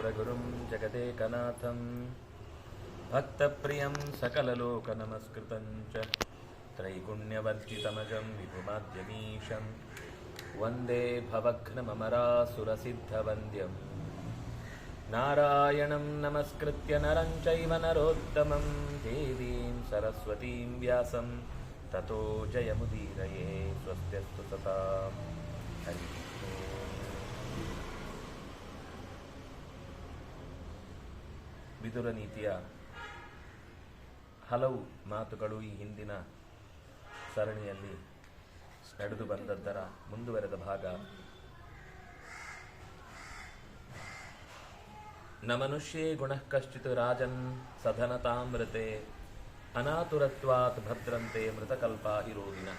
ಸುರಗುರುಂ ಜಗದೇಕನಾಥಂ ಭಕ್ತಪ್ರಿಯಂ ಸಕಲಲೋಕನಮಸ್ಕೃತಂ ಚ ತ್ರೈಗುಣ್ಯವರ್ಜಿತಮಜಂ ವಿಭುಮಾದ್ಯಮೀಶಂ ವಂದೇ ಭವಘ್ನಮರಾಸುರಸಿದ್ಧವಂದ್ಯಂ ನಾರಾಯಣಂ ನಮಸ್ಕೃತ್ಯ ನರಂ ಚೈವ ನರೋತ್ತಮಂ ದೇವೀಂ ಸರಸ್ವತೀಂ ವ್ಯಾಸಂ ತತೋ ಜಯಮುದೀರಯೇ ಸ್ವಸ್ತ್ಯಸ್ತು ಸತಾಂ ಹರಿ ಓಂ. ವಿದುರ ನೀತಿಯ ಹಲವು ಮಾತುಗಳು ಈ ಹಿಂದಿನ ಸರಣಿಯಲ್ಲಿ ನಡೆದು ಬಂದದ್ದರ ಮುಂದುವರೆದ ಭಾಗ. ನ ಮನುಷ್ಯೇ ಗುಣಃ ಕಶ್ಚಿತ್ ರಾಜನ್ ಸಧನತಾಮೃತೆ ಅನಾತುರತ್ವಾತ್ ಭದ್ರಂತೆ ಮೃತಕಲ್ಪಾ ಹಿರೋಗಿನ.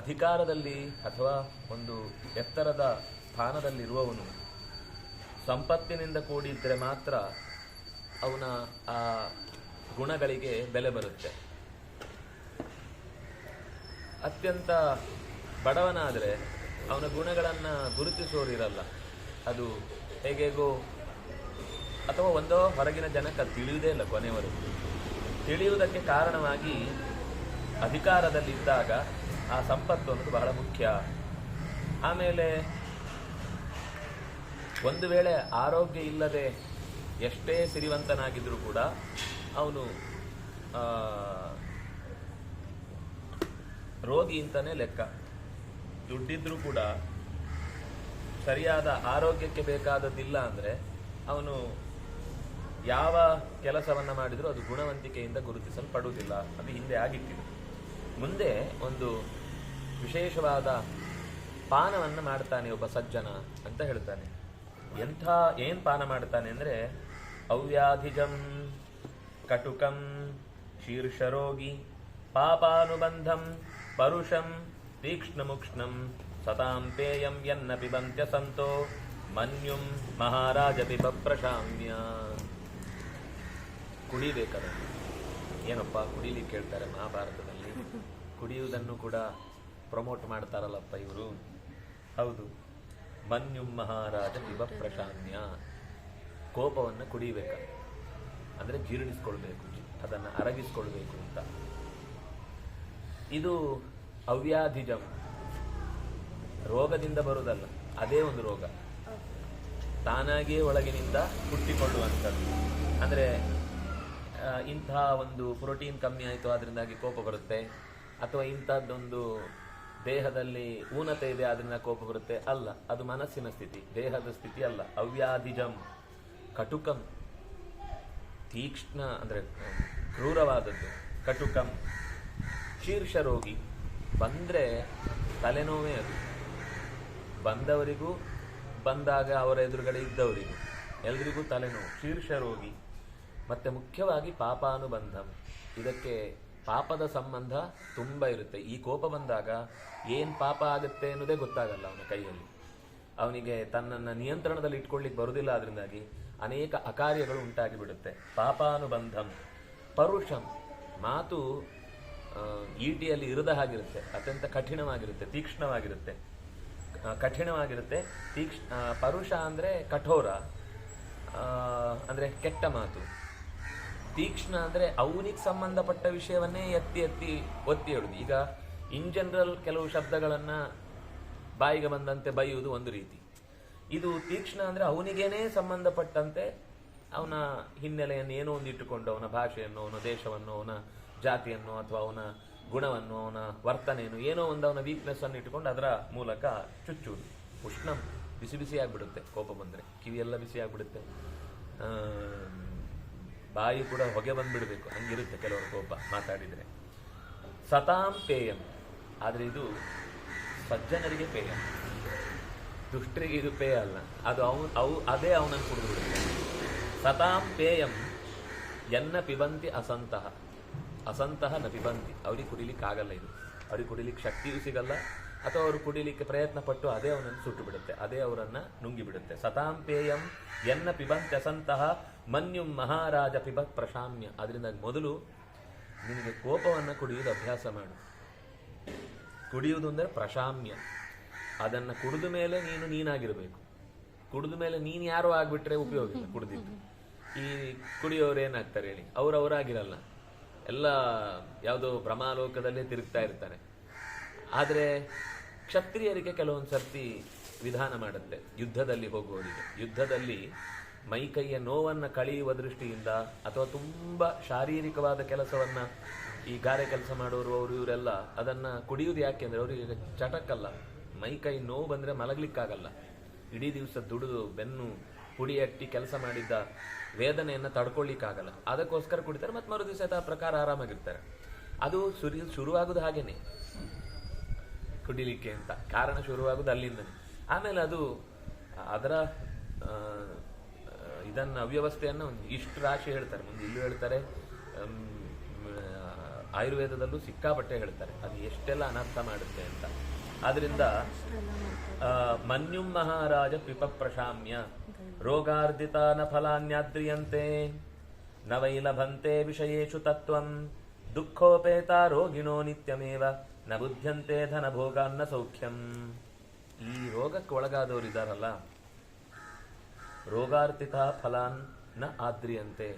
ಅಧಿಕಾರದಲ್ಲಿ ಅಥವಾ ಒಂದು ಎತ್ತರದ ಸ್ಥಾನದಲ್ಲಿರುವವನು ಸಂಪತ್ತಿನಿಂದ ಕೂಡಿದ್ದರೆ ಮಾತ್ರ ಅವನ ಆ ಗುಣಗಳಿಗೆ ಬೆಲೆ ಬರುತ್ತೆ. ಅತ್ಯಂತ ಬಡವನಾದರೆ ಅವನ ಗುಣಗಳನ್ನು ಗುರುತಿಸೋರಿರಲ್ಲ. ಅದು ಹೇಗೇಗೋ ಅಥವಾ ಒಂದೋ ಹೊರಗಿನ ಜನಕ್ಕೆ ಅದು ತಿಳಿಯುವುದೇ ಇಲ್ಲ. ಕೊನೆವರೆಗೂ ತಿಳಿಯುವುದಕ್ಕೆ ಕಾರಣವಾಗಿ ಅಧಿಕಾರದಲ್ಲಿದ್ದಾಗ ಆ ಸಂಪತ್ತು ಅನ್ನೋದು ಬಹಳ ಮುಖ್ಯ. ಆಮೇಲೆ ಒಂದು ವೇಳೆ ಆರೋಗ್ಯ ಇಲ್ಲದೆ ಎಷ್ಟೇ ಸಿರಿವಂತನಾಗಿದ್ರೂ ಕೂಡ ಅವನು ರೋಗಿ ಅಂತಾನೆ ಲೆಕ್ಕ. ದುಡ್ಡಿದ್ರೂ ಕೂಡ ಸರಿಯಾದ ಆರೋಗ್ಯಕ್ಕೆ ಬೇಕಾದದ್ದಿಲ್ಲ ಅಂದರೆ ಅವನು ಯಾವ ಕೆಲಸವನ್ನ ಮಾಡಿದರೂ ಅದು ಗುಣವಂತಿಕೆಯಿಂದ ಗುರುತಿಸಲ್ಪಡುವುದಿಲ್ಲ. ಅದು ಹಿಂದೆ ಆಗಿಟ್ಟಿದೆ. ಮುಂದೆ ಒಂದು ವಿಶೇಷವಾದ ಪಾನವನ್ನು ಮಾಡ್ತಾನೆ ಒಬ್ಬ ಸಜ್ಜನ ಅಂತ ಹೇಳ್ತಾನೆ. ಏನ್ ಪಾನ ಮಾಡ್ತಾನೆ ಅಂದರೆ ಅವ್ಯಾಧಿಜಂ ಕಟುಕಂ ಶೀರ್ಷರೋಗಿ ಪಾಪಾನುಬಂಧಂ ಪರುಷಂ ತೀಕ್ಷ್ಣಮುಕ್ಷ್ಣಂ ಸತಾಂ ಪೇಯಂ ಯನ್ನ ಪಿಬಂತ್ಯ ಸಂತೋ ಮನ್ಯುಂ ಮಹಾರಾಜ ಪಿಬ ಪ್ರಶಾಮ್ಯ. ಕುಡಿಬೇಕದ ಏನಪ್ಪ ಕುಡಿಲಿಕ್ಕೆ ಹೇಳ್ತಾರೆ ಮಹಾಭಾರತದಲ್ಲಿ. ಕುಡಿಯುವುದನ್ನು ಕೂಡ ಪ್ರಮೋಟ್ ಮಾಡ್ತಾರಲ್ಲಪ್ಪ ಇವರು. ಹೌದು, ಮನ್ಯುಂ ಮಹಾರಾಜ ಪಿಬ ಪ್ರಶಾಮ್ಯ. ಕೋಪವನ್ನು ಕುಡಿಬೇಕ ಅಂದರೆ ಜೀರ್ಣಿಸ್ಕೊಳ್ಬೇಕು, ಅದನ್ನು ಅರಗಿಸ್ಕೊಳ್ಬೇಕು ಅಂತ. ಇದು ಅವ್ಯಾಧಿಜಂ, ರೋಗದಿಂದ ಬರುವುದಲ್ಲ, ಅದೇ ಒಂದು ರೋಗ. ತಾನಾಗಿಯೇ ಒಳಗಿನಿಂದ ಹುಟ್ಟಿಕೊಳ್ಳುವಂಥದ್ದು. ಅಂದರೆ ಇಂಥ ಒಂದು ಪ್ರೋಟೀನ್ ಕಮ್ಮಿ ಆಯಿತು ಅದರಿಂದಾಗಿ ಕೋಪ ಬರುತ್ತೆ, ಅಥವಾ ಇಂಥದ್ದೊಂದು ದೇಹದಲ್ಲಿ ಊನತೆ ಇದೆ ಅದರಿಂದ ಕೋಪ ಬರುತ್ತೆ. ಅಲ್ಲ, ಅದು ಮನಸ್ಸಿನ ಸ್ಥಿತಿ, ದೇಹದ ಸ್ಥಿತಿ ಅಲ್ಲ. ಅವ್ಯಾಧಿಜಂ ಕಟುಕಂ, ತೀಕ್ಷ್ಣ ಅಂದರೆ ಕ್ರೂರವಾದದ್ದು. ಕಟುಕಂ ಶೀರ್ಷರೋಗಿ, ಬಂದರೆ ತಲೆನೋವೇ ಅದು. ಬಂದವರಿಗೂ ಬಂದಾಗ ಅವರ ಎದುರುಗಡೆ ಇದ್ದವರಿಗೂ ಎಲ್ರಿಗೂ ತಲೆನೋವು. ಶೀರ್ಷರೋಗಿ. ಮತ್ತೆ ಮುಖ್ಯವಾಗಿ ಪಾಪಾನುಬಂಧಂ, ಇದಕ್ಕೆ ಪಾಪದ ಸಂಬಂಧ ತುಂಬ ಇರುತ್ತೆ. ಈ ಕೋಪ ಬಂದಾಗ ಏನು ಪಾಪ ಆಗುತ್ತೆ ಅನ್ನೋದೇ ಗೊತ್ತಾಗಲ್ಲ ಅವನ ಕೈಯಲ್ಲಿ. ಅವನಿಗೆ ತನ್ನನ್ನು ನಿಯಂತ್ರಣದಲ್ಲಿ ಇಟ್ಕೊಳ್ಳಿಕ್ಕೆ ಬರುವುದಿಲ್ಲ. ಅದರಿಂದಾಗಿ ಅನೇಕ ಅಕಾರ್ಯಗಳು ಉಂಟಾಗಿ ಬಿಡುತ್ತೆ. ಪಾಪಾನುಬಂಧಂ ಪರುಷಂ, ಮಾತು ಈಟಿಯಲ್ಲಿ ಇರದ ಹಾಗಿರುತ್ತೆ, ಅತ್ಯಂತ ಕಠಿಣವಾಗಿರುತ್ತೆ, ತೀಕ್ಷ್ಣವಾಗಿರುತ್ತೆ, ಕಠಿಣವಾಗಿರುತ್ತೆ. ಪರುಷ ಅಂದರೆ ಕಠೋರ, ಅಂದರೆ ಕೆಟ್ಟ ಮಾತು. ತೀಕ್ಷ್ಣ ಅಂದರೆ ಅವನಿಗೆ ಸಂಬಂಧಪಟ್ಟ ವಿಷಯವನ್ನೇ ಎತ್ತಿ ಎತ್ತಿ ಒತ್ತಿ ಹೇಳುದು. ಈಗ ಇನ್ ಜನರಲ್ ಕೆಲವು ಶಬ್ದಗಳನ್ನು ಬಾಯಿಗೆ ಬಂದಂತೆ ಬೈಯುವುದು ಒಂದು ರೀತಿ. ಇದು ತೀಕ್ಷ್ಣ ಅಂದರೆ ಅವನಿಗೇನೇ ಸಂಬಂಧಪಟ್ಟಂತೆ ಅವನ ಹಿನ್ನೆಲೆಯನ್ನು ಏನೋ ಒಂದು ಇಟ್ಟುಕೊಂಡು, ಅವನ ಭಾಷೆಯನ್ನು, ಅವನ ದೇಶವನ್ನು, ಅವನ ಜಾತಿಯನ್ನು, ಅಥವಾ ಅವನ ಗುಣವನ್ನು, ಅವನ ವರ್ತನೆಯನ್ನು, ಏನೋ ಒಂದು ಅವನ ವೀಕ್ನೆಸ್ ಅನ್ನು ಇಟ್ಟುಕೊಂಡು ಅದರ ಮೂಲಕ ಚುಚ್ಚುವುದು. ಉಷ್ಣಂ, ಬಿಸಿ ಬಿಸಿ ಆಗಿಬಿಡುತ್ತೆ ಕೋಪ ಬಂದರೆ. ಕಿವಿಯೆಲ್ಲ ಬಿಸಿ ಆಗಿಬಿಡುತ್ತೆ, ಬಾಯಿ ಕೂಡ ಹೊಗೆ ಬಂದ್ಬಿಡ್ಬೇಕು, ಹಂಗಿರುತ್ತೆ ಕೆಲವರು ಕೋಪ ಮಾತಾಡಿದರೆ. ಸತಾಂ ಪೇಯಂ, ಆದರೆ ಇದು ಸಜ್ಜನರಿಗೆ ಪೇಯ, ದುಷ್ಟರಿಗೆ ಇದು ಪೇಯ ಅಲ್ಲ. ಅದು ಅದೇ ಅವನನ್ನು ಕುಡಿದು ಬಿಡುತ್ತೆ. ಸತಾಂ ಪೇಯಂ ಎನ್ನ ಪಿಬಂತಿ ಅಸಂತಹ. ಅಸಂತಹ ನ ಪಿಬಂತಿ, ಅವ್ರಿಗೆ ಕುಡಿಲಿಕ್ಕೆ ಆಗಲ್ಲ. ಇದು ಅವ್ರಿಗೆ ಕುಡಿಲಿಕ್ಕೆ ಶಕ್ತಿಯೂ ಸಿಗಲ್ಲ, ಅಥವಾ ಅವರು ಕುಡಿಲಿಕ್ಕೆ ಪ್ರಯತ್ನ ಪಟ್ಟು ಅದೇ ಅವನನ್ನು ಸುಟ್ಟು ಬಿಡುತ್ತೆ, ಅದೇ ಅವರನ್ನು ನುಂಗಿ ಬಿಡುತ್ತೆ. ಸತಾಂ ಪೇಯಂ ಎನ್ನ ಪಿಬಂತಿ ಅಸಂತಹ ಮನ್ಯುಂ ಮಹಾರಾಜ ಪಿಬ ಪ್ರಶಾಮ್ಯ. ಅದರಿಂದ ಮೊದಲು ನಿನಗೆ ಕೋಪವನ್ನು ಕುಡಿಯುವುದು ಅಭ್ಯಾಸ ಮಾಡು. ಕುಡಿಯುವುದು ಅಂದರೆ ಪ್ರಶಾಮ್ಯ. ಅದನ್ನು ಕುಡಿದ ಮೇಲೆ ನೀನು ನೀನಾಗಿರಬೇಕು. ಕುಡಿದ ಮೇಲೆ ನೀನು ಯಾರೋ ಆಗ್ಬಿಟ್ರೆ ಉಪಯೋಗ ಇಲ್ಲ ಕುಡಿದಿದ್ದು. ಈ ಕುಡಿಯೋರು ಏನಾಗ್ತಾರೆ ಹೇಳಿ, ಅವರವರಾಗಿರಲ್ಲ, ಎಲ್ಲ ಯಾವುದೋ ಭ್ರಮಾಲೋಕದಲ್ಲೇ ತಿರುಗ್ತಾ ಇರ್ತಾರೆ. ಆದರೆ ಕ್ಷತ್ರಿಯರಿಗೆ ಕೆಲವೊಂದು ಸರ್ತಿ ವಿಧಾನ ಮಾಡುತ್ತೆ. ಯುದ್ಧದಲ್ಲಿ ಹೋಗುವವರಿಗೆ, ಯುದ್ಧದಲ್ಲಿ ಮೈಕೈಯ ನೋವನ್ನು ಕಳೆಯುವ ದೃಷ್ಟಿಯಿಂದ ಅಥವಾ ತುಂಬ ಶಾರೀರಿಕವಾದ ಕೆಲಸವನ್ನು, ಈ ಗಾರೆ ಕೆಲಸ ಮಾಡೋರು ಅವರು ಇವರೆಲ್ಲ ಅದನ್ನು ಕುಡಿಯುವುದು ಯಾಕೆಂದರೆ ಅವರಿಗೆ ಚಟಕ್ಕಲ್ಲ. ಮೈಕೈ ನೋವು ಬಂದರೆ ಮಲಗಲಿಕ್ಕಾಗಲ್ಲ. ಇಡೀ ದಿವಸ ದುಡಿದು ಬೆನ್ನು ಪುಡಿಯಟ್ಟಿ ಕೆಲಸ ಮಾಡಿದ್ದ ವೇದನೆಯನ್ನು ತಡ್ಕೊಳ್ಳಿಕ್ಕಾಗಲ್ಲ. ಅದಕ್ಕೋಸ್ಕರ ಕುಡಿತಾರೆ. ಮತ್ತು ಮರು ದಿವಸ ಆ ಪ್ರಕಾರ ಆರಾಮಾಗಿರ್ತಾರೆ. ಅದು ಶುರುವಾಗೋದು ಹಾಗೇನೆ, ಕುಡಿಲಿಕ್ಕೆ ಅಂತ ಕಾರಣ ಶುರುವಾಗೋದು ಅಲ್ಲಿಂದನೇ. ಆಮೇಲೆ ಅದು ಅದರ ಇದನ್ನ ಅವ್ಯವಸ್ಥೆಯನ್ನು ಇಷ್ಟು ರಾಶಿ ಹೇಳ್ತಾರೆ. ಮುಂದೆ ಇಲ್ಲೂ ಹೇಳ್ತಾರೆ, ಆಯುರ್ವೇದದಲ್ಲೂ ಸಿಕ್ಕಾಪಟ್ಟೆ ಹೇಳ್ತಾರೆ ಅದು ಎಷ್ಟೆಲ್ಲ ಅನರ್ಥ ಮಾಡುತ್ತೆ ಅಂತ. ಆದ್ರಿಂದ ಮನ್ಯುಂ ಮಹಾರಾಜ ಪಿಪ ಪ್ರಶಾಮ್ಯ ರೋಗಾರ್ಧಿತಾನ ಫಲಾನ್ಯಾದ್ರಿಯಂತೆ ನ ವೈ ಲಭಂತೆ ವಿಷಯೇಷು ತತ್ವಂ ದುಃಖೋಪೇತ ರೋಗಿಣೋ ನಿತ್ಯಮೇವ ನ ಬುದ್ಧ್ಯಂತೆ ಧನ ಭೋಗಾನ್ನ ಸೌಖ್ಯಂ. ಈ ರೋಗಕ್ಕೆ ಒಳಗಾದವರು ಇದಾರಲ್ಲ, ರೋಗಾರ್ಧಿತ ಫಲಾನ್ ನ ಆದ್ರಿಯಂತೆ,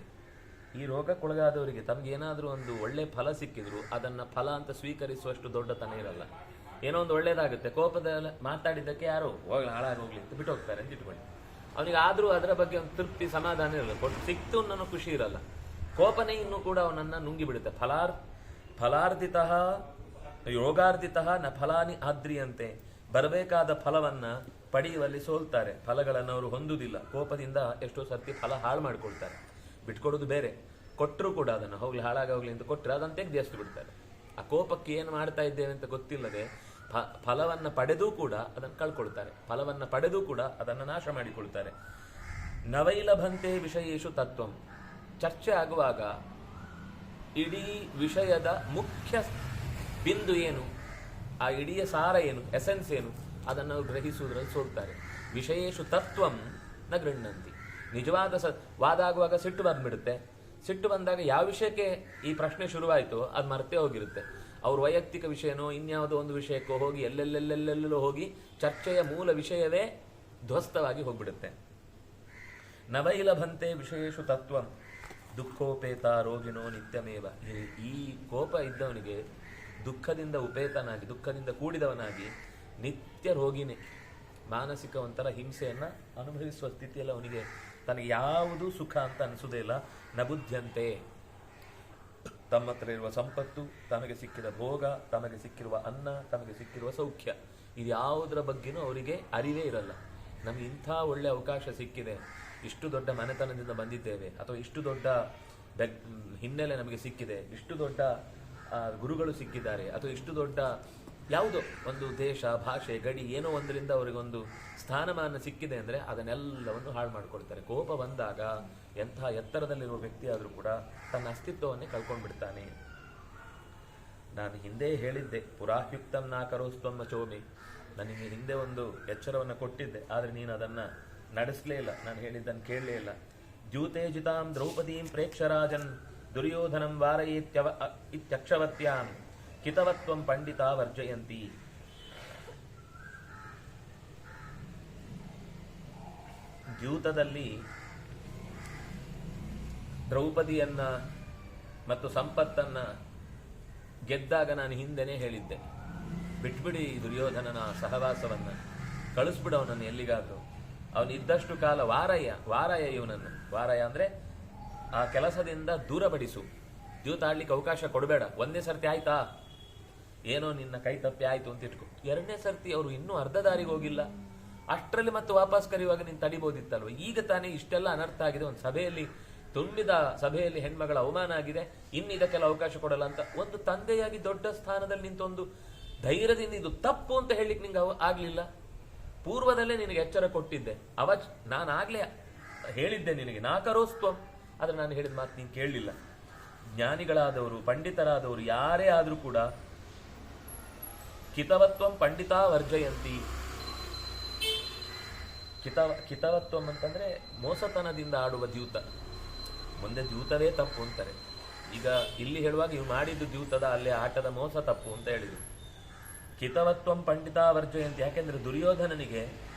ಈ ರೋಗಕ್ಕೊಳಗಾದವರಿಗೆ ತಮ್ಗೇನಾದ್ರೂ ಒಂದು ಒಳ್ಳೆ ಫಲ ಸಿಕ್ಕಿದ್ರು ಅದನ್ನ ಫಲ ಅಂತ ಸ್ವೀಕರಿಸುವಷ್ಟು ದೊಡ್ಡತನ ಇರಲ್ಲ. ಏನೋ ಒಂದು ಒಳ್ಳೇದಾಗುತ್ತೆ, ಕೋಪದ ಮಾತಾಡಿದ್ದಕ್ಕೆ ಯಾರೋ ಹೋಗ್ಲಿ ಹಾಳಾಗೋಗ್ಲಿ ಅಂತ ಬಿಟ್ಟು ಹೋಗ್ತಾರೆ ಅಂತ ಇಟ್ಕೊಳ್ಳಿ. ಅವನಿಗೆ ಆದ್ರೂ ಅದರ ಬಗ್ಗೆ ಒಂದು ತೃಪ್ತಿ ಸಮಾಧಾನ ಇರಲ್ಲ, ಕೊಟ್ಟು ಸಿಕ್ತು ಅನ್ನೋ ಖುಷಿ ಇರಲ್ಲ. ಕೋಪನೇ ಇನ್ನೂ ಕೂಡ ಅವನನ್ನ ನುಂಗಿ ಬಿಡುತ್ತೆ. ಫಲಾರ್ಧಿತ ಯೋಗಾರ್ಧಿತ ನ ಫಲಾನಿ ಆದ್ರಿಯಂತೆ, ಬರಬೇಕಾದ ಫಲವನ್ನ ಪಡೆಯುವಲ್ಲಿ ಸೋಲ್ತಾರೆ. ಫಲಗಳನ್ನು ಅವರು ಹೊಂದುವುದಿಲ್ಲ. ಕೋಪದಿಂದ ಎಷ್ಟೋ ಸರ್ತಿ ಫಲ ಹಾಳು ಮಾಡ್ಕೊಳ್ತಾರೆ. ಬಿಟ್ಕೊಡೋದು ಬೇರೆ, ಕೊಟ್ಟರು ಕೂಡ ಅದನ್ನು ಹೋಗ್ಲಿ ಹಾಳಾಗೋಗ್ಲಿ ಅಂತ ಕೊಟ್ಟರೆ ಅದನ್ನು ತೆಗೆದು ಬಿಡ್ತಾರೆ. ಆ ಕೋಪಕ್ಕೆ ಏನು ಮಾಡ್ತಾ ಇದ್ದೇವೆ ಅಂತ ಗೊತ್ತಿಲ್ಲದೆ ಫಲವನ್ನು ಪಡೆದೂ ಕೂಡ ಅದನ್ನು ಕಳ್ಕೊಳ್ತಾರೆ. ಫಲವನ್ನು ಪಡೆದೂ ಕೂಡ ಅದನ್ನು ನಾಶ ಮಾಡಿಕೊಳ್ತಾರೆ. ನವೈಲಭಂತೆ ವಿಷಯೇಷು ತತ್ವಂ, ಚರ್ಚೆ ಆಗುವಾಗ ಇಡೀ ವಿಷಯದ ಮುಖ್ಯ ಬಿಂದು ಏನು, ಆ ಇಡೀ ಸಾರ ಏನು, ಎಸೆನ್ಸ್ ಏನು, ಅದನ್ನು ಗ್ರಹಿಸುವುದರಲ್ಲಿ ಸೋಲ್ತಾರೆ. ವಿಷಯೇಷು ತತ್ವಂ ನ ಗೃಹ್ಣಂತಿ. ನಿಜವಾದ ವಾದ ಆಗುವಾಗ ಸಿಟ್ಟು ಬಂದ್ಬಿಡುತ್ತೆ. ಸಿಟ್ಟು ಬಂದಾಗ ಯಾವ ವಿಷಯಕ್ಕೆ ಈ ಪ್ರಶ್ನೆ ಶುರುವಾಯಿತೋ ಅದು ಮರ್ತೇ ಹೋಗಿರುತ್ತೆ. ಅವ್ರ ವೈಯಕ್ತಿಕ ವಿಷಯನೋ ಇನ್ಯಾವುದೋ ಒಂದು ವಿಷಯಕ್ಕೋ ಹೋಗಿ ಎಲ್ಲೆಲ್ಲೆಲ್ಲೆಲ್ಲೆಲ್ಲೋ ಹೋಗಿ ಚರ್ಚೆಯ ಮೂಲ ವಿಷಯವೇ ಧ್ವಸ್ತವಾಗಿ ಹೋಗ್ಬಿಡುತ್ತೆ. ನವೈಲಭಂತೆ ವಿಷಯೇಷು ತತ್ವಂ ದುಃಖೋಪೇತ ರೋಗಿಣೋ ನಿತ್ಯಮೇವ. ಈ ಕೋಪ ಇದ್ದವನಿಗೆ ದುಃಖದಿಂದ ಉಪೇತನಾಗಿ, ದುಃಖದಿಂದ ಕೂಡಿದವನಾಗಿ ನಿತ್ಯ ರೋಗಿನೇ. ಮಾನಸಿಕ ಒಂಥರ ಹಿಂಸೆಯನ್ನು ಅನುಭವಿಸುವ ಸ್ಥಿತಿಯಲ್ಲಿ ಅವನಿಗೆ ತನಗೆ ಯಾವುದು ಸುಖ ಅಂತ ಅನಿಸೋದೇ ಇಲ್ಲ. ನಬುದ್ಧಂತೆ, ತಮ್ಮ ಹತ್ರ ಇರುವ ಸಂಪತ್ತು, ತಮಗೆ ಸಿಕ್ಕಿದ ಭೋಗ, ತಮಗೆ ಸಿಕ್ಕಿರುವ ಅನ್ನ, ತಮಗೆ ಸಿಕ್ಕಿರುವ ಸೌಖ್ಯ, ಇದು ಯಾವುದರ ಬಗ್ಗೆನೂ ಅವರಿಗೆ ಅರಿವೇ ಇರಲ್ಲ. ನಮಗೆ ಇಂಥ ಒಳ್ಳೆ ಅವಕಾಶ ಸಿಕ್ಕಿದೆ, ಇಷ್ಟು ದೊಡ್ಡ ಮನೆತನದಿಂದ ಬಂದಿದ್ದೇವೆ, ಅಥವಾ ಇಷ್ಟು ದೊಡ್ಡ ಹಿನ್ನೆಲೆ ನಮಗೆ ಸಿಕ್ಕಿದೆ, ಇಷ್ಟು ದೊಡ್ಡ ಗುರುಗಳು ಸಿಕ್ಕಿದ್ದಾರೆ, ಅಥವಾ ಇಷ್ಟು ದೊಡ್ಡ ಯಾವುದೋ ಒಂದು ದೇಶ, ಭಾಷೆ, ಗಡಿ ಏನೋ ಒಂದರಿಂದ ಅವರಿಗೊಂದು ಸ್ಥಾನಮಾನ ಸಿಕ್ಕಿದೆ ಅಂದರೆ ಅದನ್ನೆಲ್ಲವನ್ನು ಹಾಳು ಮಾಡಿಕೊಳ್ತಾರೆ. ಕೋಪ ಬಂದಾಗ ಎಂಥ ಎತ್ತರದಲ್ಲಿರುವ ವ್ಯಕ್ತಿ ಆದರೂ ಕೂಡ ತನ್ನ ಅಸ್ತಿತ್ವವನ್ನೇ ಕಳ್ಕೊಂಡ್ಬಿಡ್ತಾನೆ. ನಾನು ಹಿಂದೆ ಹೇಳಿದ್ದೆ, ಪುರಾಹ್ಯುಕ್ತಂ ನಾಕರೋಸ್ತಮ್ಮ ಚೋಮೆ, ನನಗೆ ಹಿಂದೆ ಒಂದು ಎಚ್ಚರವನ್ನು ಕೊಟ್ಟಿದ್ದೆ, ಆದರೆ ನೀನು ಅದನ್ನು ನಡೆಸಲೇ ಇಲ್ಲ, ನಾನು ಹೇಳಿದ್ದನ್ನು ಕೇಳಲೇ ಇಲ್ಲ. ದ್ಯೂತೇಜಿತಾಂ ದ್ರೌಪದೀಂ ಪ್ರೇಕ್ಷರಾಜನ್ ದುರ್ಯೋಧನಂ ಇತ್ಯಕ್ಷವತ್ಯಾಂ ಕಿತವತ್ವಂ ಪಂಡಿತಾ ವರ್ಜಯಂತಿ. ದ್ಯೂತದಲ್ಲಿ ದ್ರೌಪದಿಯನ್ನ ಮತ್ತು ಸಂಪತ್ತನ್ನ ಗೆದ್ದಾಗ ನಾನು ಹಿಂದೆನೇ ಹೇಳಿದ್ದೆ, ಬಿಟ್ಬಿಡಿ ದುರ್ಯೋಧನನ ಸಹವಾಸವನ್ನ, ಕಳಿಸ್ಬಿಡು ಅವನನ್ನು ಎಲ್ಲಿಗಾದ್ರು. ಅವನಿದ್ದಷ್ಟು ಕಾಲ ವಾರಯ ಇವನನ್ನು, ವಾರಯ ಅಂದ್ರೆ ಆ ಕೆಲಸದಿಂದ ದೂರಪಡಿಸು, ದ್ಯೂತ ಆಡ್ಲಿಕ್ಕೆ ಅವಕಾಶ ಕೊಡಬೇಡ. ಒಂದೇ ಸರ್ತಿ ಆಯ್ತಾ, ಏನೋ ನಿನ್ನ ಕೈ ತಪ್ಪಿ ಆಯ್ತು ಅಂತ ಇಟ್ಕೊ. ಎರಡನೇ ಸರ್ತಿ ಅವರು ಇನ್ನೂ ಅರ್ಧ ದಾರಿಗೆ ಹೋಗಿಲ್ಲ, ಅಷ್ಟರಲ್ಲಿ ಮತ್ತೆ ವಾಪಸ್ ಕರೆಯುವಾಗ ನೀನು ತಡಿಬೋದಿತ್ತಲ್ವ. ಈಗ ತಾನೇ ಇಷ್ಟೆಲ್ಲ ಅನರ್ಥ ಆಗಿದೆ, ಒಂದು ಸಭೆಯಲ್ಲಿ ತುಂಬಿದ ಸಭೆಯಲ್ಲಿ ಹೆಣ್ಮಗಳ ಅವಮಾನ ಆಗಿದೆ, ಇನ್ನು ಇದಕ್ಕೆಲ್ಲ ಅವಕಾಶ ಕೊಡಲ್ಲ ಅಂತ ಒಂದು ತಂದೆಯಾಗಿ ದೊಡ್ಡ ಸ್ಥಾನದಲ್ಲಿ ನಿಂತೊಂದು ಧೈರ್ಯದಿಂದ ಇದು ತಪ್ಪು ಅಂತ ಹೇಳಿಕ್ ನಿಂಗೆ ಆಗ್ಲಿಲ್ಲ. ಪೂರ್ವದಲ್ಲೇ ನಿನಗೆ ಎಚ್ಚರ ಕೊಟ್ಟಿದ್ದೆ, ನಾನಾಗ್ಲೇ ಹೇಳಿದ್ದೆ ನಿನಗೆ ನಾಕರೋಸ್ತ್ವಂ, ಆದ್ರೆ ನಾನು ಹೇಳಿದ ಮಾತು ನೀನು ಕೇಳಲಿಲ್ಲ. ಜ್ಞಾನಿಗಳಾದವರು, ಪಂಡಿತರಾದವರು ಯಾರೇ ಆದ್ರೂ ಕೂಡ ಕಿತವತ್ವಂ ಪಂಡಿತಾ ವರ್ಜಯಂತಿ. ಕಿತವತ್ವಂ ಅಂತಂದ್ರೆ ಮೋಸತನದಿಂದ ಆಡುವ ದ್ಯೂತ. ಮುಂದೆ ದ್ಯೂತವೇ ತಪ್ಪು ಅಂತಾರೆ. ಈಗ ಇಲ್ಲಿ ಹೇಳುವಾಗ ಇವು ಮಾಡಿದ್ದು ದ್ಯೂತದ, ಅಲ್ಲೇ ಆಟದ ಮೋಸ ತಪ್ಪು ಅಂತ ಹೇಳಿದ್ರು. ಹಿತವತ್ವಂ ಪಂಡಿತಾವರ್ಜಯಂತಿ. ಯಾಕೆಂದ್ರೆ ದುರ್ಯೋಧನನಿಗೆ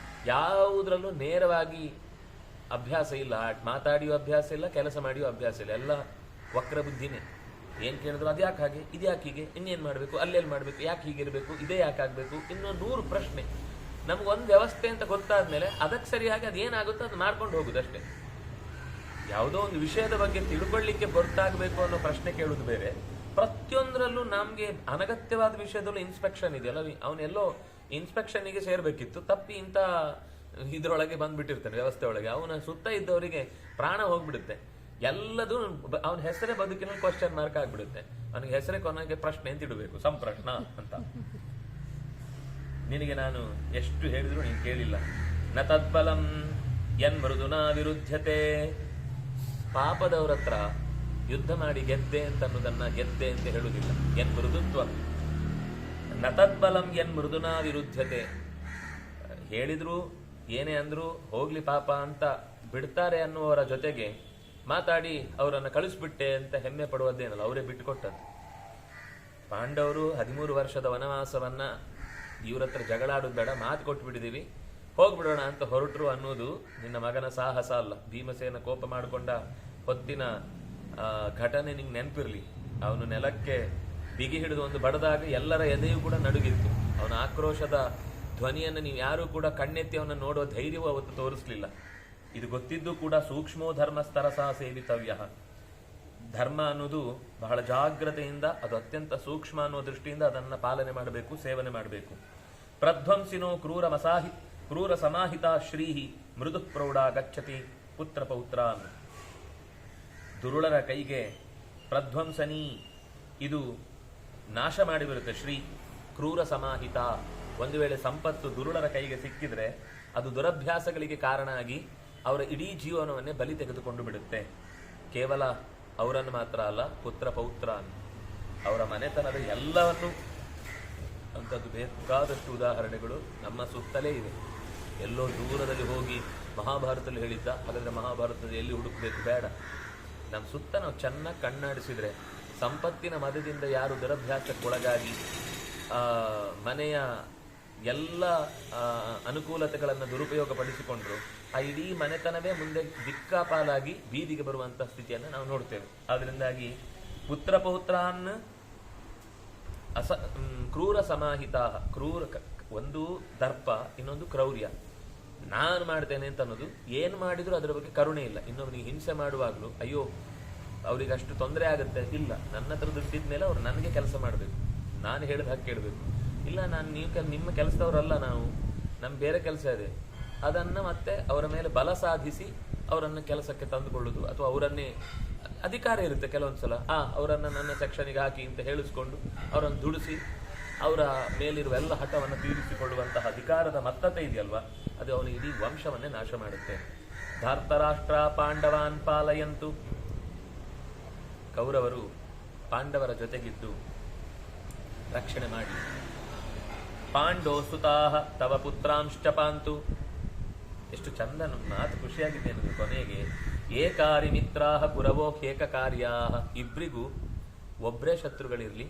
ಯಾವುದ್ರಲ್ಲೂ ನೇರವಾಗಿ ಅಭ್ಯಾಸ ಇಲ್ಲ, ಮಾತಾಡಿಯೋ ಅಭ್ಯಾಸ ಇಲ್ಲ, ಕೆಲಸ ಮಾಡಿಯೋ ಅಭ್ಯಾಸ ಇಲ್ಲ, ಎಲ್ಲ ವಕ್ರ ಬುದ್ಧಿನೇ. ಏನ್ ಕೇಳಿದ್ರು ಅದು ಯಾಕೆ ಹಾಗೆ, ಇದು ಯಾಕೆ ಹೀಗೆ, ಇನ್ನೇನ್ ಮಾಡ್ಬೇಕು, ಅಲ್ಲೆಲ್ಲಿ ಮಾಡ್ಬೇಕು, ಯಾಕೆ ಹೀಗಿರ್ಬೇಕು, ಇದೇ ಯಾಕೆ ಆಗ್ಬೇಕು, ಇನ್ನೂ 100 ಪ್ರಶ್ನೆ. ನಮ್ಗೊಂದು ವ್ಯವಸ್ಥೆ ಅಂತ ಗೊತ್ತಾದ್ಮೇಲೆ ಅದಕ್ಕೆ ಸರಿಯಾಗಿ ಅದೇನಾಗುತ್ತೋ ಅದು ಮಾಡ್ಕೊಂಡು ಹೋಗುದಷ್ಟೇ. ಯಾವುದೋ ಒಂದು ವಿಷಯದ ಬಗ್ಗೆ ತಿಳ್ಕೊಳ್ಳಿಕ್ಕೆ ಗೊತ್ತಾಗಬೇಕು ಅನ್ನೋ ಪ್ರಶ್ನೆ ಕೇಳುದು ಬೇರೆ. ಪ್ರತಿಯೊಂದರಲ್ಲೂ ನಮ್ಗೆ ಅನಗತ್ಯವಾದ ವಿಷಯದಲ್ಲೂ ಇನ್ಸ್ಪೆಕ್ಷನ್ ಇದೆಯಲ್ಲ, ಅವನೆಲ್ಲೋ ಇನ್ಸ್ಪೆಕ್ಷನ್ಗೆ ಸೇರ್ಬೇಕಿತ್ತು, ತಪ್ಪಿ ಇಂಥ ಇದ್ರೊಳಗೆ ಬಂದ್ಬಿಟ್ಟಿರ್ತಾನೆ, ವ್ಯವಸ್ಥೆ ಒಳಗೆ. ಅವನ ಸುತ್ತ ಇದ್ದವರಿಗೆ ಪ್ರಾಣ ಹೋಗ್ಬಿಡುತ್ತೆ. ಎಲ್ಲದೂ ಅವನ ಹೆಸರೇ ಬದುಕಿನ ಕ್ವಶನ್ ಮಾರ್ಕ್ ಆಗ್ಬಿಡುತ್ತೆ. ಅವನಿಗೆ ಹೆಸರೇ ಕೊನೆಗೆ ಪ್ರಶ್ನೆ ಅಂತ ಇಡಬೇಕು, ಸಂಪ್ರಶ್ನ ಅಂತ. ನಿನಗೆ ನಾನು ಎಷ್ಟು ಹೇಳಿದ್ರು ನೀನು ಕೇಳಿಲ್ಲ. ನ ತತ್ಫಲಂ ಯನ್ ಮೃದುನಾ ವಿರುದ್ಧತೆ. ಪಾಪದವ್ರ ಹತ್ರ ಯುದ್ಧ ಮಾಡಿ ಗೆದ್ದೆ ಅಂತ ಅನ್ನೋದನ್ನ ಗೆದ್ದೆ ಅಂತ ಹೇಳುವುದಿಲ್ಲ. ಎನ್ ಮೃದುತ್ವ ನ ತತ್ಫಲಂ ಯನ್ ಮೃದುನಾ ವಿರುದ್ಧತೆ. ಹೇಳಿದ್ರು ಏನೇ ಅಂದ್ರು ಹೋಗ್ಲಿ ಪಾಪ ಅಂತ ಬಿಡ್ತಾರೆ ಅನ್ನುವರ ಜೊತೆಗೆ ಮಾತಾಡಿ ಅವರನ್ನು ಕಳಿಸ್ಬಿಟ್ಟೆ ಅಂತ ಹೆಮ್ಮೆ ಪಡುವುದೇನಲ್ಲ, ಅವರೇ ಬಿಟ್ಟುಕೊಟ್ಟದ್ದು. ಪಾಂಡವರು 13 ವರ್ಷದ ವನವಾಸವನ್ನ ಇವ್ರ ಹತ್ರ ಜಗಳಾಡೋದು ಬೇಡ, ಮಾತು ಕೊಟ್ಟು ಬಿಟ್ಟಿದೀವಿ, ಹೋಗ್ಬಿಡೋಣ ಅಂತ ಹೊರಟರು ಅನ್ನೋದು ನಿನ್ನ ಮಗನ ಸಾಹಸ ಅಲ್ಲ. ಭೀಮಸೇನ ಕೋಪ ಮಾಡಿಕೊಂಡ ಹೊತ್ತಿನ ಘಟನೆ ನಿಂಗೆ ನೆನಪಿರ್ಲಿ. ಅವನು ನೆಲಕ್ಕೆ ಬಿಗಿ ಹಿಡಿದು ಒಂದು ಬಡದಾಗ ಎಲ್ಲರ ಎದೆಯೂ ಕೂಡ ನಡುಗಿತ್ತು. ಅವನ ಆಕ್ರೋಶದ ಧ್ವನಿಯನ್ನು ನೀವು ಯಾರೂ ಕೂಡ ಕಣ್ಣೆತ್ತಿ ಅವನ ನೋಡುವ ಧೈರ್ಯವೂ ಅವತ್ತು ತೋರಿಸ್ಲಿಲ್ಲ. ಇದು ಗೊತ್ತಿದ್ದು ಕೂಡ ಸೂಕ್ಷ್ಮೋ ಧರ್ಮಸ್ತರಸಾ ಸೇವಿತವ್ಯ. ಧರ್ಮ ಅನ್ನೋದು ಬಹಳ ಜಾಗ್ರತೆಯಿಂದ, ಅದು ಅತ್ಯಂತ ಸೂಕ್ಷ್ಮ ಅನ್ನೋ ದೃಷ್ಟಿಯಿಂದ ಅದನ್ನ ಪಾಲನೆ ಮಾಡಬೇಕು, ಸೇವನೆ ಮಾಡಬೇಕು. ಪ್ರಧ್ವಂಸಿನೋ ಕ್ರೂರ ಸಮಾಹಿತ ಶ್ರೀಹಿ ಮೃದು ಪ್ರೌಢ ಗಚ್ಚತಿ ಪುತ್ರ ಪೌತ್ರಾನ್. ದುರುಳರ ಕೈಗೆ ಪ್ರಧ್ವಂಸನಿ, ಇದು ನಾಶ ಮಾಡಿಬಿಡುತ್ತೆ. ಶ್ರೀ ಕ್ರೂರ ಸಮಾಹಿತ. ಒಂದು ವೇಳೆ ಸಂಪತ್ತು ದುರುಳರ ಕೈಗೆ ಸಿಕ್ಕಿದ್ರೆ ಅದು ದುರಭ್ಯಾಸಗಳಿಗೆ ಕಾರಣ ಆಗಿ ಅವರ ಇಡೀ ಜೀವನವನ್ನೇ ಬಲಿ ತೆಗೆದುಕೊಂಡು ಬಿಡುತ್ತೆ. ಕೇವಲ ಅವರನ್ನು ಮಾತ್ರ ಅಲ್ಲ, ಪುತ್ರ ಪೌತ್ರ, ಅವರ ಮನೆತನದ ಎಲ್ಲವನ್ನು. ಅಂಥದ್ದು ಬೇಕಾದಷ್ಟು ಉದಾಹರಣೆಗಳು ನಮ್ಮ ಸುತ್ತಲೇ ಇದೆ. ಎಲ್ಲೋ ದೂರದಲ್ಲಿ ಹೋಗಿ ಮಹಾಭಾರತದಲ್ಲಿ ಹೇಳಿದ್ದ, ಹಾಗಾದ್ರೆ ಮಹಾಭಾರತದಲ್ಲಿ ಎಲ್ಲಿ ಹುಡುಕಬೇಕು, ಬೇಡ. ನಮ್ಮ ಸುತ್ತ ನಾವು ಚೆನ್ನಾಗಿ ಕಣ್ಣಾಡಿಸಿದ್ರೆ ಸಂಪತ್ತಿನ ಮದದಿಂದ ಯಾರು ದುರಭ್ಯಾಸಕ್ಕೊಳಗಾಗಿ ಮನೆಯ ಎಲ್ಲ ಅನುಕೂಲತೆಗಳನ್ನು ದುರುಪಯೋಗ ಪಡಿಸಿಕೊಂಡ್ರು, ಆ ಇಡೀ ಮನೆತನವೇ ಮುಂದೆ ದಿಕ್ಕಾಪಾಲಾಗಿ ಬೀದಿಗೆ ಬರುವಂತಹ ಸ್ಥಿತಿಯನ್ನು ನಾವು ನೋಡ್ತೇವೆ. ಆದ್ರಿಂದಾಗಿ ಪುತ್ರ ಪೌತ್ರಾನ್ ಕ್ರೂರ ಸಮಾಹಿತ. ಒಂದು ದರ್ಪ, ಇನ್ನೊಂದು ಕ್ರೌರ್ಯ. ನಾನು ಮಾಡ್ತೇನೆ ಅಂತ ಅನ್ನೋದು, ಏನು ಮಾಡಿದ್ರು ಅದರ ಬಗ್ಗೆ ಕರುಣೆ ಇಲ್ಲ. ಇನ್ನೊಬ್ಬನಿಗೆ ಹಿಂಸೆ ಮಾಡುವಾಗಲೂ ಅಯ್ಯೋ ಅವ್ರಿಗೆ ಅಷ್ಟು ತೊಂದರೆ ಆಗುತ್ತೆ, ಇಲ್ಲ, ನನ್ನ ಹತ್ರ ದುಡ್ಡಿದ ಮೇಲೆ ಅವ್ರು ನನಗೆ ಕೆಲಸ ಮಾಡಬೇಕು, ನಾನು ಹೇಳಿದ ಹಾಗೆ ಕೇಳಬೇಕು. ಇಲ್ಲ, ನಾನು ನಿಮ್ಮ ಕೆಲಸದವರಲ್ಲ, ನಮ್ಮ ಬೇರೆ ಕೆಲಸ ಇದೆ, ಅದನ್ನು ಮತ್ತೆ ಅವರ ಮೇಲೆ ಬಲ ಸಾಧಿಸಿ ಅವರನ್ನು ಕೆಲಸಕ್ಕೆ ತಂದುಕೊಳ್ಳುದು, ಅಥವಾ ಅವರನ್ನೇ ಅಧಿಕಾರ ಇರುತ್ತೆ ಕೆಲವೊಂದ್ಸಲ, ಅವರನ್ನು ನನ್ನ ಸೆಕ್ಷನ್ಗೆ ಹಾಕಿ ಅಂತ ಹೇಳಿಸ್ಕೊಂಡು ಅವರನ್ನು ದುಡಿಸಿ ಅವರ ಮೇಲಿರುವ ಎಲ್ಲ ಹಠವನ್ನು ತೀರಿಸಿಕೊಳ್ಳುವಂತಹ ಅಧಿಕಾರದ ಮತ್ತತೆ ಇದೆಯಲ್ವಾ, ಅದು ಅವನ ಇಡೀ ವಂಶವನ್ನೇ ನಾಶ ಮಾಡುತ್ತೆ. ಧಾರ್ತರಾಷ್ಟ್ರ ಪಾಂಡವಾನ್ ಪಾಲಯಂತು. ಕೌರವರು ಪಾಂಡವರ ಜೊತೆಗಿದ್ದು ರಕ್ಷಣೆ ಮಾಡಿ. ಪಾಂಡೋ ಸುತಾಹ ತವ ಪುತ್ರಾಂಶ್ಚ ಪಾಂತು. ಎಷ್ಟು ಚಂದ ಮಾತು, ಖುಷಿಯಾಗಿದೆ ನನಗೆ. ಕೊನೆಗೆ ಏಕಾರಿ ಮಿತ್ರಾಹ ಪುರವೋ ಏಕ ಕಾರ್ಯಾಹ. ಇಬ್ಬರಿಗೂ ಒಬ್ಬರೇ ಶತ್ರುಗಳಿರ್ಲಿ,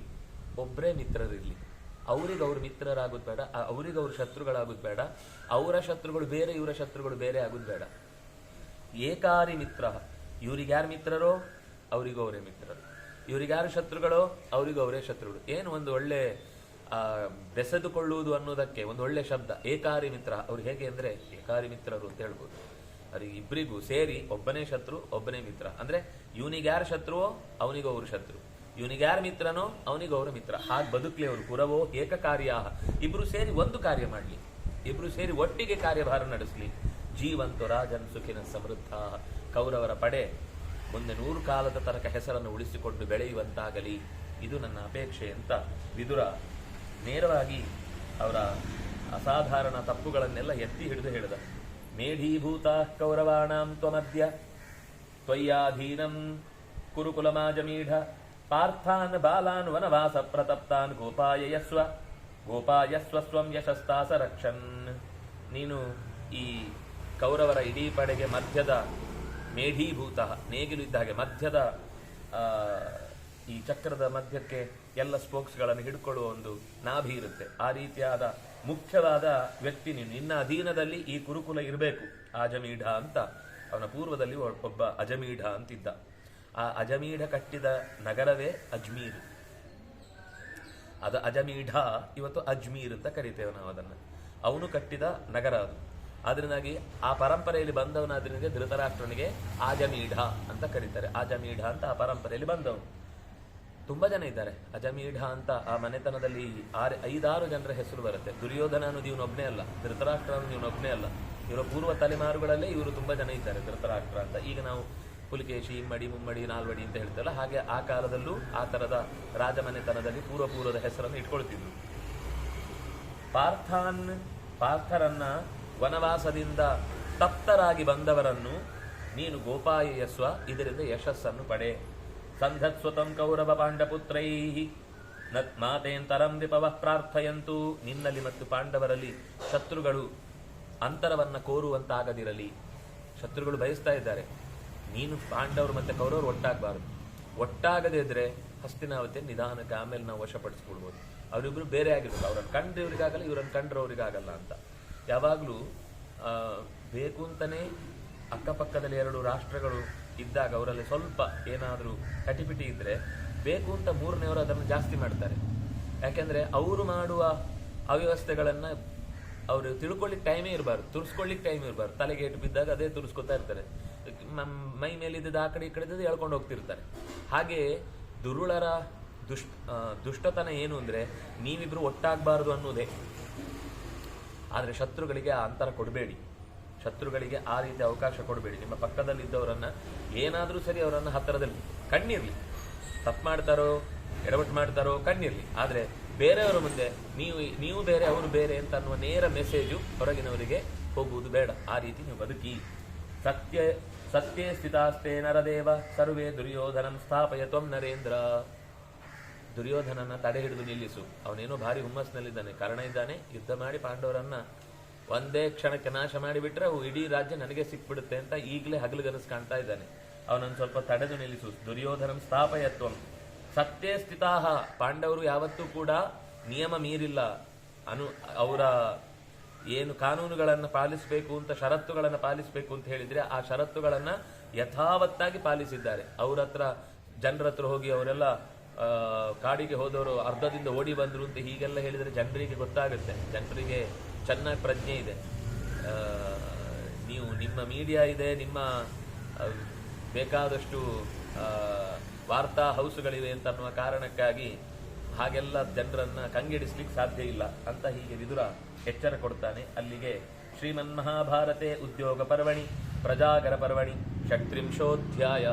ಒಬ್ಬರೇ ಮಿತ್ರರಿರ್ಲಿ. ಅವ್ರಿಗವ್ರು ಮಿತ್ರರಾಗೋದು ಬೇಡ, ಅವ್ರಿಗವ್ರು ಶತ್ರುಗಳಾಗೋದು ಬೇಡ, ಅವರ ಶತ್ರುಗಳು ಬೇರೆ, ಇವರ ಶತ್ರುಗಳು ಬೇರೆ ಆಗೋದು ಬೇಡ. ಏಕಾರಿ ಮಿತ್ರ. ಇವ್ರಿಗ್ಯಾರು ಮಿತ್ರರೋ ಅವರಿಗೂ ಅವರೇ ಮಿತ್ರರು, ಇವ್ರಿಗ್ಯಾರು ಶತ್ರುಗಳೋ ಅವರಿಗೂ ಅವರೇ ಶತ್ರುಗಳು. ಏನು ಒಂದು ಒಳ್ಳೆ ಬೆಸೆದುಕೊಳ್ಳುವುದು ಅನ್ನೋದಕ್ಕೆ ಒಂದು ಒಳ್ಳೆ ಶಬ್ದ ಏಕಾರಿ ಮಿತ್ರ. ಅವ್ರು ಹೇಗೆ ಅಂದ್ರೆ ಏಕಾರಿ ಮಿತ್ರರು ಅಂತ ಹೇಳ್ಬೋದು. ಅವ್ರಿಗೆ ಇಬ್ಬರಿಗೂ ಸೇರಿ ಒಬ್ಬನೇ ಶತ್ರು, ಒಬ್ಬನೇ ಮಿತ್ರ. ಅಂದ್ರೆ ಇವನಿಗ್ಯಾರು ಶತ್ರುವೋ ಅವನಿಗೂ ಅವರು ಶತ್ರು, ಇವನಿಗ್ಯಾರು ಮಿತ್ರನೋ ಅವನಿಗೂ ಅವರ ಮಿತ್ರ. ಹಾಗೆ ಬದುಕ್ಲಿ ಅವರು. ಪುರವೋ ಏಕ ಕಾರ್ಯಾಹ. ಇಬ್ರು ಸೇರಿ ಒಂದು ಕಾರ್ಯ ಮಾಡಲಿ, ಇಬ್ರು ಸೇರಿ ಒಟ್ಟಿಗೆ ಕಾರ್ಯಭಾರ ನಡೆಸಲಿ. ಜೀವಂತು ರಾಜನ್ ಸುಖಿನ ಸಮೃದ್ಧ. ಕೌರವರ ಪಡೆ ಮುಂದೆ 100 ಕಾಲದ ತನಕ ಹೆಸರನ್ನು ಉಳಿಸಿಕೊಂಡು ಬೆಳೆಯುವಂತಾಗಲಿ, ಇದು ನನ್ನ ಅಪೇಕ್ಷೆ ಅಂತ ವಿದುರ ನೇರವಾಗಿ ಅವರ ಅಸಾಧಾರಣ ತಪ್ಪುಗಳನ್ನೆಲ್ಲ ಎತ್ತಿ ಹಿಡಿದು ಹೇಳಿದ. ಮೇಢೀಭೂತ ಕೌರವಾಣಾಂ ತ್ವಮದ್ಯ ತ್ವಯ್ಯಾಧೀನಂ ಕುರುಕುಲಮಾಜಮೀಢ ಪಾರ್ಥಾನ್ ಬಾಲಾನ್ ವನವಾಸ ಪ್ರತಪ್ತಾನ್ ಗೋಪಾಯಸ್ವ ಸ್ವಂ ಯಶಸ್ತಾಸ ರಕ್ಷನ್. ನೀನು ಈ ಕೌರವರ ಇಡೀ ಪಡೆಗೆ ಮಧ್ಯದ ಮೇಢೀಭೂತ, ನೇಗಿಲು ಇದ್ದ ಹಾಗೆ ಮಧ್ಯದ ಈ ಚಕ್ರದ ಮಧ್ಯಕ್ಕೆ ಎಲ್ಲ ಸ್ಪೋಕ್ಸ್ಗಳನ್ನು ಹಿಡ್ಕೊಳ್ಳುವ ಒಂದು ನಾಭಿ ಇರುತ್ತೆ. ಆ ರೀತಿಯಾದ ಮುಖ್ಯವಾದ ವ್ಯಕ್ತಿ ನೀನು. ನಿನ್ನ ಅಧೀನದಲ್ಲಿ ಈ ಕುರುಕುಲ ಇರಬೇಕು. ಅಜಮೀಢ ಅಂತ ಅವನ ಪೂರ್ವದಲ್ಲಿ ಒಬ್ಬ ಅಜಮೀಢ ಅಂತಿದ್ದ. ಆ ಅಜಮೀಢ ಕಟ್ಟಿದ ನಗರವೇ ಅಜ್ಮೀರ್. ಅದು ಅಜಮೀಢ, ಇವತ್ತು ಅಜ್ಮೀರ್ ಅಂತ ಕರಿತೇವೆ ನಾವು ಅದನ್ನು. ಅವನು ಕಟ್ಟಿದ ನಗರ ಅದು. ಅದರಿಂದಾಗಿ ಆ ಪರಂಪರೆಯಲ್ಲಿ ಬಂದವನಾದ್ರಿಂದ ಧೃತರಾಷ್ಟ್ರನಿಗೆ ಅಜಮೀಢ ಅಂತ ಕರೀತಾರೆ. ಅಜಮೀಢ ಅಂತ ಆ ಪರಂಪರೆಯಲ್ಲಿ ಬಂದವನು. ತುಂಬಾ ಜನ ಇದ್ದಾರೆ ಅಜಮೀಢ ಅಂತ. ಆ ಮನೆತನದಲ್ಲಿ 5-6 ಜನರ ಹೆಸರು ಬರುತ್ತೆ. ದುರ್ಯೋಧನ ಅನ್ನೋದು ಇವನೊಬ್ಬನೇ ಅಲ್ಲ, ಧೃತರಾಷ್ಟ್ರ ಅನ್ನೋದು ಇವನೊಬ್ಬನೇ ಅಲ್ಲ. ಇವರ ಪೂರ್ವ ತಲೆಮಾರುಗಳಲ್ಲೇ ಇವರು ತುಂಬಾ ಜನ ಇದ್ದಾರೆ ಧೃತರಾಷ್ಟ್ರ ಅಂತ. ಈಗ ನಾವು ಪುಲಿಕೇಶಿ, ಇಮ್ಮಡಿ, ಮುಮ್ಮಡಿ, ನಾಲ್ವಡಿ ಅಂತ ಹೇಳ್ತೇವಲ್ಲ, ಹಾಗೆ ಆ ಕಾಲದಲ್ಲೂ ಆ ತರದ ರಾಜಮನೆತನದಲ್ಲಿ ಪೂರ್ವದ ಹೆಸರನ್ನು ಇಟ್ಕೊಳ್ತಿದ್ರು. ಪಾರ್ಥರನ್ನ ವನವಾಸದಿಂದ ತಪ್ತರಾಗಿ ಬಂದವರನ್ನು ನೀನು ಗೋಪಾಯಸ್ವ, ಇದರಿಂದ ಯಶಸ್ಸನ್ನು ಪಡೆ. ಸಂಧತ್ಸ್ವತಂ ಕೌರವ ಪಾಂಡಪುತ್ರೈ ಮಾತೇಂತರಂ ರಿಪವ ಪ್ರಾರ್ಥಯಂತು. ನಿನ್ನಲ್ಲಿ ಮತ್ತು ಪಾಂಡವರಲ್ಲಿ ಶತ್ರುಗಳು ಅಂತರವನ್ನ ಕೋರುವಂತಾಗದಿರಲಿ. ಶತ್ರುಗಳು ಬಯಸ್ತಾ ಇದ್ದಾರೆ ನೀನು ಪಾಂಡವರು ಮತ್ತೆ ಕೌರವರು ಒಟ್ಟಾಗಬಾರದು. ಒಟ್ಟಾಗದೇ ಇದ್ರೆ ಹಸ್ತಿನಾವತಿ ನಿಧಾನಕ್ಕೆ ಆಮೇಲೆ ನಾವು ವಶಪಡಿಸ್ಕೊಳ್ಬೋದು. ಅವರಿಬ್ರು ಬೇರೆ ಆಗಿರ್ಬೇಕು. ಅವ್ರನ್ನ ಕಂಡ್ರೆ ಇವ್ರಿಗಾಗಲ್ಲ, ಇವ್ರನ್ನ ಕಂಡ್ರೆ ಅವ್ರಿಗಾಗಲ್ಲ ಅಂತ. ಯಾವಾಗಲೂ ಬೇಕು ಅಂತಲೇ ಅಕ್ಕಪಕ್ಕದಲ್ಲಿ 2 ರಾಷ್ಟ್ರಗಳು ಇದ್ದಾಗ ಅವರಲ್ಲಿ ಸ್ವಲ್ಪ ಏನಾದರೂ ಕಟಿಪಿಟಿ ಇದ್ರೆ ಬೇಕು ಅಂತ 3ನೇವರು ಅದನ್ನು ಜಾಸ್ತಿ ಮಾಡ್ತಾರೆ. ಯಾಕೆಂದ್ರೆ ಅವರು ಮಾಡುವ ಅವ್ಯವಸ್ಥೆಗಳನ್ನ ಅವರು ತಿಳ್ಕೊಳ್ಳಿಕ್ಕೆ ಟೈಮೇ ಇರಬಾರ್ದು, ತುರ್ಸ್ಕೊಳ್ಳಿಕ್ಕೆ ಟೈಮ್ ಇರಬಾರ್ದು. ತಲೆಗೆ ಏಟು ಬಿದ್ದಾಗ ಅದೇ ತುರ್ಸ್ಕೊತಾ ಇರ್ತಾರೆ. ಮೈ ಮೇಲಿದ್ದದ್ದು ಆ ಕಡೆ ಈ ಕಡೆ ಹೇಳ್ಕೊಂಡು ಹೋಗ್ತಿರ್ತಾರೆ. ಹಾಗೆ ದುರುಳರ ದುಷ್ಟತನ ಏನು ಅಂದ್ರೆ ನೀವಿಬ್ರು ಒಟ್ಟಾಗಬಾರದು ಅನ್ನೋದೇ. ಆದರೆ ಶತ್ರುಗಳಿಗೆ ಆ ಅಂತರ ಕೊಡಬೇಡಿ, ಶತ್ರುಗಳಿಗೆ ಆ ರೀತಿ ಅವಕಾಶ ಕೊಡಬೇಡಿ. ನಿಮ್ಮ ಪಕ್ಕದಲ್ಲಿದ್ದವರನ್ನ ಏನಾದರೂ ಸರಿ ಅವರನ್ನ ಹತ್ತಿರದಲ್ಲಿ ಕಣ್ಣಿರ್ಲಿ, ತಪ್ಪು ಮಾಡ್ತಾರೋ ಎಡವಟ್ಟು ಮಾಡ್ತಾರೋ ಕಣ್ಣಿರ್ಲಿ. ಆದರೆ ಬೇರೆಯವರ ಮುಂದೆ ನೀವು ಬೇರೆ ಅವರು ಬೇರೆ ಅಂತ ಅನ್ನುವ ನೇರ ಮೆಸೇಜು ಹೊರಗಿನವರಿಗೆ ಹೋಗುವುದು ಬೇಡ. ಆ ರೀತಿ ನೀವು ಬದುಕಿ. ಸತ್ಯೇ ಸ್ಥಿತಾಸ್ತೆ ನರದೇವ ಸರ್ವೇ ದುರ್ಯೋಧನಂ ಸ್ಥಾಪಯ ತ್ವಂ ನರೇಂದ್ರ. ದುರ್ಯೋಧನನ ತಡೆ ಹಿಡಿದು ನಿಲ್ಲಿಸು. ಅವನೇನೋ ಭಾರಿ ಹುಮ್ಮಸ್ನಲ್ಲಿದ್ದಾನೆ, ಕಾರಣ ಇದ್ದಾನೆ. ಯುದ್ಧ ಮಾಡಿ ಪಾಂಡವರನ್ನ ಒಂದೇ ಕ್ಷಣಕ್ಕೆ ನಾಶ ಮಾಡಿಬಿಟ್ರೆ ಇಡೀ ರಾಜ್ಯ ನನಗೆ ಸಿಕ್ಬಿಡುತ್ತೆ ಅಂತ ಈಗಲೇ ಹಗಲುಗನಸು ಕಾಣ್ತಾ ಇದ್ದಾನೆ. ಅವನನ್ನು ಸ್ವಲ್ಪ ತಡೆದು ನಿಲ್ಲಿಸು. ದುರ್ಯೋಧನಂ ಸ್ಥಾಪಯತ್ವಂ. ಸತ್ಯೇ ಸ್ಥಿತಾಹ. ಪಾಂಡವರು ಯಾವತ್ತೂ ಕೂಡ ನಿಯಮ ಮೀರಿಲ್ಲ. ಅವರ ಏನು ಕಾನೂನುಗಳನ್ನು ಪಾಲಿಸಬೇಕು ಅಂತ, ಷರತ್ತುಗಳನ್ನು ಪಾಲಿಸಬೇಕು ಅಂತ ಹೇಳಿದ್ರೆ ಆ ಷರತ್ತುಗಳನ್ನ ಯಥಾವತ್ತಾಗಿ ಪಾಲಿಸಿದ್ದಾರೆ. ಅವ್ರ ಹತ್ರ ಜನರ ಹತ್ರ ಹೋಗಿ ಅವರೆಲ್ಲ ಕಾಡಿಗೆ ಹೋದವರು ಅರ್ಧದಿಂದ ಓಡಿ ಬಂದ್ರು ಅಂತ ಹೀಗೆಲ್ಲ ಹೇಳಿದ್ರೆ ಜನರಿಗೆ ಗೊತ್ತಾಗುತ್ತೆ. ಜನರಿಗೆ ಚೆನ್ನಾಗಿ ಪ್ರಜ್ಞೆ ಇದೆ. ನೀವು ನಿಮ್ಮ ಮೀಡಿಯಾ ಇದೆ, ನಿಮ್ಮ ಬೇಕಾದಷ್ಟು ವಾರ್ತಾ ಹೌಸ್ಗಳಿವೆ ಅಂತ ಅನ್ನುವ ಕಾರಣಕ್ಕಾಗಿ ಹಾಗೆಲ್ಲ ಜನರನ್ನ ಕಂಗೆಡಿಸ್ಲಿಕ್ಕೆ ಸಾಧ್ಯ ಇಲ್ಲ ಅಂತ ಹೀಗೆ ವಿದುರ ಎಚ್ಚರ ಕೊಡ್ತಾನೆ. ಅಲ್ಲಿಗೆ ಶ್ರೀಮನ್ಮಹಾಭಾರತೆ ಉದ್ಯೋಗ ಪರ್ವಣಿ ಪ್ರಜಾಗರ ಪರ್ವಣಿ ಷಟ್ತ್ರಿಂಶೋಧ್ಯಾಯ,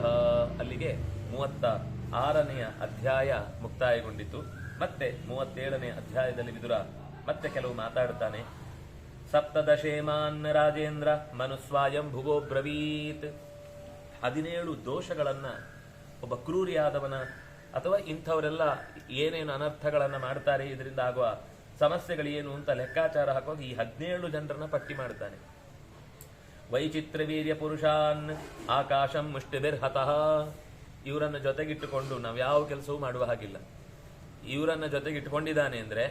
ಅಲ್ಲಿಗೆ 36ನೇ ಅಧ್ಯಾಯ ಮುಕ್ತಾಯಗೊಂಡಿತು. ಮತ್ತೆ 37ನೇ ಅಧ್ಯಾಯದಲ್ಲಿ ವಿದುರ ಮತ್ತೆ ಕೆಲವು ಮಾತಾಡುತ್ತಾನೆ. ಸಪ್ತದಶೇಮಾನ್ ರಾಜೇಂದ್ರ ಮನುಸ್ವಾಯಂ ಭುವೋ ಬ್ರವೀತ್. 17 ದೋಷಗಳನ್ನ ಒಬ್ಬ ಕ್ರೂರಿಯಾದವನ ಅಥವಾ ಇಂಥವರೆಲ್ಲ ಏನೇನು ಅನರ್ಥಗಳನ್ನ ಮಾಡ್ತಾರೆ, ಇದರಿಂದ ಆಗುವ ಸಮಸ್ಯೆಗಳೇನು ಅಂತ ಲೆಕ್ಕಾಚಾರ ಹಾಕುವಾಗ ಈ 17 ಜನರನ್ನ ಪಟ್ಟಿ ಮಾಡ್ತಾನೆ. ವೈಚಿತ್ರವೀರ್ಯ ಪುರುಷಾನ್ ಆಕಾಶಂ ಮುಷ್ಟಿಭಿರ್ಹತಃ. ಇವರನ್ನ ಜೊತೆಗಿಟ್ಟುಕೊಂಡು ನಾವು ಯಾವ ಕೆಲಸವೂ ಮಾಡುವ ಹಾಗಿಲ್ಲ. ಇವರನ್ನ ಜೊತೆಗಿಟ್ಟುಕೊಂಡಿದ್ದಾನೆ ಅಂದ್ರೆ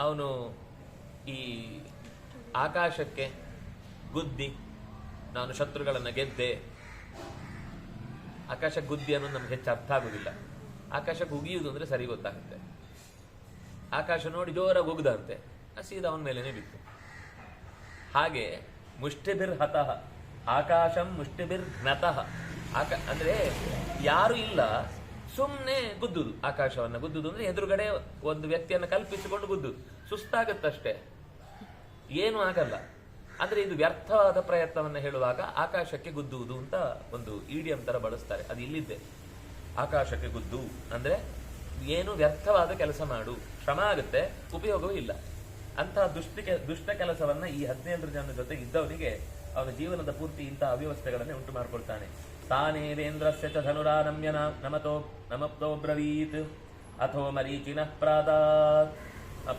ಅವನು ಈ ಆಕಾಶಕ್ಕೆ ಗುದ್ದಿ ನಾನು ಶತ್ರುಗಳನ್ನ ಗೆದ್ದೆ. ಆಕಾಶ ಗುದ್ದಿ ಅನ್ನೋದು ನಮ್ಗೆ ಹೆಚ್ಚು ಅರ್ಥ ಆಗುದಿಲ್ಲ. ಆಕಾಶಕ್ಕೆ ಉಗಿಯುವುದು ಅಂದ್ರೆ ಸರಿ ಗೊತ್ತಾಗುತ್ತೆ. ಆಕಾಶ ನೋಡಿ ಜೋರಾಗಿ ಉಗ್ದಂತೆ ಸೀದಾ ಅವನ ಮೇಲೇನೆ ಬಿತ್ತು. ಹಾಗೆ ಮುಷ್ಟಿಭಿರ್ ಹತಃ ಆಕಾಶಂ ಮುಷ್ಟಿಭಿರ್ ಘ್ನತಃ. ಅಂದ್ರೆ ಯಾರು ಇಲ್ಲ, ಸುಮ್ಮನೆ ಗುದ್ದುದು. ಆಕಾಶವನ್ನ ಗುದ್ದುದು ಅಂದ್ರೆ ಎದುರುಗಡೆ ಒಂದು ವ್ಯಕ್ತಿಯನ್ನು ಕಲ್ಪಿಸಿಕೊಂಡು ಗುದ್ದುದು. ಸುಸ್ತಾಗತ್ತಷ್ಟೇ, ಏನು ಆಗಲ್ಲ. ಅಂದ್ರೆ ಇದು ವ್ಯರ್ಥವಾದ ಪ್ರಯತ್ನವನ್ನ ಹೇಳುವಾಗ ಆಕಾಶಕ್ಕೆ ಗುದ್ದುವುದು ಅಂತ ಒಂದು ಈಡಿಯಂ ತರ ಬಳಸ್ತಾರೆ. ಅದು ಇಲ್ಲಿದ್ದೆ. ಆಕಾಶಕ್ಕೆ ಗುದ್ದು ಅಂದ್ರೆ ಏನು ವ್ಯರ್ಥವಾದ ಕೆಲಸ ಮಾಡು, ಶ್ರಮ ಆಗುತ್ತೆ, ಉಪಯೋಗವೂ ಇಲ್ಲ. ಅಂತಹ ದುಷ್ಟ ಕೆಲಸವನ್ನ ಈ 17 ಜನ ಜೊತೆ ಇದ್ದವನಿಗೆ ಅವನ ಜೀವನದ ಪೂರ್ತಿ ಇಂತಹ ಅವ್ಯವಸ್ಥೆಗಳನ್ನೇ ಉಂಟು ಮಾಡಿಕೊಳ್ತಾನೆ. ತಾನೇವೇಂದ್ರಸ್ಯ ಚ ಧನುರಾನಮ್ಯ ನಮಪ್ತೋ ಬ್ರವೀತ್ ಅಥೋ ಮರೀಚಿನಃ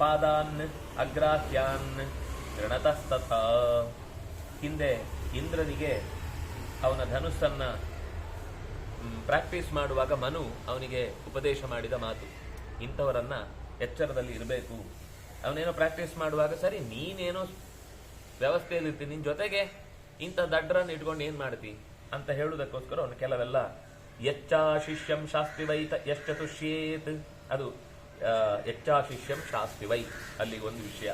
ಪಾದಾನ್ ಅಗ್ರಾಹ್ಯಾನ್ ಗೃಣತಸ್ತಥಾ. ಹಿಂದೆ ಇಂದ್ರನಿಗೆ ಅವನ ಧನುಸ್ಸನ್ನ ಪ್ರಾಕ್ಟೀಸ್ ಮಾಡುವಾಗ ಮನು ಅವನಿಗೆ ಉಪದೇಶ ಮಾಡಿದ ಮಾತು. ಇಂಥವರನ್ನ ಎಚ್ಚರದಲ್ಲಿ ಇರಬೇಕು. ಅವನೇನೋ ಪ್ರಾಕ್ಟೀಸ್ ಮಾಡುವಾಗ ಸರಿ ನೀನೇನೋ ವ್ಯವಸ್ಥೆಯಲ್ಲಿ ಇರ್ತೀನಿ, ನಿನ್ ಜೊತೆಗೆ ಇಂಥ ದಡ್ಡರನ್ನು ಇಟ್ಕೊಂಡು ಏನ್ ಮಾಡ್ತಿ ಅಂತ ಹೇಳುವುದಕ್ಕೋಸ್ಕರ ಅವನು ಕೆಲವೆಲ್ಲ ಯಚ್ಚಾ ಶಿಷ್ಯಂ ಶಾಸ್ತಿ ವೈ ಯಶ್ಚ ತುಷ್ಯೇತ್, ಅದು ಯಚ್ಚಾ ಶಿಷ್ಯಂ ಶಾಸ್ತಿ ವೈ, ಅಲ್ಲಿ ಒಂದು ವಿಷಯ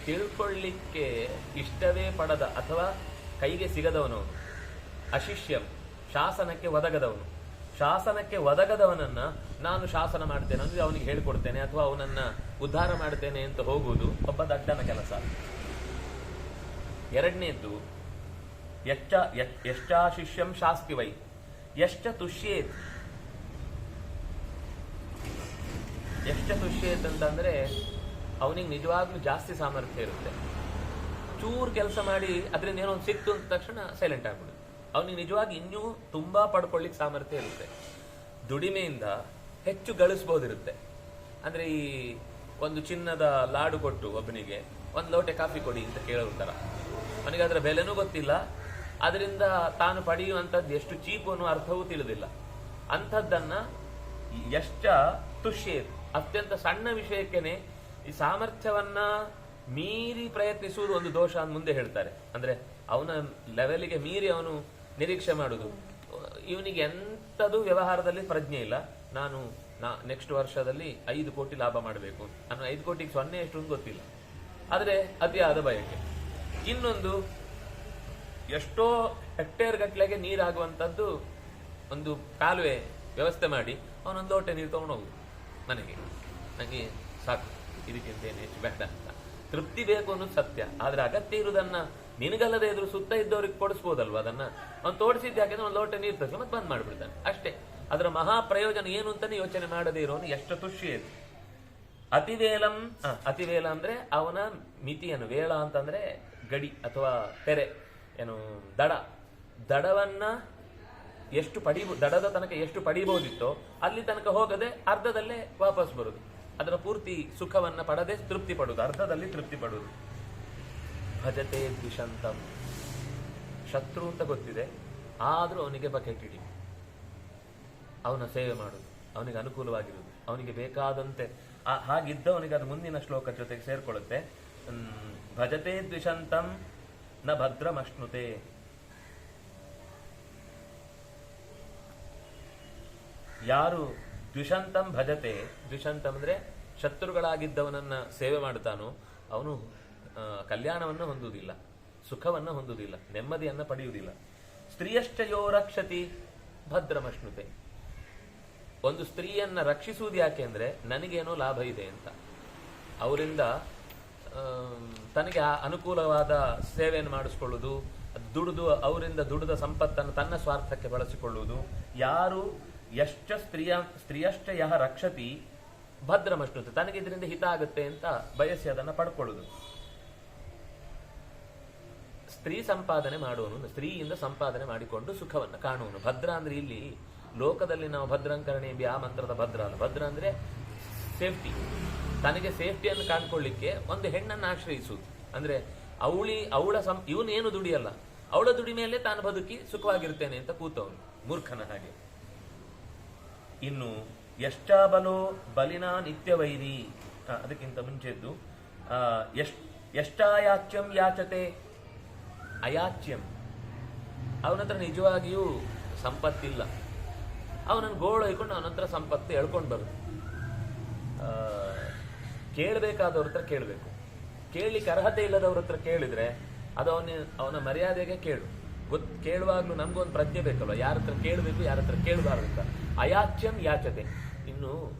ತಿಳ್ಕೊಳ್ಳಿಕ್ಕೆ ಇಷ್ಟವೇ ಪಡದ ಅಥವಾ ಕೈಗೆ ಸಿಗದವನವನು. ಅಶಿಷ್ಯಂ ಶಾಸನಕ್ಕೆ ಒದಗದವನು. ಶಾಸನಕ್ಕೆ ಒದಗದವನನ್ನ ನಾನು ಶಾಸನ ಮಾಡ್ತೇನೆ ಅಂದ್ರೆ ಅವನಿಗೆ ಹೇಳಿಕೊಡ್ತೇನೆ ಅಥವಾ ಅವನನ್ನ ಉದ್ಧಾರ ಮಾಡ್ತೇನೆ ಅಂತ ಹೋಗುವುದು ಒಬ್ಬ ದಡ್ಡನ ಕೆಲಸ. ಎರಡನೇದ್ದು ಯಶ್ಚಾ ಶಿಷ್ಯಂ ಶಾಸ್ತಿ ವೈ ಯಶ್ಚ ತುಷ್ಯೇತ್. ಯಶ್ಚ ತುಷ್ಯೇತ್ ಅಂತಂದ್ರೆ ಅವನಿಗೆ ನಿಜವಾಗ್ಲೂ ಜಾಸ್ತಿ ಸಾಮರ್ಥ್ಯ ಇರುತ್ತೆ. ಚೂರು ಕೆಲಸ ಮಾಡಿ ಅದರಿಂದ ಏನೋ ಒಂದು ಸಿಕ್ತು ಅಂದ ತಕ್ಷಣ ಸೈಲೆಂಟ್ ಆಗ್ಬಿಡುದು. ಅವನಿಗೆ ನಿಜವಾಗಿ ಇನ್ನೂ ತುಂಬಾ ಪಡ್ಕೊಳ್ಳಿಕ್ಕೆ ಸಾಮರ್ಥ್ಯ ಇರುತ್ತೆ. ದುಡಿಮೆಯಿಂದ ಹೆಚ್ಚು ಗಳಿಸ್ಬೋದಿರುತ್ತೆ. ಅಂದ್ರೆ ಈ ಒಂದು ಚಿನ್ನದ ಲಾಡು ಕೊಟ್ಟು ಒಬ್ಬನಿಗೆ ಒಂದು ಲೋಟೆ ಕಾಫಿ ಕೊಡಿ ಅಂತ ಕೇಳೋತರ, ಅವನಿಗೆ ಅದರ ಬೆಲೆನೂ ಗೊತ್ತಿಲ್ಲ, ಅದರಿಂದ ತಾನು ಪಡೆಯುವಂಥದ್ದು ಎಷ್ಟು ಚೀಪು ಅನ್ನೋ ಅರ್ಥವೂ ತಿಳಿದಿಲ್ಲ. ಅಂಥದ್ದನ್ನ ಎಷ್ಟ ತುಷ್ಯೇತ್, ಅತ್ಯಂತ ಸಣ್ಣ ವಿಷಯಕ್ಕೇನೆ ಈ ಸಾಮರ್ಥ್ಯವನ್ನ ಮೀರಿ ಪ್ರಯತ್ನಿಸುವುದು ಒಂದು ದೋಷ ಅಂತ ಮುಂದೆ ಹೇಳ್ತಾರೆ. ಅಂದ್ರೆ ಅವನ ಲೆವೆಲ್ಗೆ ಮೀರಿ ಅವನು ನಿರೀಕ್ಷೆ ಮಾಡುದು. ಇವನಿಗೆ ಎಂಥದ್ದು ವ್ಯವಹಾರದಲ್ಲಿ ಪ್ರಜ್ಞೆ ಇಲ್ಲ, ನಾನು ನೆಕ್ಸ್ಟ್ ವರ್ಷದಲ್ಲಿ 5 ಕೋಟಿ ಲಾಭ ಮಾಡಬೇಕು, ನಾನು 5 ಕೋಟಿಗೆ 0 ಎಷ್ಟು ಗೊತ್ತಿಲ್ಲ, ಆದ್ರೆ ಅತಿಯಾದ ಬಯಕೆ. ಇನ್ನೊಂದು ಎಷ್ಟೋ ಹೆಕ್ಟೇರ್ ಗಟ್ಲೆಗೆ ನೀರಾಗುವಂಥದ್ದು ಒಂದು ಕಾಲುವೆ ವ್ಯವಸ್ಥೆ ಮಾಡಿ ಅವನೊಂದು ಲೋಟೆ ನೀರು ತಗೊಂಡು ಹೋಗುದು ಮನೆಗೆ, ನನಗೆ ಸಾಕು, ಇದಕ್ಕಿಂತ ಏನು ಹೆಚ್ಚು ಬೇಡ ಅಂತ. ತೃಪ್ತಿ ಬೇಕು ಅನ್ನೋದು ಸತ್ಯ, ಆದ್ರೆ ಅಗತ್ಯ ಇರುವುದನ್ನ ನಿನಗಲ್ಲದೆ ಇದ್ರು ಸುತ್ತ ಇದ್ದವ್ರಿಗೆ ಕೊಡಿಸ್ಬೋದಲ್ವ. ಅದನ್ನ ಅವ್ನು ತೋಡಿಸಿದ್ದು ಯಾಕೆಂದ್ರೆ ಒಂದು ಲೋಟ ನೀರು ತರಿಸಿ ಮತ್ತೆ ಬಂದ್ ಮಾಡ್ಬಿಡ್ತಾನೆ ಅಷ್ಟೇ. ಅದರ ಮಹಾ ಪ್ರಯೋಜನ ಏನು ಅಂತಾನೆ ಯೋಚನೆ ಮಾಡದೇ ಇರೋನು ಎಷ್ಟು ತುಷ್ಯ. ಅತಿವೇಲಂ, ಅತಿವೇಲ ಅಂದ್ರೆ ಅವನ ಮಿತಿಯನ್ನು, ವೇಳ ಅಂತಂದ್ರೆ ಗಡಿ ಅಥವಾ ತೆರೆ, ಏನು ದಡವನ್ನ ಎಷ್ಟು ದಡದ ತನಕ ಎಷ್ಟು ಪಡಿಬಹುದಿತ್ತೋ ಅಲ್ಲಿ ತನಕ ಹೋಗದೆ ಅರ್ಧದಲ್ಲೇ ವಾಪಸ್ ಬರುದು. ಅದರ ಪೂರ್ತಿ ಸುಖವನ್ನ ಪಡದೆ ತೃಪ್ತಿ ಪಡುವುದು, ಅರ್ಧದಲ್ಲಿ ತೃಪ್ತಿ ಪಡುವುದು. ಭಜತೆ ದ್ವಿಷಂತಂ, ಶತ್ರು ಅಂತ ಗೊತ್ತಿದೆ ಆದ್ರೂ ಅವನಿಗೆ ಬಕೆಟ್ ಹಿಡಿ, ಅವನ ಸೇವೆ ಮಾಡುದು, ಅವನಿಗೆ ಅನುಕೂಲವಾಗಿರುವುದು, ಅವನಿಗೆ ಬೇಕಾದಂತೆ ಹಾಗಿದ್ದವನಿಗೆ ಅದು ಮುಂದಿನ ಶ್ಲೋಕ ಜೊತೆಗೆ ಸೇರ್ಕೊಳ್ಳುತ್ತೆ. ಭಜತೆ ದ್ವಿಷಂತಂ ನ ಭದ್ರಮಶ್ನುತೆ. ಯಾರು ದ್ವಿಷಂತಂ ಭಜತೆ, ದ್ವಿಷಂತಂ ಅಂದ್ರೆ ಶತ್ರುಗಳಾಗಿದ್ದವನನ್ನ ಸೇವೆ ಮಾಡುತ್ತಾನೋ ಅವನು ಕಲ್ಯಾಣವನ್ನ ಹೊಂದುವುದಿಲ್ಲ, ಸುಖವನ್ನ ಹೊಂದುವುದಿಲ್ಲ, ನೆಮ್ಮದಿಯನ್ನ ಪಡೆಯುವುದಿಲ್ಲ. ಸ್ತ್ರೀಯಶ್ಚಯೋ ರಕ್ಷತಿ ಭದ್ರಮಶ್ನುತೆ. ಒಂದು ಸ್ತ್ರೀಯನ್ನ ರಕ್ಷಿಸುವುದು ಯಾಕೆ ಅಂದ್ರೆ ನನಗೇನೋ ಲಾಭ ಇದೆ ಅಂತ, ಅವರಿಂದ ತನಗೆ ಅನುಕೂಲವಾದ ಸೇವೆಯನ್ನು ಮಾಡಿಸ್ಕೊಳ್ಳುವುದು, ಅವರಿಂದ ದುಡಿದ ಸಂಪತ್ತನ್ನು ತನ್ನ ಸ್ವಾರ್ಥಕ್ಕೆ ಬಳಸಿಕೊಳ್ಳುವುದು. ಯಾರು ಸ್ತ್ರೀಯಶ್ಚ ಯಹ ರಕ್ಷತಿ ಭದ್ರಮಶ್ನುತೆ, ತನಗೆ ಇದರಿಂದ ಹಿತ ಆಗುತ್ತೆ ಅಂತ ಬಯಸಿ ಅದನ್ನ ಪಡ್ಕೊಳ್ಳುವುದು. ಸ್ತ್ರೀ ಸಂಪಾದನೆ ಮಾಡುವನು, ಸ್ತ್ರೀಯಿಂದ ಸಂಪಾದನೆ ಮಾಡಿಕೊಂಡು ಸುಖವನ್ನು ಕಾಣುವನು. ಭದ್ರ ಅಂದ್ರೆ ಇಲ್ಲಿ ಲೋಕದಲ್ಲಿ ನಾವು ಭದ್ರಂಕರಣೆ ಆ ಮಂತ್ರದ ಭದ್ರ ಅಲ್ಲ. ಭದ್ರ ಅಂದ್ರೆ ಸೇಫ್ಟಿ, ತನಗೆ ಸೇಫ್ಟಿಯನ್ನು ಕಾಣ್ಕೊಳ್ಳಿಕ್ಕೆ ಒಂದು ಹೆಣ್ಣನ್ನು ಆಶ್ರಯಿಸುವುದು. ಅಂದ್ರೆ ಇವನೇನು ದುಡಿಯಲ್ಲ, ಅವಳ ದುಡಿ ಮೇಲೆ ತಾನು ಬದುಕಿ ಸುಖವಾಗಿರ್ತೇನೆ ಅಂತ ಕೂತವನು, ಮೂರ್ಖನ ಹಾಗೆ. ಇನ್ನು ಎಷ್ಟಾಬಲೋ ಬಲಿನಾ ನಿತ್ಯವೈರಿ, ಅದಕ್ಕಿಂತ ಮುಂಚೆದ್ದು ಎಷ್ಟಾಯಾಚ್ಯಂ ಯಾಚತೆ. ಅಯಾಚ್ಯಂ, ಅವನತ್ರ ನಿಜವಾಗಿಯೂ ಸಂಪತ್ತಿಲ್ಲ, ಅವನನ್ನು ಗೋಳು ಹೊಯ್ಕೊಂಡು ಅವನತ್ರ ಸಂಪತ್ತು ಎಳ್ಕೊಂಡು ಬರುದು. ಕೇಳಬೇಕಾದವ್ರ ಹತ್ರ ಕೇಳಬೇಕು, ಕೇಳಲಿಕ್ಕೆ ಅರ್ಹತೆ ಇಲ್ಲದವ್ರ ಹತ್ರ ಕೇಳಿದ್ರೆ ಅದು ಅವನ ಮರ್ಯಾದೆಗೆ ಕೇಳು. ಕೇಳುವಾಗ್ಲೂ ನಮ್ಗೊಂದು ಪ್ರಜ್ಞೆ ಬೇಕಲ್ವ, ಯಾರ ಹತ್ರ ಕೇಳಬೇಕು ಯಾರ ಹತ್ರ ಕೇಳಬಾರ್ದು ಅಂತ. ಅಯಾಚ್ಯಂ ಯಾಚತೆ. ಇನ್ನು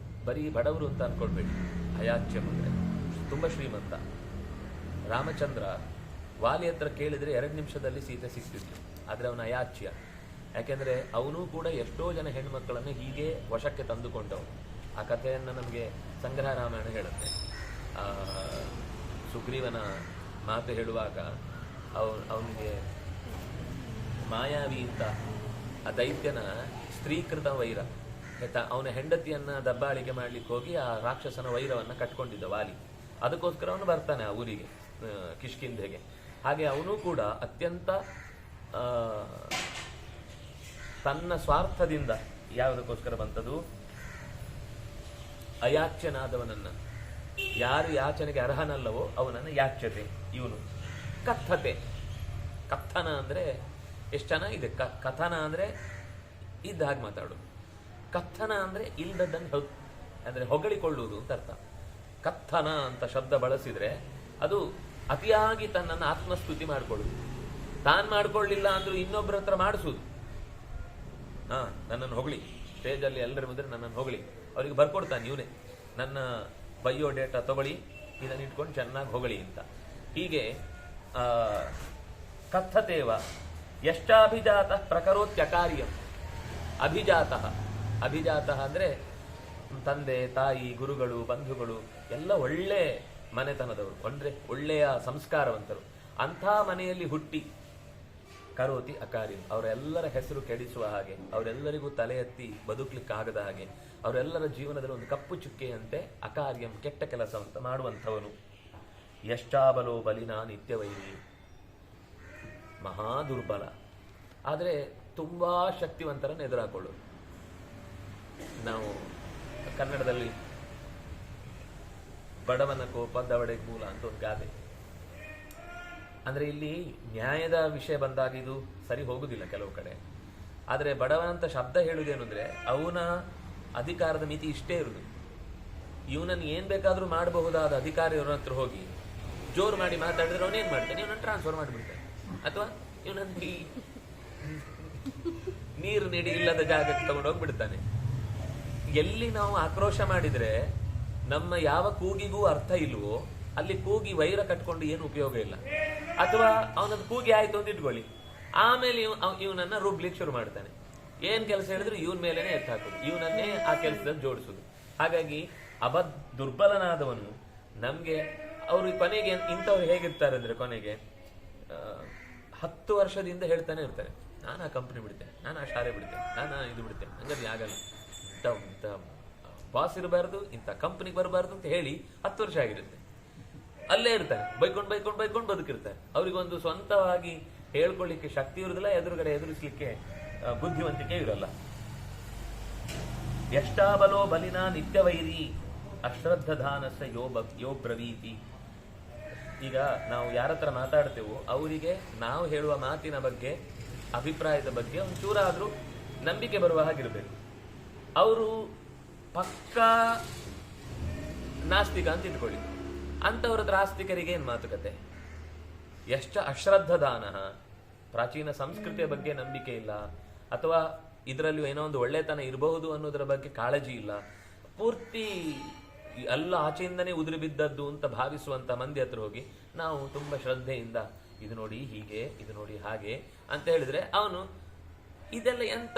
ಬರೀ ಬಡವರು ಅಂತ ಅನ್ಕೊಳ್ಬೇಡಿ. ಅಯಾಚ್ಯಂ ಅಂದ್ರೆ ತುಂಬಾ ಶ್ರೀಮಂತ. ರಾಮಚಂದ್ರ ವಾಲಿ ಹತ್ರ ಕೇಳಿದ್ರೆ 2 ನಿಮಿಷದಲ್ಲಿ ಸೀತೆ ಸಿಗ್ತಿದ್ಲು, ಆದ್ರೆ ಅವನ ಅಯಾಚ್ಯ. ಯಾಕೆಂದ್ರೆ ಅವನು ಕೂಡ ಎಷ್ಟೋ ಜನ ಹೆಣ್ಮಕ್ಕಳನ್ನು ಹೀಗೆ ವಶಕ್ಕೆ ತಂದುಕೊಂಡವನು. ಆ ಕಥೆಯನ್ನು ನಮಗೆ ಸಂಗ್ರಹ ರಾಮಾಯಣ ಹೇಳುತ್ತೆ. ಸುಗ್ರೀವನ ಮಾತು ಹೇಳುವಾಗ ಅವನಿಗೆ ಮಾಯಾವಿ ಅಂತ ಆ ದೈತ್ಯನ ಸ್ತ್ರೀಕೃತ ವೈರ, ಅವನ ಹೆಂಡತಿಯನ್ನ ದಬ್ಬಾಳಿಕೆ ಮಾಡ್ಲಿಕ್ಕೆ ಹೋಗಿ ಆ ರಾಕ್ಷಸನ ವೈರವನ್ನ ಕಟ್ಕೊಂಡಿದ್ದ ವಾಲಿ. ಅದಕ್ಕೋಸ್ಕರ ಅವನು ಬರ್ತಾನೆ ಆ ಊರಿಗೆ, ಕಿಷ್ಕಿಂಧೆಗೆ. ಹಾಗೆ ಅವನು ಕೂಡ ಅತ್ಯಂತ ತನ್ನ ಸ್ವಾರ್ಥದಿಂದ ಯಾವುದಕ್ಕೋಸ್ಕರ ಬಂತದು? ಅಯಾಚ್ಯನಾದವನನ್ನ, ಯಾರು ಯಾಚನೆಗೆ ಅರ್ಹನಲ್ಲವೋ ಅವನನ್ನು ಯಾಚ್ಯತೆ, ಇವನು ಕಥತೆ. ಕಥನ ಅಂದ್ರೆ ಎಷ್ಟು ಚೆನ್ನಾಗಿದೆ. ಕಥನ ಅಂದ್ರೆ ಇದ್ದ ಹಾಗೆ ಮಾತಾಡು. ಕಥನ ಅಂದ್ರೆ ಇಲ್ದದ್ದನ್ನು ಅಂದ್ರೆ ಹೊಗಳಿಕೊಳ್ಳುವುದು ಅಂತ ಅರ್ಥ. ಕಥನ ಅಂತ ಶಬ್ದ ಬಳಸಿದ್ರೆ ಅದು ಅತಿಯಾಗಿ ತನ್ನನ್ನು ಆತ್ಮಸ್ತುತಿ ಮಾಡಿಕೊಳ್ಳುದು. ತಾನು ಮಾಡ್ಕೊಳ್ಳಿಲ್ಲ ಅಂದ್ರೂ ಇನ್ನೊಬ್ಬರ ಹತ್ರ ಮಾಡಿಸುದು. ನನ್ನನ್ನು ಹೊಗಳಿ, ಸ್ಟೇಜಲ್ಲಿ ಎಲ್ಲರ ಮುಂದೆ ನನ್ನನ್ನು ಹೊಗಳಿ, ಅವರಿಗೆ ಬರ್ಕೊಡ್ತಾನೆ ಇವನೇ, ನನ್ನ ಬಯೋಡೇಟಾ ತಗೊಳ್ಳಿ, ಇದನ್ನು ಇಟ್ಕೊಂಡು ಚೆನ್ನಾಗಿ ಹೊಗಳಿ ಅಂತ. ಹೀಗೆ ಕಥತೇವ ಎಷ್ಟಾಭಿಜಾತ ಪ್ರಕರೋತ್ಯಕಾರ್ಯಂ. ಅಭಿಜಾತ ಅಂದ್ರೆ ತಂದೆ ತಾಯಿ ಗುರುಗಳು ಬಂಧುಗಳು ಎಲ್ಲ ಒಳ್ಳೆ ಮನೆತನದವರು, ಅಂದ್ರೆ ಒಳ್ಳೆಯ ಸಂಸ್ಕಾರವಂತರು. ಅಂಥ ಮನೆಯಲ್ಲಿ ಹುಟ್ಟಿ ಕರೋತಿ ಅಕಾರ್ಯಂ, ಅವರೆಲ್ಲರ ಹೆಸರು ಕೆಡಿಸುವ ಹಾಗೆ, ಅವರೆಲ್ಲರಿಗೂ ತಲೆ ಎತ್ತಿ ಬದುಕಲಿಕ್ಕಾಗದ ಹಾಗೆ, ಅವರೆಲ್ಲರ ಜೀವನದಲ್ಲಿ ಒಂದು ಕಪ್ಪು ಚುಕ್ಕೆಯಂತೆ ಅಕಾರ್ಯಂ ಕೆಟ್ಟ ಕೆಲಸ ಅಂತ ಮಾಡುವಂಥವನು. ಎಷ್ಟಾಬಲೋ ಬಲಿನ ನಿತ್ಯವೈರಿ, ಮಹಾ ದುರ್ಬಲ ಆದರೆ ತುಂಬಾ ಶಕ್ತಿವಂತರನ್ನು ಎದುರಾಕೊಳ್ಳೋದು. ನಾವು ಕನ್ನಡದಲ್ಲಿ ಬಡವನ ಕೋಪ ದವಡೆಗೆ ಮೂಲ ಅಂತ ಒಂದು ಗಾದೆ. ಅಂದ್ರೆ ಇಲ್ಲಿ ನ್ಯಾಯದ ವಿಷಯ ಬಂದಾಗ ಇದು ಸರಿ ಹೋಗುದಿಲ್ಲ ಕೆಲವು ಕಡೆ. ಆದರೆ ಬಡವನಂತ ಶಬ್ದ ಹೇಳುವುದೇನು ಅಂದ್ರೆ ಅವನ ಅಧಿಕಾರದ ಮಿತಿ ಇಷ್ಟೇ ಇರುವುದು. ಇವನನ್ನು ಏನ್ ಬೇಕಾದ್ರೂ ಮಾಡಬಹುದಾದ ಅಧಿಕಾರಿಯವರ ಹತ್ರ ಹೋಗಿ ಜೋರು ಮಾಡಿ ಮಾತಾಡಿದ್ರೆ ಅವನೇನ್ ಮಾಡ್ತಾನೆ, ಇವನನ್ನು ಟ್ರಾನ್ಸ್ಫರ್ ಮಾಡಿಬಿಡ್ತಾನೆ, ಅಥವಾ ಇವನನ್ನು ನೀರು ನೀಡಿ ಇಲ್ಲದ ಜಾಗಕ್ಕೆ ತಗೊಂಡೋಗ್ಬಿಡ್ತಾನೆ. ಎಲ್ಲಿ ನಾವು ಆಕ್ರೋಶ ಮಾಡಿದ್ರೆ ನಮ್ಮ ಯಾವ ಕೂಗಿಗೂ ಅರ್ಥ ಇಲ್ವೋ ಅಲ್ಲಿ ಕೂಗಿ ವೈರ ಕಟ್ಕೊಂಡು ಏನು ಉಪಯೋಗ ಇಲ್ಲ. ಅಥವಾ ಅವನದ್ದು ಕೂಗಿ ಆಯ್ತು ಅಂತ ಇಟ್ಕೊಳ್ಳಿ, ಆಮೇಲೆ ಇವನನ್ನ ರುಬ್ಲಿಕ್ಕೆ ಶುರು ಮಾಡ್ತಾನೆ. ಏನ್ ಕೆಲಸ ಹೇಳಿದ್ರು ಇವನ್ ಮೇಲೇನೆ ಎತ್ತ ಹಾಕೋದು, ಇವನನ್ನೇ ಆ ಕೆಲಸದಲ್ಲಿ ಜೋಡಿಸುದು. ಹಾಗಾಗಿ ದುರ್ಬಲನಾದವನು ನಮ್ಗೆ ಅವರು ಕೊನೆಗೆ ಇಂಥವ್ರು ಹೇಗಿರ್ತಾರೆ ಅಂದ್ರೆ ಕೊನೆಗೆ 10 ವರ್ಷದಿಂದ ಹೇಳ್ತಾನೆ ಇರ್ತಾರೆ, ನಾನು ಆ ಕಂಪ್ನಿ ಬಿಡ್ತೇನೆ, ನಾನು ಆ ಶಾಲೆ ಬಿಡ್ತೇನೆ, ನಾನು ಇದು ಬಿಡ್ತೇನೆ, ಹಂಗಾದ್ರೆ ಆಗಲ್ಲ, ಇಂಥ ಬಾಸ್ ಇರಬಾರ್ದು, ಇಂಥ ಕಂಪ್ನಿಗೆ ಬರಬಾರ್ದು ಅಂತ ಹೇಳಿ 10 ವರ್ಷ ಆಗಿರುತ್ತೆ. ಅಲ್ಲೇ ಇರ್ತಾರೆ, ಬೈಕೊಂಡು ಬದುಕಿರ್ತಾರೆ. ಅವ್ರಿಗೊಂದು ಸ್ವಂತವಾಗಿ ಹೇಳ್ಕೊಳ್ಳಿಕ್ಕೆ ಶಕ್ತಿ ಇರುದಿಲ್ಲ, ಎದುರುಗಡೆ ಎದುರಿಸಲಿಕ್ಕೆ ಬುದ್ಧಿವಂತಿಕೆ ಇರಲ್ಲ. ಎಷ್ಟಾಬಲೋ ಬಲಿನ ನಿತ್ಯವೈರಿ ಅಶ್ರದ್ಧಾನಸ ಯೋ ಬ್ರವೀತಿ. ಈಗ ನಾವು ಯಾರ ಹತ್ರ ಮಾತಾಡ್ತೇವೋ ಅವರಿಗೆ ನಾವು ಹೇಳುವ ಮಾತಿನ ಬಗ್ಗೆ, ಅಭಿಪ್ರಾಯದ ಬಗ್ಗೆ ಒಂಚೂರ ಆದ್ರೂ ನಂಬಿಕೆ ಬರುವ ಹಾಗಿರ್ಬೇಕು. ಅವರು ಪಕ್ಕಾ ನಾಸ್ತಿಕ ಅಂತ ಇಟ್ಕೊಳ್ಳಿ, ಅಂತವ್ರ ಹತ್ರ ಆಸ್ತಿಕರಿಗೆ ಏನ್ ಮಾತುಕತೆ? ಎಷ್ಟು ಅಶ್ರದ್ಧಾನ, ಪ್ರಾಚೀನ ಸಂಸ್ಕೃತಿಯ ಬಗ್ಗೆ ನಂಬಿಕೆ ಇಲ್ಲ, ಅಥವಾ ಇದರಲ್ಲಿ ಏನೋ ಒಂದು ಒಳ್ಳೆತನ ಇರಬಹುದು ಅನ್ನೋದರ ಬಗ್ಗೆ ಕಾಳಜಿ ಇಲ್ಲ, ಪೂರ್ತಿ ಎಲ್ಲ ಆಚೆಯಿಂದನೇ ಉದುರಿ ಬಿದ್ದದ್ದು ಅಂತ ಭಾವಿಸುವಂತ ಮಂದಿ ಹತ್ರ ಹೋಗಿ ನಾವು ತುಂಬಾ ಶ್ರದ್ಧೆಯಿಂದ ಇದು ನೋಡಿ ಹೀಗೆ, ಇದು ನೋಡಿ ಹಾಗೆ ಅಂತ ಹೇಳಿದ್ರೆ ಅವನು ಇದೆಲ್ಲ ಎಂತ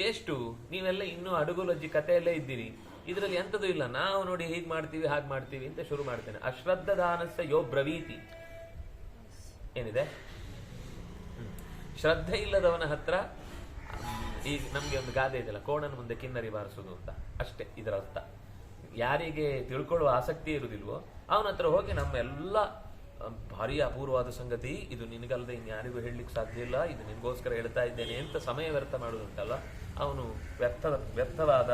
ವೇಸ್ಟು, ನೀವೆಲ್ಲ ಇನ್ನೂ ಅಡುಗುಲಜ್ಜಿ ಕಥೆಯಲ್ಲೇ ಇದ್ದೀರಿ, ಇದರಲ್ಲಿ ಎಂಥದ್ದು ಇಲ್ಲ, ನಾವು ನೋಡಿ ಹೀಗೆ ಮಾಡ್ತೀವಿ ಹಾಗೆ ಮಾಡ್ತೀವಿ ಅಂತ ಶುರು ಮಾಡ್ತೇನೆ. ಅಶ್ರದ್ಧಾನಸ್ಸ ಯೋ ಬ್ರವೀತಿ ಏನಿದೆ, ಶ್ರದ್ಧೆ ಇಲ್ಲದವನ ಹತ್ರ ಈಗ ನಮ್ಗೆ ಒಂದು ಗಾದೆ ಇದೆಯಲ್ಲ, ಕೋಣನ ಮುಂದೆ ಕಿನ್ನರಿ ಬಾರಿಸುದು ಅಂತ, ಅಷ್ಟೇ ಇದರ ಅರ್ಥ. ಯಾರಿಗೆ ತಿಳ್ಕೊಳ್ಳುವ ಆಸಕ್ತಿ ಇರುವುದಿಲ್ವೋ ಅವನ ಹತ್ರ ಹೋಗಿ ನಮ್ಮೆಲ್ಲ ಭಾರಿ ಅಪೂರ್ವವಾದ ಸಂಗತಿ, ಇದು ನಿನಗಲ್ಲದೆ ಇನ್ಯಾರಿಗೂ ಹೇಳಲಿಕ್ಕೆ ಸಾಧ್ಯ ಇಲ್ಲ, ಇದು ನಿನ್ಗೋಸ್ಕರ ಹೇಳ್ತಾ ಇದ್ದೇನೆ ಅಂತ ಸಮಯ ವ್ಯರ್ಥ ಮಾಡುವುದುಂಟಲ್ಲ, ಅವನು ವ್ಯರ್ಥವಾದ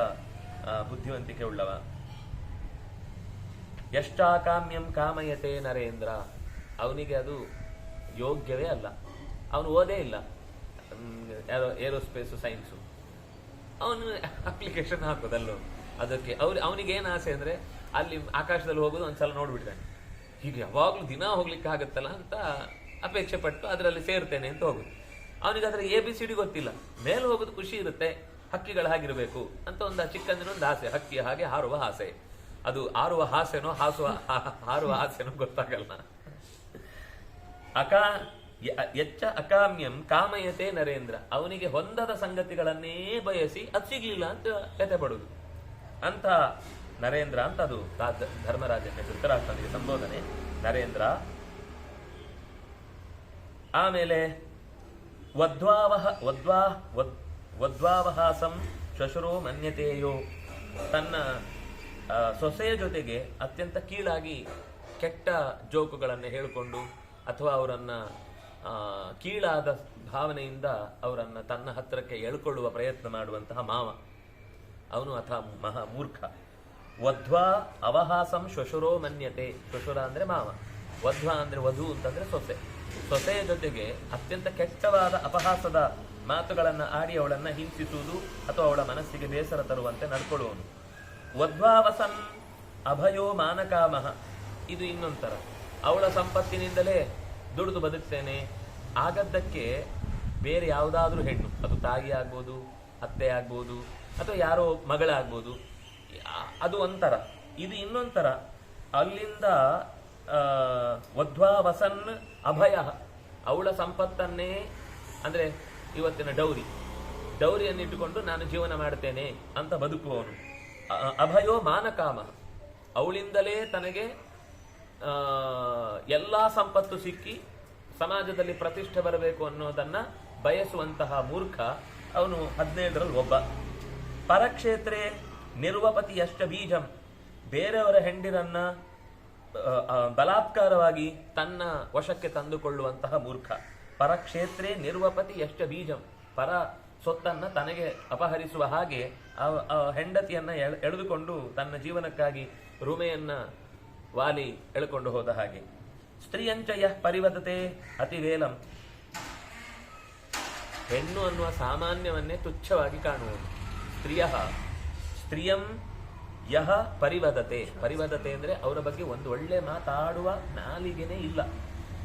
ಬುದ್ಧಿವಂತಿಕೆ ಉಳ್ಳವ. ಎಷ್ಟಾಕಾಮ್ಯಂ ಕಾಮಯತೆ ನರೇಂದ್ರ, ಅವನಿಗೆ ಅದು ಯೋಗ್ಯವೇ ಅಲ್ಲ. ಅವನು ಓದೇ ಇಲ್ಲ ಏರೋಸ್ಪೇಸು ಸೈನ್ಸು, ಅವನು ಅಪ್ಲಿಕೇಶನ್ ಹಾಕೋದಲ್ಲೋ ಅದಕ್ಕೆ. ಅವನಿಗೆ ಏನು ಆಸೆ ಅಂದ್ರೆ ಅಲ್ಲಿ ಆಕಾಶದಲ್ಲಿ ಹೋಗೋದು ಒಂದ್ಸಲ ನೋಡ್ಬಿಡ್ತಾನೆ, ಹೀಗೆ ಯಾವಾಗ್ಲೂ ದಿನ ಹೋಗ್ಲಿಕ್ಕೆ ಆಗತ್ತಲ್ಲ ಅಂತ ಅಪೇಕ್ಷೆ ಪಟ್ಟು ಅದರಲ್ಲಿ ಸೇರ್ತೇನೆ ಅಂತ ಹೋಗುದು. ಅವನಿಗೆ ಅದರ ABCD ಗೊತ್ತಿಲ್ಲ, ಮೇಲೆ ಹೋಗೋದು ಖುಷಿ ಇರುತ್ತೆ, ಹಕ್ಕಿಗಳ ಹಾಗಿರ್ಬೇಕು ಅಂತ ಒಂದು ಚಿಕ್ಕಂದಿನ ಒಂದು ಆಸೆ, ಹಕ್ಕಿ ಹಾಗೆ ಹಾರುವ ಆಸೆ. ಅದು ಹಾರುವ ಹಾಸೆನೋ ಹಾರುವ ಆಸೆನೋ ಗೊತ್ತಾಗಲ್ಲ. ಎಚ್ಚ ಅಕಾಮ್ಯಂ ಕಾಮಯತೆ ನರೇಂದ್ರ, ಅವನಿಗೆ ಹೊಂದದ ಸಂಗತಿಗಳನ್ನೇ ಬಯಸಿ ಅದು ಸಿಗ್ಲಿಲ್ಲ ಅಂತ ಕತೆ ಪಡುದು ಅಂತ ನರೇಂದ್ರ ಅಂತ. ಅದು ಧರ್ಮರಾಜನ ಧೃತರಾಷ್ಟ್ರನಿಗೆ ಸಂಬೋಧನೆ ನರೇಂದ್ರ. ಆಮೇಲೆ ವದ್ವಾವಹಾಸಂ ಶ್ವಶುರೋ ಮನ್ಯತೆಯೋ, ತನ್ನ ಸೊಸೆಯ ಜೊತೆಗೆ ಅತ್ಯಂತ ಕೀಳಾಗಿ ಕೆಟ್ಟ ಜೋಕುಗಳನ್ನು ಹೇಳಿಕೊಂಡು ಅಥವಾ ಅವರನ್ನ ಕೀಳಾದ ಭಾವನೆಯಿಂದ ಅವರನ್ನ ತನ್ನ ಹತ್ತಿರಕ್ಕೆ ಎಳ್ಕೊಳ್ಳುವ ಪ್ರಯತ್ನ ಮಾಡುವಂತಹ ಮಾವ ಅವನು ಅಥ ಮಹಾ ಮೂರ್ಖ. ವಧ್ವಾ ಅವಹಾಸಂ ಶ್ವಶುರೋ ಮನ್ಯತೆ. ಶ್ವಶುರ ಅಂದ್ರೆ ಮಾವ, ವಧ್ವಾ ಅಂದ್ರೆ ವಧು ಅಂತಂದ್ರೆ ಸೊಸೆ. ಸೊಸೆಯ ಜೊತೆಗೆ ಅತ್ಯಂತ ಕೆಟ್ಟವಾದ ಅಪಹಾಸದ ಮಾತುಗಳನ್ನು ಆಡಿ ಅವಳನ್ನ ಹಿಂಸಿಸುವುದು ಅಥವಾ ಅವಳ ಮನಸ್ಸಿಗೆ ಬೇಸರ ತರುವಂತೆ ನಡ್ಕೊಳ್ಳುವನು. ವಧ್ವಾವಸನ್ ಅಭಯೋ ಮಾನಕಾಮಹ. ಇದು ಇನ್ನೊಂಥರ. ಅವಳ ಸಂಪತ್ತಿನಿಂದಲೇ ದುಡಿದು ಬದುಕ್ತೇನೆ ಆಗದ್ದಕ್ಕೆ ಬೇರೆ ಯಾವುದಾದ್ರೂ ಹೆಣ್ಣು, ಅದು ತಾಯಿ ಆಗ್ಬೋದು, ಅತ್ತೆ ಆಗ್ಬೋದು, ಅಥವಾ ಯಾರೋ ಮಗಳಾಗ್ಬೋದು, ಅದು ಒಂಥರ. ಇದು ಇನ್ನೊಂಥರ. ಅಲ್ಲಿಂದ ವಧ್ವಾವಸನ್ ಅಭಯ, ಅವಳ ಸಂಪತ್ತನ್ನೇ ಅಂದ್ರೆ ಇವತ್ತಿನ ಡೌರಿಯನ್ನಿಟ್ಟುಕೊಂಡು ನಾನು ಜೀವನ ಮಾಡ್ತೇನೆ ಅಂತ ಬದುಕುವವನು. ಅಭಯೋ ಮಾನಕಾಮ, ಅವಳಿಂದಲೇ ತನಗೆ ಎಲ್ಲಾ ಸಂಪತ್ತು ಸಿಕ್ಕಿ ಸಮಾಜದಲ್ಲಿ ಪ್ರತಿಷ್ಠೆ ಬರಬೇಕು ಅನ್ನೋದನ್ನ ಬಯಸುವಂತಹ ಮೂರ್ಖ ಅವನು 17ರಲ್ಲಿ ಒಬ್ಬ. ಪರಕ್ಷೇತ್ರೇ ನಿರ್ವಪತಿ ಅಷ್ಟ ಬೀಜಂ, ಬೇರೆಯವರ ಹೆಂಡಿರನ್ನ ಬಲಾತ್ಕಾರವಾಗಿ ತನ್ನ ವಶಕ್ಕೆ ತಂದುಕೊಳ್ಳುವಂತಹ ಮೂರ್ಖ. ಪರಕ್ಷೇತ್ರೇ ನಿರ್ವಪತಿ ಎಷ್ಟ ಬೀಜಂ, ಪರ ಸೊತ್ತನ್ನ ತನಗೆ ಅಪಹರಿಸುವ ಹಾಗೆ ಆ ಹೆಂಡತಿಯನ್ನ ಎಳೆದುಕೊಂಡು ತನ್ನ ಜೀವನಕ್ಕಾಗಿ ರುಮೆಯನ್ನ ವಾಲಿ ಎಳ್ಕೊಂಡು ಹೋದ ಹಾಗೆ. ಸ್ತ್ರೀಯಂಚಯ ಪರಿವದತೆ ಅತಿವೇಲಂ, ಹೆಣ್ಣು ಅನ್ನುವ ಸಾಮಾನ್ಯವನ್ನೇ ತುಚ್ಛವಾಗಿ ಕಾಣುವುದು. ಸ್ತ್ರೀಯಂ ಯಹ ಪರಿವದತೆ. ಪರಿವದತೆ ಅಂದ್ರೆ ಅವರ ಬಗ್ಗೆ ಒಂದು ಒಳ್ಳೆ ಮಾತಾಡುವ ನಾಲಿಗೆನೇ ಇಲ್ಲ.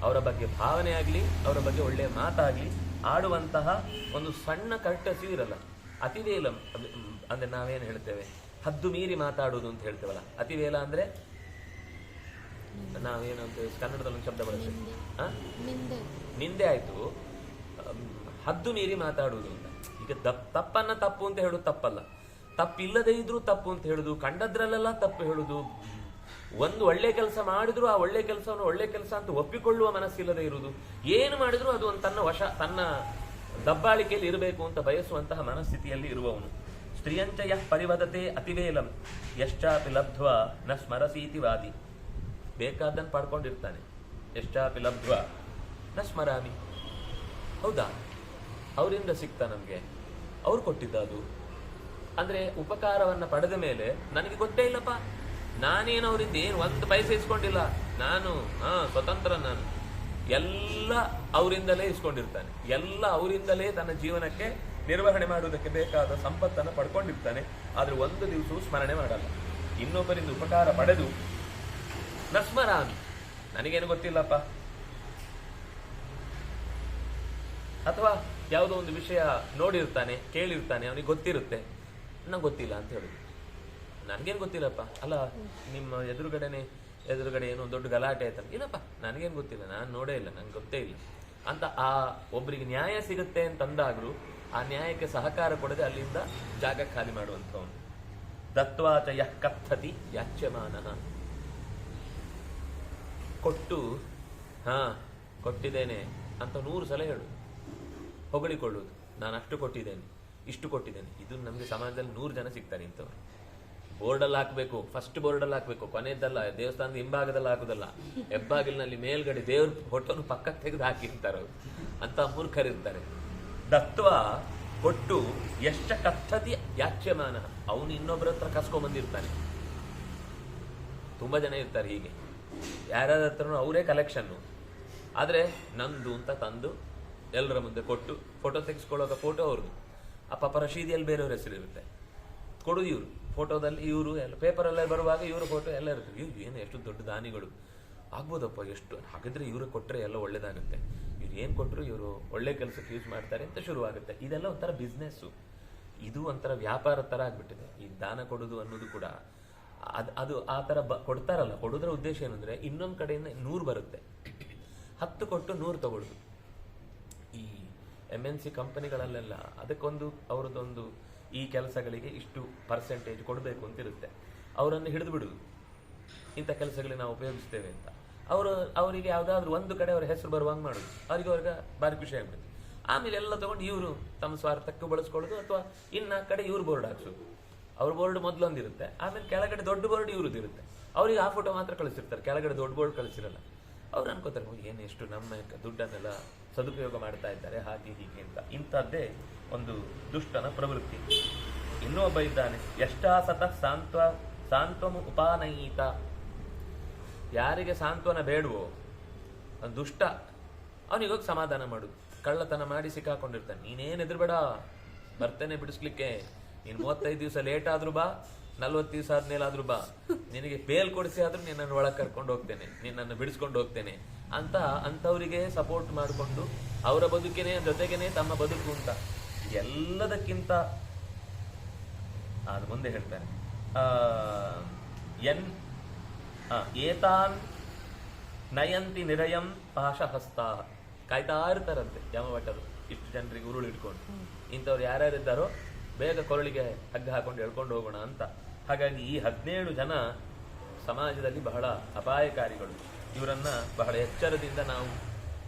ಅವರ ಬಗ್ಗೆ ಭಾವನೆ ಆಗ್ಲಿ, ಅವರ ಬಗ್ಗೆ ಒಳ್ಳೆ ಮಾತಾಗ್ಲಿ ಆಡುವಂತಹ ಒಂದು ಸಣ್ಣ ಕರ್ಟಸಿಯೂ ಇರಲ್ಲ. ಅತಿವೇಲಂ ಅಂದ್ರೆ ನಾವೇನು ಹೇಳ್ತೇವೆ, ಹದ್ದು ಮೀರಿ ಮಾತಾಡುವುದು ಅಂತ ಹೇಳ್ತೇವಲ್ಲ. ಅತಿವೇಲ ಅಂದ್ರೆ ನಾವೇನಂತ ಕನ್ನಡದಲ್ಲಿ ಒಂದು ಶಬ್ದ ಬರುತ್ತೆ, ನಿಂದೆ ಆಯ್ತು. ಹದ್ದು ಮೀರಿ ಮಾತಾಡುವುದು ಅಂತ. ಈಗ ತಪ್ಪನ್ನ ತಪ್ಪು ಅಂತ ಹೇಳುದು ತಪ್ಪಲ್ಲ, ತಪ್ಪಿಲ್ಲದೆ ಇದ್ರೂ ತಪ್ಪು ಅಂತ ಹೇಳುದು, ಕಂಡದ್ರಲ್ಲೆಲ್ಲ ತಪ್ಪು ಹೇಳುದು. ಒಂದು ಒಳ್ಳೆ ಕೆಲಸ ಮಾಡಿದ್ರು ಆ ಒಳ್ಳೆ ಕೆಲಸವನ್ನು ಒಳ್ಳೆ ಕೆಲಸ ಅಂತ ಒಪ್ಪಿಕೊಳ್ಳುವ ಮನಸ್ಸಿಲ್ಲದೆ ಇರುವುದು. ಏನು ಮಾಡಿದ್ರು ಅದು ತನ್ನ ತನ್ನ ದಬ್ಬಾಳಿಕೆಯಲ್ಲಿ ಇರಬೇಕು ಅಂತ ಬಯಸುವಂತಹ ಮನಸ್ಥಿತಿಯಲ್ಲಿ ಇರುವವನು. ಸ್ತ್ರೀಯಂಚಯ ಪರಿವದತೆ ಅತಿವೇಲಂ ಯಶ್ಚಾಪಿ ಲಬ್ಧ್ವಾ ನ ಸ್ಮರಸೀತಿ ವಾದಿ. ಬೇಕಾದ್ದನ್ನು ಪಡ್ಕೊಂಡಿರ್ತಾನೆ. ಯಶ್ಚಾಪಿ ಲಬ್ಧ್ವಾ ನ ಸ್ಮರಾಮಿ. ಹೌದಾ, ಅವರಿಂದ ಸಿಗ್ತಾ ನಮ್ಗೆ, ಅವ್ರು ಕೊಟ್ಟಿದ್ದ ಅದು ಅಂದ್ರೆ ಉಪಕಾರವನ್ನ ಪಡೆದ ಮೇಲೆ ನನಗೆ ಗೊತ್ತೇ ಇಲ್ಲಪ್ಪ, ನಾನೇನು ಅವರಿಂದ ಏನು ಒಂದು ಪೈಸೆ ಇಸ್ಕೊಂಡಿಲ್ಲ, ನಾನು ಸ್ವತಂತ್ರ, ನಾನು ಎಲ್ಲ ಅವರಿಂದಲೇ ಇಸ್ಕೊಂಡಿರ್ತಾನೆ. ಎಲ್ಲ ಅವರಿಂದಲೇ ತನ್ನ ಜೀವನಕ್ಕೆ ನಿರ್ವಹಣೆ ಮಾಡುವುದಕ್ಕೆ ಬೇಕಾದ ಸಂಪತ್ತನ್ನು ಪಡ್ಕೊಂಡಿರ್ತಾನೆ. ಆದ್ರೆ ಒಂದು ದಿವಸವೂ ಸ್ಮರಣೆ ಮಾಡಲ್ಲ. ಇನ್ನೊಬ್ಬರಿಂದ ಉಪಕಾರ ಪಡೆದು ನಸ್ಮರಾಮಿ, ನನಗೇನು ಗೊತ್ತಿಲ್ಲಪ್ಪ, ಅಥವಾ ಯಾವುದೋ ಒಂದು ವಿಷಯ ನೋಡಿರ್ತಾನೆ, ಕೇಳಿರ್ತಾನೆ, ಅವನಿಗೆ ಗೊತ್ತಿರುತ್ತೆ, ನಂಗೆ ಗೊತ್ತಿಲ್ಲ ಅಂತ ಹೇಳುದು. ನನಗೇನು ಗೊತ್ತಿಲ್ಲಪ್ಪ, ಅಲ್ಲ ನಿಮ್ಮ ಎದುರುಗಡೆ ಏನೋ ದೊಡ್ಡ ಗಲಾಟೆ ಆಯ್ತಲ್ಲ, ಇಲ್ಲಪ್ಪ ನನಗೇನು ಗೊತ್ತಿಲ್ಲ, ನಾನು ನೋಡೇ ಇಲ್ಲ, ನಂಗೆ ಗೊತ್ತೇ ಇಲ್ಲ ಅಂತ ಆ ಒಬ್ಬರಿಗೆ ನ್ಯಾಯ ಸಿಗುತ್ತೆ ಅಂತಂದಾಗ್ರೂ ಆ ನ್ಯಾಯಕ್ಕೆ ಸಹಕಾರ ಕೊಡದೆ ಅಲ್ಲಿಂದ ಜಾಗ ಖಾಲಿ ಮಾಡುವಂಥವನು. ದತ್ವಾಚ ಯಃ ಕಥತಿ ಯಾಚ್ಯಮಾನಃ. ಕೊಟ್ಟು ಕೊಟ್ಟಿದ್ದೇನೆ ಅಂತ 100 ಸಲ ಹೇಳು, ಹೊಗಳಿಕೊಳ್ಳುವುದು. ನಾನು ಅಷ್ಟು ಕೊಟ್ಟಿದ್ದೇನೆ, ಇಷ್ಟು ಕೊಟ್ಟಿದ್ದೇನೆ. ಇದು ನಮಗೆ ಸಮಾಜದಲ್ಲಿ 100 ಜನ ಸಿಗ್ತಾರೆ ಇಂಥವ್ರು. ಬೋರ್ಡಲ್ಲಿ ಹಾಕಬೇಕು, ಫಸ್ಟ್ ಬೋರ್ಡಲ್ಲಿ ಹಾಕಬೇಕು, ಕೊನೆಯದಲ್ಲ, ದೇವಸ್ಥಾನದ ಹಿಂಭಾಗದಲ್ಲಿ ಹಾಕುದಲ್ಲ, ಹೆಬ್ಬಾಗಿಲಿನಲ್ಲಿ ಮೇಲ್ಗಡೆ ದೇವ್ರ ಫೋಟೋನು ಪಕ್ಕಕ್ಕೆ ತೆಗೆದು ಹಾಕಿರ್ತಾರೆ ಅವರು. ಅಂತ ಮೂರ್ಖರಿರ್ತಾರೆ. ದತ್ವ ಕೊಟ್ಟು ಎಷ್ಟ ಕಥತಿ ಯಾಚ್ಯಮಾನ, ಅವನು ಇನ್ನೊಬ್ಬರ ಹತ್ರ ಕಸ್ಕೊಂಡ್ಬಂದಿರ್ತಾನೆ. ತುಂಬಾ ಜನ ಇರ್ತಾರೆ ಹೀಗೆ, ಯಾರ್ಯಾರ ಹತ್ರನೂ ಅವರೇ ಕಲೆಕ್ಷನ್ನು. ಆದ್ರೆ ನಂದು ಅಂತ ತಂದು ಎಲ್ಲರ ಮುಂದೆ ಕೊಟ್ಟು ಫೋಟೋ ತೆಗೆಸ್ಕೊಳ್ಳೋದ ಫೋಟೋ ಅವ್ರದ್ದು, ಆ ಪಾಪ ರಶೀದಿಯಲ್ಲಿ ಬೇರೆಯವ್ರ ಹೆಸರಿರುತ್ತೆ, ಕೊಡುದು ಇವರು. ಫೋಟೋದಲ್ಲಿ ಇವರು ಎಲ್ಲ ಪೇಪರಲ್ಲೇ ಬರುವಾಗ ಇವರು ಫೋಟೋ ಎಲ್ಲ ಇರುತ್ತೆ. ಏನು ಎಷ್ಟು ದೊಡ್ಡ ದಾನಿಗಳು ಆಗ್ಬೋದಪ್ಪ, ಎಷ್ಟು ಹಾಗಿದ್ರೆ ಇವರು ಕೊಟ್ಟರೆ ಎಲ್ಲ ಒಳ್ಳೇದಾಗುತ್ತೆ, ಇವ್ರು ಏನು ಕೊಟ್ಟರು ಇವರು ಒಳ್ಳೆ ಕೆಲಸಕ್ಕೆ ಯೂಸ್ ಮಾಡ್ತಾರೆ ಅಂತ ಶುರುವಾಗುತ್ತೆ. ಇದೆಲ್ಲ ಒಂಥರ ಬಿಸ್ನೆಸ್ಸು, ಇದು ಒಂಥರ ವ್ಯಾಪಾರ ಥರ ಆಗ್ಬಿಟ್ಟಿದೆ. ಈ ದಾನ ಕೊಡೋದು ಅನ್ನೋದು ಕೂಡ ಅದು ಆ ಥರ ಕೊಡ್ತಾರಲ್ಲ. ಕೊಡೋದ್ರ ಉದ್ದೇಶ ಏನಂದ್ರೆ ಇನ್ನೊಂದು ಕಡೆಯಿಂದ 100 ಬರುತ್ತೆ, 10 ಕೊಟ್ಟು 100 ತಗೊಳ್ಳೋದು. ಈ MNC ಕಂಪನಿಗಳಲ್ಲೆಲ್ಲ ಅದಕ್ಕೊಂದು ಅವ್ರದ್ದೊಂದು ಈ ಕೆಲಸಗಳಿಗೆ ಇಷ್ಟು ಪರ್ಸೆಂಟೇಜ್ ಕೊಡಬೇಕು ಅಂತಿರುತ್ತೆ. ಅವರನ್ನು ಹಿಡಿದು ಬಿಡುದು, ಇಂಥ ಕೆಲಸಗಳಿಗೆ ನಾವು ಉಪಯೋಗಿಸ್ತೇವೆ ಅಂತ. ಅವರಿಗೆ ಯಾವುದಾದ್ರೂ ಒಂದು ಕಡೆ ಅವರ ಹೆಸರು ಬರುವಂಗೆ ಮಾಡೋದು, ಅವ್ರಿಗೆ ಭಾರಿ ಖುಷಿ ಆಗ್ಬಿಡುತ್ತೆ. ಆಮೇಲೆ ಎಲ್ಲ ತಗೊಂಡು ಇವರು ತಮ್ಮ ಸ್ವಾರ್ಥಕ್ಕೆ ಬಳಸ್ಕೊಳ್ಳೋದು, ಅಥವಾ ಇನ್ನು ಕಡೆ ಇವ್ರು ಬೋರ್ಡ್ ಹಾಕ್ಸೋದು. ಅವ್ರ ಬೋರ್ಡ್ ಮೊದಲೊಂದಿರುತ್ತೆ, ಆಮೇಲೆ ಕೆಳಗಡೆ ದೊಡ್ಡ ಬೋರ್ಡ್ ಇವ್ರದ್ದು ಇರುತ್ತೆ. ಅವ್ರಿಗೆ ಆ ಫೋಟೋ ಮಾತ್ರ ಕಳಿಸಿರ್ತಾರೆ, ಕೆಳಗಡೆ ದೊಡ್ಡ ಬೋರ್ಡ್ ಕಳಿಸಿರಲ್ಲ. ಅವ್ರು ಅನ್ಕೋತಾರೆ ಏನು ಎಷ್ಟು ನಮ್ಮ ದುಡ್ಡನ್ನೆಲ್ಲ ಸದುಪಯೋಗ ಮಾಡ್ತಾ ಇದ್ದಾರೆ ಹಾಗೆ ಹೀಗೆ ಅಂತ. ಇಂಥದ್ದೇ ಒಂದು ದುಷ್ಟನ ಪ್ರವೃತ್ತಿ. ಇನ್ನೂ ಒಬ್ಬ ಇದ್ದಾನೆ, ಎಷ್ಟಾ ಸತಃ ಸಾಂತ್ವಮ ಉಪಾನಯೀತ. ಯಾರಿಗೆ ಸಾಂತ್ವನ ಬೇಡವೋ ಒಂದು ದುಷ್ಟ, ಅವನಿಗೋಗಿ ಸಮಾಧಾನ ಮಾಡು. ಕಳ್ಳತನ ಮಾಡಿ ಸಿಕ್ಕಾಕೊಂಡಿರ್ತಾನೆ, ನೀನೇನು ಎದುರುಬೇಡ, ಬರ್ತೇನೆ ಬಿಡಿಸ್ಲಿಕ್ಕೆ. ನೀನು 35 ದಿವಸ ಲೇಟ್ ಆದ್ರೂ ಬಾ, 40 ದಿವಸ ಆದ್ಮೇಲಾದ್ರೂ ಬಾ, ನಿನಗೆ ಬೇಲ್ ಕೊಡಿಸಿ ಆದ್ರೂ ನಿನ್ನನ್ನು ಒಳಗೆ ಕರ್ಕೊಂಡು ಹೋಗ್ತೇನೆ, ನಿನ್ನನ್ನು ಬಿಡಿಸ್ಕೊಂಡು ಹೋಗ್ತೇನೆ ಅಂತ ಅಂಥವರಿಗೆ ಸಪೋರ್ಟ್ ಮಾಡಿಕೊಂಡು ಅವರ ಬದುಕಿನೇ ಜೊತೆಗೇನೆ ತಮ್ಮ ಬದುಕು ಅಂತ. ಎಲ್ಲದಕ್ಕಿಂತ ಅದು ಮುಂದೆ ಹೇಳ್ತಾನೆ, ಏತಾನ್ ನಯಂತಿ ನಿರಯಂ ಪಾಶಹಸ್ತ. ಕಾಯ್ತಾ ಇರ್ತಾರಂತೆ ಯಮಭಟರು, ಇಷ್ಟು ಜನರಿಗೆ ಉರುಳು ಇಟ್ಕೊಂಡು. ಇಂಥವ್ರು ಯಾರ್ಯಾರಿದ್ದಾರೋ ಬೇಗ ಕೊರಳಿಗೆ ಹಗ್ಗ ಹಾಕೊಂಡು ಎಳ್ಕೊಂಡು ಹೋಗೋಣ ಅಂತ. ಹಾಗಾಗಿ ಈ 17 ಜನ ಸಮಾಜದಲ್ಲಿ ಬಹಳ ಅಪಾಯಕಾರಿಗಳು. ಇವರನ್ನ ಬಹಳ ಎಚ್ಚರದಿಂದ ನಾವು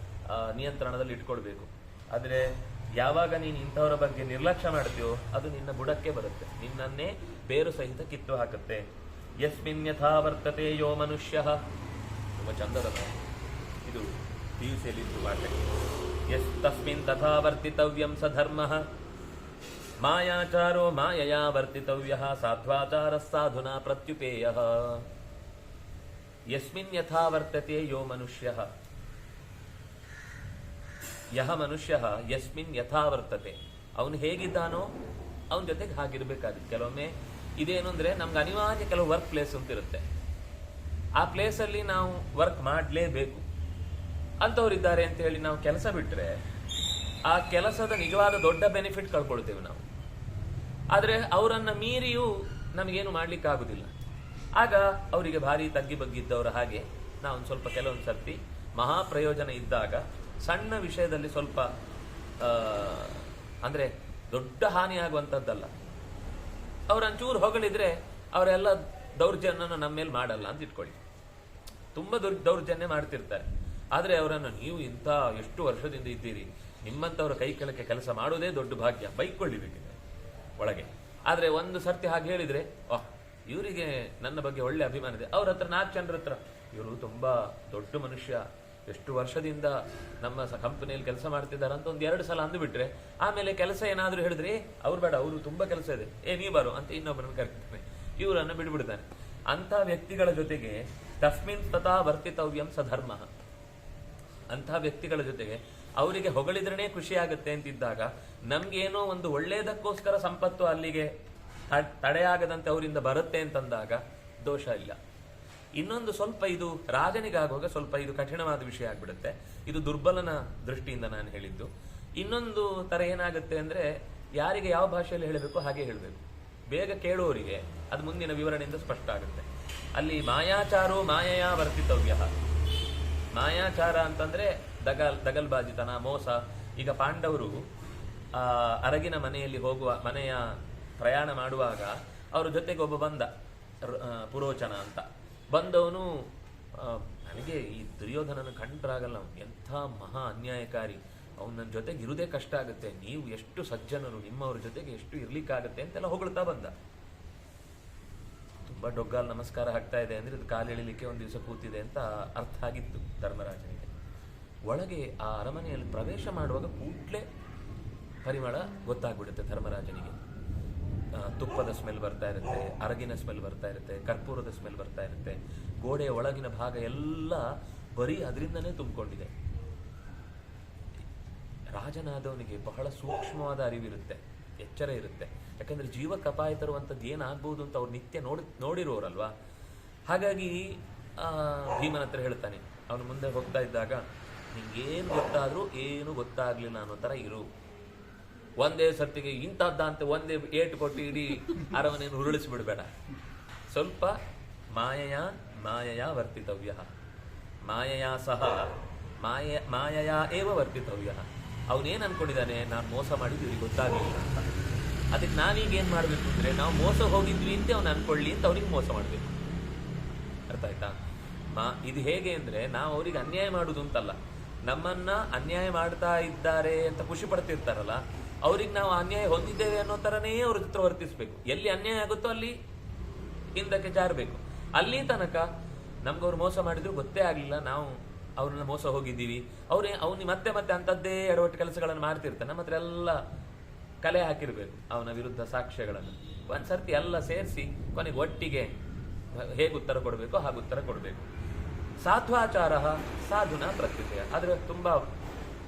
ನಿಯಂತ್ರಣದಲ್ಲಿ ಇಟ್ಕೊಳ್ಬೇಕು. ಆದರೆ ಯಾವಾಗ ನೀನು ಇಂಥವರ ಬಗ್ಗೆ ನಿರ್ಲಕ್ಷ್ಯ ಮಾಡ್ತೀಯೋ ಅದು ನಿನ್ನ ಬುಡಕ್ಕೆ ಬರುತ್ತೆ, ನಿನ್ನನ್ನೇ ಬೇರು ಸಹಿತ ಕಿತ್ತು ಹಾಕುತ್ತೆ. ಯಸ್ಮಿನ್ ಯಥಾ ವರ್ತತೆ ಯೋ ಮನುಷ್ಯ. ತುಂಬ ಚಂದದ ಇದು PUCಯಲ್ಲಿದ್ದು ಭಾಷೆ. ತಸ್ಮಿನ್ ತಥಾ ವರ್ತಿತವ್ಯಂ ಸ ಧರ್ಮ, ಮಾಯಾಚಾರೋ ಮಾಯಯಾ ವರ್ತಿತವ್ಯ, ಸಾಧ್ವಾಚಾರ ಸಾಧುನಾ ಪ್ರತ್ಯುಪೇಯ. ಯಸ್ಮಿನ್ ಯಥಾ ವರ್ತತೆ ಯೋ ಮನುಷ್ಯ, ಯಹ ಮನುಷ್ಯ ಯಸ್ಮಿನ್ ಯಥಾ ವರ್ತತೆ, ಅವನು ಹೇಗಿದ್ದಾನೋ ಅವನ ಜೊತೆಗೆ ಹಾಗಿರ್ಬೇಕಾದ್ರೆ. ಕೆಲವೊಮ್ಮೆ ಇದೇನು ಅಂದ್ರೆ ನಮ್ಗೆ ಅನಿವಾರ್ಯ ಕೆಲವು ವರ್ಕ್ ಪ್ಲೇಸ್ ಅಂತ ಇರುತ್ತೆ, ಆ ಪ್ಲೇಸಲ್ಲಿ ನಾವು ವರ್ಕ್ ಮಾಡಲೇಬೇಕು. ಅಂಥವ್ರಿದ್ದಾರೆ ಅಂತ ಹೇಳಿ ನಾವು ಕೆಲಸ ಬಿಟ್ರೆ ಆ ಕೆಲಸದ ನಿಜವಾದ ದೊಡ್ಡ ಬೆನಿಫಿಟ್ ಕಳ್ಕೊಳ್ತೇವೆ ನಾವು. ಆದರೆ ಅವರನ್ನ ಮೀರಿಯೂ ನಮಗೇನು ಮಾಡ್ಲಿಕ್ಕೆ ಆಗುದಿಲ್ಲ. ಆಗ ಅವರಿಗೆ ಭಾರಿ ತಗ್ಗಿ ಬಗ್ಗಿದ್ದವರ ಹಾಗೆ ನಾವು ಒಂದು ಸ್ವಲ್ಪ ಕೆಲವೊಂದು ಸರ್ತಿ ಮಹಾಪ್ರಯೋಜನ ಇದ್ದಾಗ ಸಣ್ಣ ವಿಷಯದಲ್ಲಿ ಸ್ವಲ್ಪ ಅಂದ್ರೆ ದೊಡ್ಡ ಹಾನಿ ಆಗುವಂಥದ್ದಲ್ಲ, ಅವರಂಚೂರು ಹೊಗಳಿದ್ರೆ ಅವರೆಲ್ಲ ದೌರ್ಜನ್ಯನ ನಮ್ಮ ಮೇಲೆ ಮಾಡಲ್ಲ ಅಂತ ಇಟ್ಕೊಳ್ಳಿ. ತುಂಬಾ ದೌರ್ಜನ್ಯ ಮಾಡ್ತಿರ್ತಾರೆ, ಆದರೆ ಅವರನ್ನು ನೀವು ಇಂಥ ಎಷ್ಟು ವರ್ಷದಿಂದ ಇದ್ದೀರಿ, ನಿಮ್ಮಂಥವ್ರ ಕೈ ಕೆಳಕ್ಕೆ ಕೆಲಸ ಮಾಡೋದೇ ದೊಡ್ಡ ಭಾಗ್ಯ, ಬೈಕೊಳ್ಳಿಬೇಕಿದೆ ಒಳಗೆ. ಆದರೆ ಒಂದು ಸರ್ತಿ ಹಾಗೆ ಹೇಳಿದ್ರೆ, ಇವರಿಗೆ ನನ್ನ ಬಗ್ಗೆ ಒಳ್ಳೆ ಅಭಿಮಾನ ಇದೆ, ಅವ್ರ ಹತ್ರ 4 ಜನರ ಹತ್ರ ಇವರು ತುಂಬಾ ದೊಡ್ಡ ಮನುಷ್ಯ, ಎಷ್ಟು ವರ್ಷದಿಂದ ನಮ್ಮ ಕಂಪನಿಯಲ್ಲಿ ಕೆಲಸ ಮಾಡ್ತಿದ್ದಾರೆ ಅಂತ ಒಂದು 2 ಸಲ ಅಂದುಬಿಟ್ರೆ, ಆಮೇಲೆ ಕೆಲಸ ಏನಾದರೂ ಹೇಳಿದ್ರೆ ಅವ್ರು ಬೇಡ, ಅವರು ತುಂಬಾ ಕೆಲಸ ಇದೆ, ನೀ ಬಾರು ಅಂತ ಇನ್ನೊಬ್ಬರನ್ನು ಕರಿತಾನೆ, ಇವರನ್ನು ಬಿಡ್ಬಿಡ್ತಾನೆ. ಅಂಥ ವ್ಯಕ್ತಿಗಳ ಜೊತೆಗೆ ತಸ್ಮಿನ್ ತಥಾ ವರ್ತಿತವ್ಯಂ ಸಧರ್ಮ, ಅಂಥ ವ್ಯಕ್ತಿಗಳ ಜೊತೆಗೆ ಅವರಿಗೆ ಹೊಗಳಿದ್ರೇ ಖುಷಿ ಆಗುತ್ತೆ ಅಂತಿದ್ದಾಗ ನಮ್ಗೇನೋ ಒಂದು ಒಳ್ಳೇದಕ್ಕೋಸ್ಕರ ಸಂಪತ್ತು ಅಲ್ಲಿಗೆ ತಡೆಯಾಗದಂತೆ ಅವರಿಂದ ಬರುತ್ತೆ ಅಂತಂದಾಗ ದೋಷ ಇಲ್ಲ. ಇನ್ನೊಂದು ಸ್ವಲ್ಪ ಇದು ರಾಜನಿಗಾಗುವಾಗ ಸ್ವಲ್ಪ ಇದು ಕಠಿಣವಾದ ವಿಷಯ ಆಗ್ಬಿಡುತ್ತೆ. ಇದು ದುರ್ಬಲನ ದೃಷ್ಟಿಯಿಂದ ನಾನು ಹೇಳಿದ್ದು. ಇನ್ನೊಂದು ತರ ಏನಾಗುತ್ತೆ ಅಂದ್ರೆ, ಯಾರಿಗೆ ಯಾವ ಭಾಷೆಯಲ್ಲಿ ಹೇಳಬೇಕು ಹಾಗೆ ಹೇಳಬೇಕು. ಬೇಗ ಕೇಳುವವರಿಗೆ ಅದು ಮುಂದಿನ ವಿವರಣೆಯಿಂದ ಸ್ಪಷ್ಟ ಆಗುತ್ತೆ. ಅಲ್ಲಿ ಮಾಯಾಚಾರೋ ಮಾಯೆಯ ವರ್ತಿತವ್ಯ. ಮಾಯಾಚಾರ ಅಂತಂದ್ರೆ ದಗಲ್ಬಾಜಿತನ, ಮೋಸ. ಈಗ ಪಾಂಡವರು ಅರಗಿನ ಮನೆಯಲ್ಲಿ ಹೋಗುವ, ಮನೆಯ ಪ್ರಯಾಣ ಮಾಡುವಾಗ ಅವ್ರ ಜೊತೆಗೆ ಒಬ್ಬ ಬಂದ, ಪುರೋಚನ ಅಂತ ಬಂದವನು, ನನಗೆ ಈ ದುರ್ಯೋಧನನ ಕಂಡ್ರಾಗಲ್ಲ, ಅವನು ಎಂಥ ಮಹಾ ಅನ್ಯಾಯಕಾರಿ, ಅವನು ನನ್ನ ಜೊತೆಗೆ ಇರುವುದೇ ಕಷ್ಟ ಆಗುತ್ತೆ, ನೀವು ಎಷ್ಟು ಸಜ್ಜನರು, ನಿಮ್ಮವ್ರ ಜೊತೆಗೆ ಎಷ್ಟು ಇರ್ಲಿಕ್ಕಾಗತ್ತೆ ಅಂತೆಲ್ಲ ಹೊಗಳ್ತಾ ಬಂದ. ತುಂಬಾ ಡೊಗ್ಗಾಲ್ ನಮಸ್ಕಾರ ಹಾಕ್ತಾ ಇದೆ ಅಂದ್ರೆ ಇದು ಕಾಲೆಳಿಲಿಕ್ಕೆ ಒಂದು ದಿವಸ ಕೂತಿದೆ ಅಂತ ಅರ್ಥ ಆಗಿತ್ತು ಧರ್ಮರಾಜನಿಗೆ. ಒಳಗೆ ಆ ಅರಮನೆಯಲ್ಲಿ ಪ್ರವೇಶ ಮಾಡುವಾಗ ಕೂಡ್ಲೆ ಪರಿಮಳ ಗೊತ್ತಾಗ್ಬಿಡುತ್ತೆ ಧರ್ಮರಾಜನಿಗೆ. ತುಪ್ಪದ ಸ್ಮೆಲ್ ಬರ್ತಾ ಇರುತ್ತೆ, ಅರಗಿನ ಸ್ಮೆಲ್ ಬರ್ತಾ ಇರುತ್ತೆ, ಕರ್ಪೂರದ ಸ್ಮೆಲ್ ಬರ್ತಾ ಇರುತ್ತೆ. ಗೋಡೆಯ ಒಳಗಿನ ಭಾಗ ಎಲ್ಲ ಬರೀ ಅದರಿಂದನೇ ತುಂಬಿಕೊಂಡಿದೆ. ರಾಜನಾದವನಿಗೆ ಬಹಳ ಸೂಕ್ಷ್ಮವಾದ ಅರಿವಿರುತ್ತೆ, ಎಚ್ಚರ ಇರುತ್ತೆ. ಯಾಕಂದ್ರೆ ಜೀವಕ್ಕೆ ಅಪಾಯ ತರುವಂಥದ್ದು ಏನಾಗ್ಬೋದು ಅಂತ ಅವ್ರು ನಿತ್ಯ ನೋಡಿರೋರಲ್ವಾ. ಹಾಗಾಗಿ ಭೀಮನ ಹತ್ರ ಹೇಳ್ತಾನೆ, ಅವನು ಮುಂದೆ ಹೋಗ್ತಾ ಇದ್ದಾಗ, ನಿಂಗೇನು ಗೊತ್ತಾದ್ರೂ ಏನು ಗೊತ್ತಾಗ್ಲಿಲ್ಲ ಅನ್ನೋ ತರ ಇರು. ಒಂದೇ ಸರ್ತಿಗೆ ಇಂಥದ್ದ ಅಂತ ಒಂದೇ ಏಟು ಕೊಟ್ಟು ಇಡೀ ಅರಮನೆಯನ್ನು ಉರುಳಿಸಿಬಿಡ್ಬೇಡ. ಸ್ವಲ್ಪ ಮಾಯೆಯ ವರ್ತಿತವ್ಯ, ಮಾಯೆಯ ಸಹ ಮಾಯೆಯ ಏವ ವರ್ತಿತವ್ಯ. ಅವನೇನು ಅನ್ಕೊಂಡಿದ್ದಾನೆ, ನಾನು ಮೋಸ ಮಾಡಿದ್ದು ಇವ್ರಿಗೆ ಗೊತ್ತಾಗಲಿಲ್ಲ ಅಂತ. ಅದಕ್ಕೆ ನಾವೀಗ ಏನ್ ಮಾಡ್ಬೇಕು ಅಂದ್ರೆ, ನಾವು ಮೋಸ ಹೋಗಿದ್ವಿ ಅಂತ ಅವ್ನು ಅನ್ಕೊಳ್ಳಿ ಅಂತ ಅವ್ನಿಗೆ ಮೋಸ ಮಾಡ್ಬೇಕು. ಅರ್ಥ ಆಯ್ತಾ? ಇದು ಹೇಗೆ ಅಂದ್ರೆ, ನಾವು ಅವ್ರಿಗೆ ಅನ್ಯಾಯ ಮಾಡುದು ಅಂತಲ್ಲ, ನಮ್ಮನ್ನ ಅನ್ಯಾಯ ಮಾಡ್ತಾ ಇದ್ದಾರೆ ಅಂತ ಖುಷಿ ಪಡ್ತಿರ್ತಾರಲ್ಲ, ಅವ್ರಿಗೆ ನಾವು ಅನ್ಯಾಯ ಹೊಂದಿದ್ದೇವೆ ಅನ್ನೋ ತರನೇ ಅವ್ರ ಹತ್ರ ವರ್ತಿಸ್ಬೇಕು. ಎಲ್ಲಿ ಅನ್ಯಾಯ ಆಗುತ್ತೋ ಅಲ್ಲಿ ಹಿಂದಕ್ಕೆ ಜಾರಬೇಕು. ಅಲ್ಲಿ ತನಕ ನಮ್ಗವ್ರು ಮೋಸ ಮಾಡಿದ್ರು ಗೊತ್ತೇ ಆಗ್ಲಿಲ್ಲ, ನಾವು ಅವ್ರನ್ನ ಮೋಸ ಹೋಗಿದ್ದೀವಿ, ಅವ್ನಿಗೆ ಮತ್ತೆ ಮತ್ತೆ ಅಂತದ್ದೇ ಎಡವಟ್ಟು ಕೆಲಸಗಳನ್ನು ಮಾಡ್ತಿರ್ತಾನೆ. ನಮ್ಮ ಹತ್ರ ಎಲ್ಲ ಕಲೆ ಹಾಕಿರ್ಬೇಕು ಅವನ ವಿರುದ್ಧ ಸಾಕ್ಷ್ಯಗಳನ್ನು. ಒಂದು ಸರ್ತಿ ಎಲ್ಲ ಸೇರಿಸಿ ಕೊನೆಗೆ ಒಟ್ಟಿಗೆ ಹೇಗೆ ಉತ್ತರ ಕೊಡಬೇಕು ಹಾಗೆ ಉತ್ತರ ಕೊಡಬೇಕು. ಸಾಧ್ವಾಚಾರ ಸಾಧುನ ಪ್ರತ್ಯುಪಯ. ಆದರೆ ತುಂಬ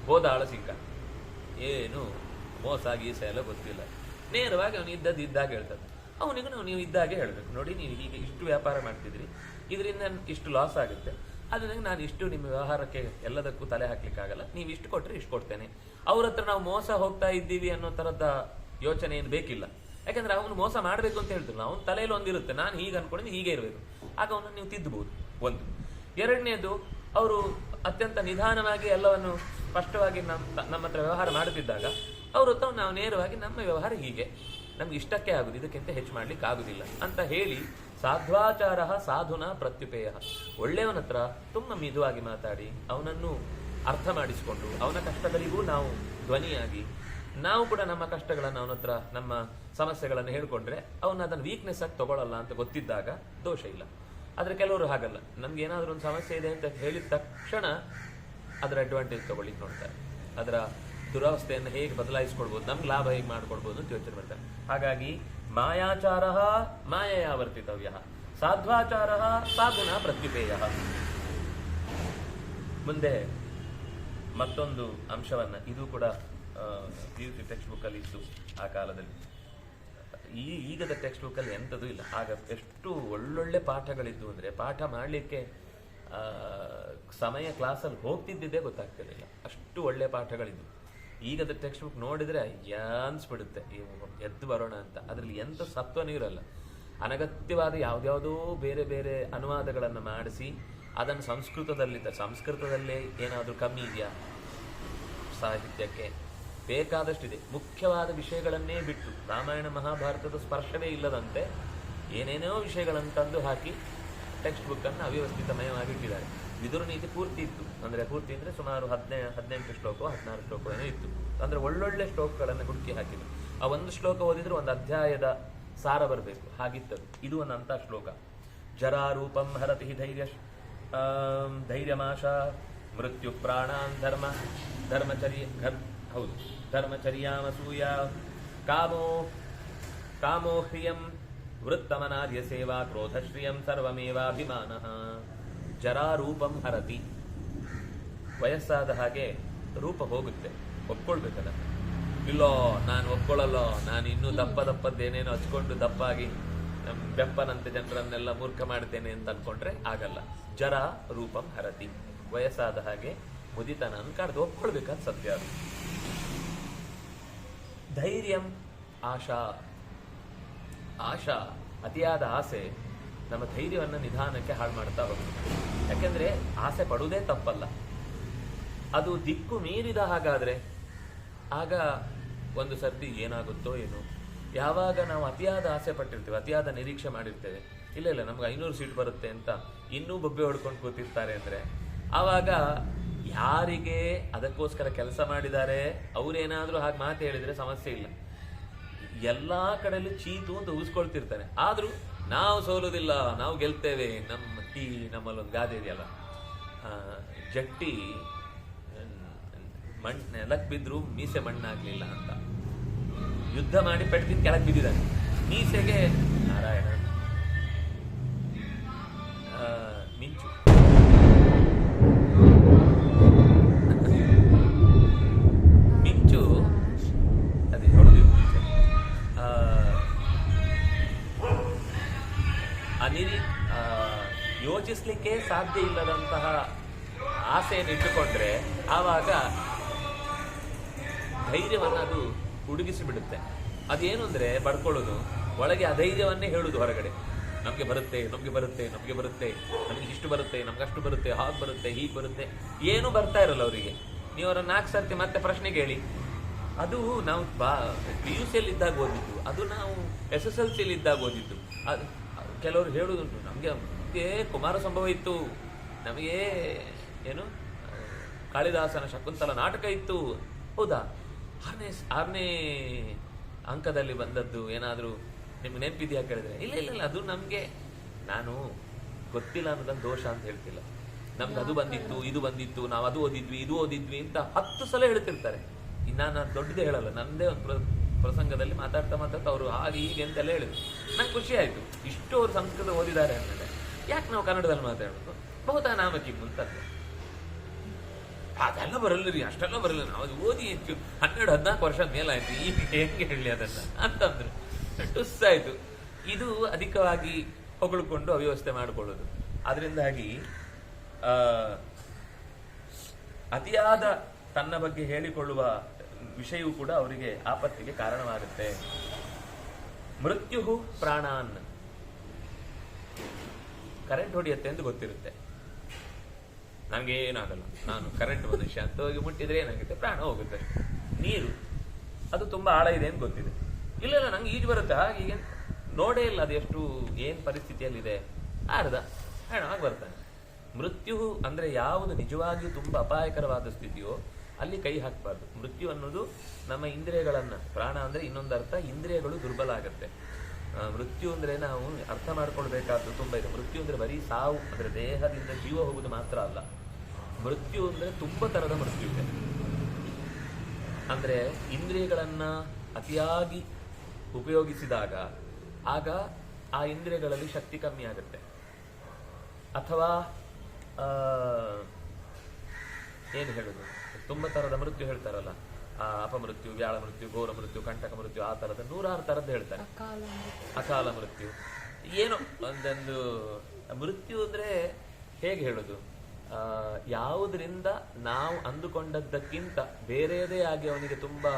ಬೋದಾಳ ಸಿಕ್ಕ, ಏನು ಮೋಸ ಗೀಸ ಎಲ್ಲ ಗೊತ್ತಿಲ್ಲ, ನೇರವಾಗಿ ಅವನು ಇದ್ದಾಗ ಹೇಳ್ತದೆ. ಅವನಿಗೂ ನೀವು ಇದ್ದಾಗೆ ಹೇಳಬೇಕು, ನೋಡಿ ನೀವು ಹೀಗೆ ಇಷ್ಟು ವ್ಯಾಪಾರ ಮಾಡ್ತಿದ್ರಿ, ಇದರಿಂದ ಇಷ್ಟು ಲಾಸ್ ಆಗುತ್ತೆ, ಅದನ್ನ ನಾನು ಇಷ್ಟು ನಿಮ್ಮ ವ್ಯವಹಾರಕ್ಕೆ ಎಲ್ಲದಕ್ಕೂ ತಲೆ ಹಾಕ್ಲಿಕ್ಕಾಗಲ್ಲ, ನೀವು ಇಷ್ಟು ಕೊಟ್ಟರೆ ಇಷ್ಟು ಕೊಡ್ತೇನೆ. ಅವ್ರ ಹತ್ರ ನಾವು ಮೋಸ ಹೋಗ್ತಾ ಇದ್ದೀವಿ ಅನ್ನೋ ಥರದ ಯೋಚನೆ ಏನು ಬೇಕಿಲ್ಲ. ಯಾಕಂದ್ರೆ ಅವನು ಮೋಸ ಮಾಡಬೇಕು ಅಂತ ಹೇಳ್ತಿಲ್ಲ, ಅವನ ತಲೆಯಲ್ಲಿ ಒಂದಿರುತ್ತೆ, ನಾನು ಹೀಗೆ ಅನ್ಕೊಂಡಿದ್ದು ಹೀಗೆ ಇರಬೇಕು, ಆಗ ಅವನನ್ನು ನೀವು ತಿದ್ದಬಹುದು. ಒಂದು. ಎರಡನೇದು, ಅವರು ಅತ್ಯಂತ ನಿಧಾನವಾಗಿ ಎಲ್ಲವನ್ನು ಸ್ಪಷ್ಟವಾಗಿ ನಮ್ಮ ಹತ್ರ ವ್ಯವಹಾರ ಮಾಡುತ್ತಿದ್ದಾಗ ಅವ್ರ ಹತ್ರ ನಾವು ನೇರವಾಗಿ ನಮ್ಮ ವ್ಯವಹಾರ ಹೀಗೆ, ನಮ್ಗೆ ಇಷ್ಟಕ್ಕೆ ಆಗುದು, ಇದಕ್ಕಿಂತ ಹೆಚ್ಚು ಮಾಡ್ಲಿಕ್ಕೆ ಆಗುದಿಲ್ಲ ಅಂತ ಹೇಳಿ ಸಾಧ್ವಾಚಾರ ಸಾಧುನ ಪ್ರತ್ಯುಪೇಯ. ಒಳ್ಳೆಯವನ ಹತ್ರ ತುಂಬ ಮಿದುವಾಗಿ ಮಾತಾಡಿ ಅವನನ್ನು ಅರ್ಥ ಮಾಡಿಸಿಕೊಂಡು ಅವನ ಕಷ್ಟಗಳಿಗೂ ನಾವು ಧ್ವನಿಯಾಗಿ ನಾವು ಕೂಡ ನಮ್ಮ ಕಷ್ಟಗಳನ್ನು ಅವನ ಹತ್ರ ನಮ್ಮ ಸಮಸ್ಯೆಗಳನ್ನು ಹೇಳ್ಕೊಂಡ್ರೆ ಅವನು ಅದನ್ನು ವೀಕ್ನೆಸ್ ಆಗಿ ತಗೊಳ್ಳಲ್ಲ ಅಂತ ಗೊತ್ತಿದ್ದಾಗ ದೋಷ ಇಲ್ಲ. ಆದರೆ ಕೆಲವರು ಹಾಗಲ್ಲ, ನಮ್ಗೆ ಏನಾದರೂ ಒಂದು ಸಮಸ್ಯೆ ಇದೆ ಅಂತ ಹೇಳಿದ ತಕ್ಷಣ ಅದರ ಅಡ್ವಾಂಟೇಜ್ ತಗೊಳ್ಳಿಕ್ಕೆ ನೋಡ್ತಾರೆ, ಅದರ ದುರವಸ್ಥೆಯನ್ನು ಹೇಗೆ ಬದಲಾಯಿಸ್ಕೊಳ್ಬೋದು, ನಮ್ಗೆ ಲಾಭ ಹೇಗೆ ಮಾಡ್ಕೊಳ್ಬೋದು ಅಂತ ಯೋಚನೆ ಮಾಡ್ತಾರೆ. ಹಾಗಾಗಿ ಮಾಯಾಚಾರ ಮಾಯೆಯ ವರ್ತಿತವ್ಯ, ಸಾಧ್ವಾಚಾರ ಸಾಧುನ ಪ್ರತ್ಯುಪೇಯ. ಮುಂದೆ ಮತ್ತೊಂದು ಅಂಶವನ್ನ, ಇದು ಕೂಡ PUC ಟೆಕ್ಸ್ಟ್ ಬುಕ್ ಅಲ್ಲಿ ಇತ್ತು ಆ ಕಾಲದಲ್ಲಿ. ಈಗದ ಟೆಕ್ಸ್ಟ್ ಬುಕ್ ಅಲ್ಲಿ ಎಂಥದ್ದು ಇಲ್ಲ. ಆಗ ಎಷ್ಟು ಒಳ್ಳೊಳ್ಳೆ ಪಾಠಗಳಿದ್ದು ಅಂದ್ರೆ ಪಾಠ ಮಾಡಲಿಕ್ಕೆ ಸಮಯ ಕ್ಲಾಸಲ್ಲಿ ಹೋಗ್ತಿದ್ದಿದ್ದೇ ಗೊತ್ತಾಗ್ತಿರ್ಲಿಲ್ಲ, ಅಷ್ಟು ಒಳ್ಳೆ ಪಾಠಗಳಿದ್ದು. ಈಗದ ಟೆಕ್ಸ್ಟ್ ಬುಕ್ ನೋಡಿದ್ರೆ ಅನ್ಸ್ಬಿಡುತ್ತೆ ಎದ್ದು ಬರೋಣ ಅಂತ. ಅದರಲ್ಲಿ ಎಂಥ ಸತ್ವನೂ ಇರಲ್ಲ. ಅನಗತ್ಯವಾದ ಯಾವ್ದ್ಯಾವುದೋ ಬೇರೆ ಬೇರೆ ಅನುವಾದಗಳನ್ನು ಮಾಡಿಸಿ ಅದನ್ನು ಸಂಸ್ಕೃತದಲ್ಲೇ ಏನಾದರೂ ಕಮ್ಮಿ ಇದೆಯಾ? ಸಾಹಿತ್ಯಕ್ಕೆ ಬೇಕಾದಷ್ಟಿದೆ. ಮುಖ್ಯವಾದ ವಿಷಯಗಳನ್ನೇ ಬಿಟ್ಟು ರಾಮಾಯಣ ಮಹಾಭಾರತದ ಸ್ಪರ್ಶವೇ ಇಲ್ಲದಂತೆ ಏನೇನೋ ವಿಷಯಗಳನ್ನು ತಂದು ಹಾಕಿ ಟೆಕ್ಸ್ಟ್ ಬುಕ್ಕನ್ನು ಅವ್ಯವಸ್ಥಿತಮಯವಾಗಿಟ್ಟಿದ್ದಾರೆ. ವಿದುರ ನೀತಿ ಪೂರ್ತಿ ಇತ್ತು, ಅಂದರೆ ಪೂರ್ತಿ ಅಂದರೆ ಸುಮಾರು 18 ಶ್ಲೋಕ 16 ಶ್ಲೋಕ ಏನೋ ಇತ್ತು. ಅಂದರೆ ಒಳ್ಳೊಳ್ಳೆ ಶ್ಲೋಕಗಳನ್ನು ಹುಡುಕಿ ಹಾಕಿದ್ರು. ಆ ಒಂದು ಶ್ಲೋಕ ಓದಿದ್ರೆ ಒಂದು ಅಧ್ಯಾಯದ ಸಾರ ಬರಬೇಕು, ಹಾಗಿತ್ತದು. ಇದು ಒಂದು ಅಂಥ ಶ್ಲೋಕ. ಜರಾರೂಪಂ ಹರತಿ ಧೈರ್ಯಮಾಶ ಮೃತ್ಯು ಪ್ರಾಣಾನ್ ಧರ್ಮಚರ್ಯಾಮಸೂಯ ಕಾಮೋ ಹ್ರಿಯಂ ವೃತ್ತಮನಾರ್ಯ ಸೇವಾ ಕ್ರೋಧಶ್ರಿಯಂ ಸರ್ವಮೇವಾಭಿಮಾನಃ. ಜರಾರೂಪಂ ಹರತಿ, ವಯಸ್ಸಾದ ಹಾಗೆ ರೂಪ ಹೋಗುತ್ತೆ, ಒಪ್ಕೊಳ್ಬೇಕಲ್ಲ. ಇಲ್ಲೋ ನಾನು ಒಪ್ಕೊಳ್ಳಲ್ಲ, ನಾನು ಇನ್ನೂ ದಪ್ಪದ್ದೇನೇನೋ ಹಚ್ಕೊಂಡು ದಪ್ಪಾಗಿ ಬೆಪ್ಪನಂತೆ ಜನರನ್ನೆಲ್ಲ ಮೂರ್ಖ ಮಾಡ್ತೇನೆ ಅಂತ ಅನ್ಕೊಂಡ್ರೆ ಆಗಲ್ಲ. ಜರ ರೂಪಂ ಹರತಿ, ವಯಸ್ಸಾದ ಹಾಗೆ ಮುದಿತನ ಅನ್ಕಾರ್ದು ಒಪ್ಕೊಳ್ಬೇಕಾದ ಸತ್ಯ ಅದು. ಧೈರ್ಯಂ ಆಶಾ ಅತಿಯಾದ ಆಸೆ ನಮ್ಮ ಧೈರ್ಯವನ್ನು ನಿಧಾನಕ್ಕೆ ಹಾಳು ಮಾಡ್ತಾ ಹೋಗುತ್ತೆ. ಯಾಕೆಂದ್ರೆ ಆಸೆ ಪಡುವುದೇ ತಪ್ಪಲ್ಲ, ಅದು ದಿಕ್ಕು ಮೀರಿದ ಹಾಗಾದ್ರೆ ಆಗ ಒಂದು ಸರ್ತಿ ಏನಾಗುತ್ತೋ ಏನೋ. ಯಾವಾಗ ನಾವು ಅತಿಯಾದ ಆಸೆ ಪಟ್ಟಿರ್ತೇವೆ, ಅತಿಯಾದ ನಿರೀಕ್ಷೆ ಮಾಡಿರ್ತೇವೆ, ಇಲ್ಲ ನಮ್ಗೆ 500 ಸೀಟ್ ಬರುತ್ತೆ ಅಂತ ಇನ್ನೂ ಬೊಬ್ಬೆ ಹೊಡ್ಕೊಂಡು ಕೂತಿರ್ತಾರೆ ಅಂದ್ರೆ ಆವಾಗ ಯಾರಿಗೆ ಅದಕ್ಕೋಸ್ಕರ ಕೆಲಸ ಮಾಡಿದ್ದಾರೆ ಅವ್ರೇನಾದ್ರೂ ಹಾಗೆ ಮಾತು ಹೇಳಿದ್ರೆ ಸಮಸ್ಯೆ ಇಲ್ಲ. ಎಲ್ಲಾ ಕಡೆಯಲ್ಲೂ ಚೀತು ಅಂತ ಊಸ್ಕೊಳ್ತಿರ್ತಾನೆ, ಆದ್ರೂ ನಾವು ಸೋಲೋದಿಲ್ಲ, ನಾವು ಗೆಲ್ತೇವೆ. ನಮ್ಮಲ್ಲೊಂದು ಗಾದೆ ಇದೆಯಲ್ಲ, ಜಟ್ಟಿ ನೆಲಕ್ಕೆ ಬಿದ್ರು ಮೀಸೆ ಮಣ್ಣಾಗ್ಲಿಲ್ಲ ಅಂತ. ಯುದ್ಧ ಮಾಡಿ ಪೆಟ್ಟಿನ ಕೆಳಗೆ ಬಿದ್ದಿದ್ದಾನೆ, ಮೀಸೆಗೆ ನಾರಾಯಣ ಮಿಂಚು. ಅದೇ ಹೊಡೆದಿದ್ದು ಯೋಚಿಸ್ಲಿಕ್ಕೆ ಸಾಧ್ಯ ಇಲ್ಲದಂತಹ ಆಸೆಯನ್ನು ಇಟ್ಟುಕೊಂಡ್ರೆ ಆವಾಗ ಧೈರ್ಯವನ್ನು ಅದು ಹುಡುಗಿಸಿ ಬಿಡುತ್ತೆ. ಅದೇನು ಅಂದ್ರೆ ಬಡ್ಕೊಳ್ಳೋದು, ಒಳಗೆ ಅಧೈರ್ಯವನ್ನೇ ಹೇಳುದು ಹೊರಗಡೆ. ನಮ್ಗೆ ಬರುತ್ತೆ, ನಮ್ಗೆ ಇಷ್ಟು ಬರುತ್ತೆ, ನಮ್ಗೆ ಅಷ್ಟು ಬರುತ್ತೆ, ಹಾಗೆ ಬರುತ್ತೆ, ಹೀಗೆ ಬರುತ್ತೆ, ಏನು ಬರ್ತಾ ಇರಲ್ಲ ಅವರಿಗೆ. ನೀವು ಅವರ 4 ಸರ್ತಿ ಮತ್ತೆ ಪ್ರಶ್ನೆ ಕೇಳಿ. ಅದು ನಾವು PUC ಇದ್ದಾಗ ಓದಿದ್ದು, ಅದು ನಾವು SSLC ಇದ್ದಾಗ ಓದಿದ್ದು. ಅದು ಕೆಲವರು ಹೇಳುದುಂಟು, ನಮಗೆ ಕುಮಾರ ಸಂಭವ ಇತ್ತು, ನಮಗೆ ಏನು ಕಾಳಿದಾಸನ ಶಕುಂತಲ ನಾಟಕ ಇತ್ತು. ಹೌದಾ? 6ನೇ ಅಂಕದಲ್ಲಿ ಬಂದದ್ದು ಏನಾದರೂ ನಿಮ್ಗೆ ನೆನಪಿದೆಯಾ ಕೇಳಿದ್ರೆ ಇಲ್ಲ ಅದು ನಮಗೆ, ನಾನು ಗೊತ್ತಿಲ್ಲ ಅನ್ನೋದನ್ನು ದೋಷ ಅಂತ ಹೇಳ್ತಿಲ್ಲ. ನಮ್ಗೆ ಅದು ಬಂದಿತ್ತು, ಇದು ಬಂದಿತ್ತು, ನಾವು ಅದು ಓದಿದ್ವಿ, ಇದು ಓದಿದ್ವಿ ಅಂತ 10 ಸಲ ಹೇಳ್ತಿರ್ತಾರೆ. ನಾನು ದೊಡ್ಡದೇ ಹೇಳಲ್ಲ, ನನ್ನದೇ ಒಂದು ಪ್ರಸಂಗದಲ್ಲಿ ಮಾತಾಡ್ತಾ ಅವರು ಹಾಗೆ ಹೀಗೆ ಅಂತೆಲ್ಲ ಹೇಳಿದ್ರು. ನಂಗೆ ಖುಷಿ ಆಯ್ತು, ಇಷ್ಟು ಅವರು ಸಂಸ್ಕೃತ ಓದಿದ್ದಾರೆ ಅಂತಾರೆ, ಯಾಕೆ ನಾವು ಕನ್ನಡದಲ್ಲಿ ಮಾತಾಡೋದು, ಬಹುತಾ ನಾಮ ಕಿಮ್ಮು ಅಂತಂದ್ರೆ. ಅದೆಲ್ಲ ಬರಲ್ಲ ರೀ, ಅಷ್ಟೆಲ್ಲ ಬರಲ್ಲ, ನಾವು ಅದು ಓದಿ ಹೆಚ್ಚು 12-14 ವರ್ಷದ ಮೇಲಾಯ್ತು, ಈಗ ಹೆಂಗೆ ಹೇಳಿ ಅದನ್ನ ಅಂತಂದ್ರು. ಟುಸ್ಸಾಯ್ತು. ಇದು ಅಧಿಕವಾಗಿ ಹೊಗಳ್ಕೊಂಡು ಅವ್ಯವಸ್ಥೆ ಮಾಡಿಕೊಳ್ಳೋದು. ಅದರಿಂದಾಗಿ ಅತಿಯಾದ ತನ್ನ ಬಗ್ಗೆ ಹೇಳಿಕೊಳ್ಳುವ ವಿಷಯವೂ ಕೂಡ ಅವರಿಗೆ ಆಪತ್ತಿಗೆ ಕಾರಣವಾಗುತ್ತೆ. ಮೃತ್ಯು ಪ್ರಾಣಾನ್, ಕರೆಂಟ್ ಹೊಡೆಯುತ್ತೆ ಅಂತ ಗೊತ್ತಿರುತ್ತೆ, ನನಗೇನಾಗಲ್ಲ, ನಾನು ಕರೆಂಟ್ ಮನುಷ್ಯ ಅಂತ ಹೋಗಿ ಮುಟ್ಟಿದ್ರೆ ಏನಾಗುತ್ತೆ, ಪ್ರಾಣ ಹೋಗುತ್ತೆ. ನೀರು ಅದು ತುಂಬಾ ಆಳ ಇದೆ ಅಂತ ಗೊತ್ತಿದೆ, ಇಲ್ಲ ನಂಗೆ ಈಜು ಬರುತ್ತೆ, ಹಾಗೆ ನೋಡೇ ಇಲ್ಲ ಅದು ಎಷ್ಟು ಏನ್ ಪರಿಸ್ಥಿತಿಯಲ್ಲಿದೆ, ಅರ್ಧ ಹೆಣವಾಗಿ ಬರ್ತಾನೆ. ಮೃತ್ಯು ಅಂದ್ರೆ ಯಾವುದು ನಿಜವಾಗಿಯೂ ತುಂಬಾ ಅಪಾಯಕರವಾದ ಸ್ಥಿತಿಯೋ ಅಲ್ಲಿ ಕೈ ಹಾಕಬಾರ್ದು. ಮೃತ್ಯು ಅನ್ನೋದು ನಮ್ಮ ಇಂದ್ರಿಯಗಳನ್ನ, ಪ್ರಾಣ ಅಂದ್ರೆ ಇನ್ನೊಂದು ಅರ್ಥ, ಇಂದ್ರಿಯಗಳು ದುರ್ಬಲ ಆಗತ್ತೆ. ಮೃತ್ಯು ಅಂದ್ರೆ ನಾವು ಅರ್ಥ ಮಾಡ್ಕೊಳ್ಬೇಕಾದ್ದು ತುಂಬಾ ಇದೆ. ಮೃತ್ಯು ಅಂದ್ರೆ ಬರೀ ಸಾವು, ಅಂದ್ರೆ ದೇಹದಿಂದ ಜೀವ ಹೋಗುದು ಮಾತ್ರ ಅಲ್ಲ. ಮೃತ್ಯು ಅಂದ್ರೆ ತುಂಬಾ ತರದ ಮೃತ್ಯು ಇದೆ. ಅಂದ್ರೆ ಇಂದ್ರಿಯಗಳನ್ನ ಅತಿಯಾಗಿ ಉಪಯೋಗಿಸಿದಾಗ ಆಗ ಆ ಇಂದ್ರಿಯಗಳಲ್ಲಿ ಶಕ್ತಿ ಕಮ್ಮಿ ಆಗುತ್ತೆ. ಅಥವಾ ಏನು ಹೇಳುದು, ತುಂಬಾ ತರದ ಮೃತ್ಯು ಹೇಳ್ತಾರಲ್ಲ, ಅಪಮೃತ್ಯು, ವ್ಯಾಳ ಮೃತ್ಯು, ಘೋರ ಮೃತ್ಯು, ಕಂಟಕ ಮೃತ್ಯು, ಆ ತರದ 106 ತರದ್ದು ಹೇಳ್ತಾರೆ. ಅಕಾಲ ಮೃತ್ಯು ಏನೋ ಒಂದೊಂದು ಮೃತ್ಯು ಅಂದ್ರೆ ಹೇಗೆ ಹೇಳುದು, ಯಾವುದರಿಂದ ನಾವು ಅಂದುಕೊಂಡದ್ದಕ್ಕಿಂತ ಬೇರೆಯದೇ ಆಗಿ ಅವನಿಗೆ ತುಂಬಾ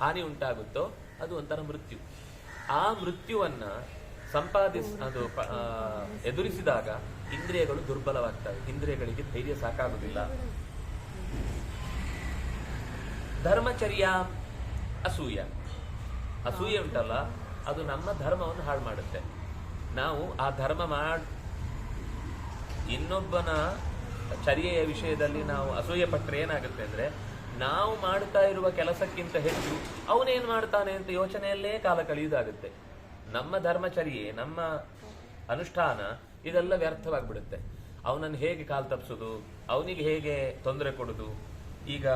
ಹಾನಿ ಉಂಟಾಗುತ್ತೋ ಅದು ಒಂಥರ ಮೃತ್ಯು. ಆ ಮೃತ್ಯುವನ್ನ ಅದು ಎದುರಿಸಿದಾಗ ಇಂದ್ರಿಯಗಳು ದುರ್ಬಲವಾಗ್ತವೆ, ಇಂದ್ರಿಯಗಳಿಗೆ ಧೈರ್ಯ ಸಾಕಾಗುವುದಿಲ್ಲ. ಧರ್ಮಚರ್ಯ ಅಸೂಯ, ಅಸೂಯೆ ಉಂಟಲ್ಲ ಅದು ನಮ್ಮ ಧರ್ಮವನ್ನು ಹಾಳು ಮಾಡುತ್ತೆ. ನಾವು ಆ ಧರ್ಮ ಇನ್ನೊಬ್ಬನ ಚರ್ಯೆಯ ವಿಷಯದಲ್ಲಿ ನಾವು ಅಸೂಯೆ ಪಟ್ಟರೆ ಏನಾಗುತ್ತೆ ಅಂದ್ರೆ, ನಾವು ಮಾಡ್ತಾ ಇರುವ ಕೆಲಸಕ್ಕಿಂತ ಹೆಚ್ಚು ಅವನೇನ್ ಮಾಡ್ತಾನೆ ಅಂತ ಯೋಚನೆಯಲ್ಲೇ ಕಾಲ ಕಳೆಯುವುದಾಗುತ್ತೆ. ನಮ್ಮ ಧರ್ಮಚರ್ಯೆ, ನಮ್ಮ ಅನುಷ್ಠಾನ ಇದೆಲ್ಲ ವ್ಯರ್ಥವಾಗ್ಬಿಡುತ್ತೆ. ಅವನನ್ನು ಹೇಗೆ ಕಾಲು ತಪ್ಪಿಸೋದು, ಅವನಿಗೆ ಹೇಗೆ ತೊಂದರೆ ಕೊಡುದು. ಈಗ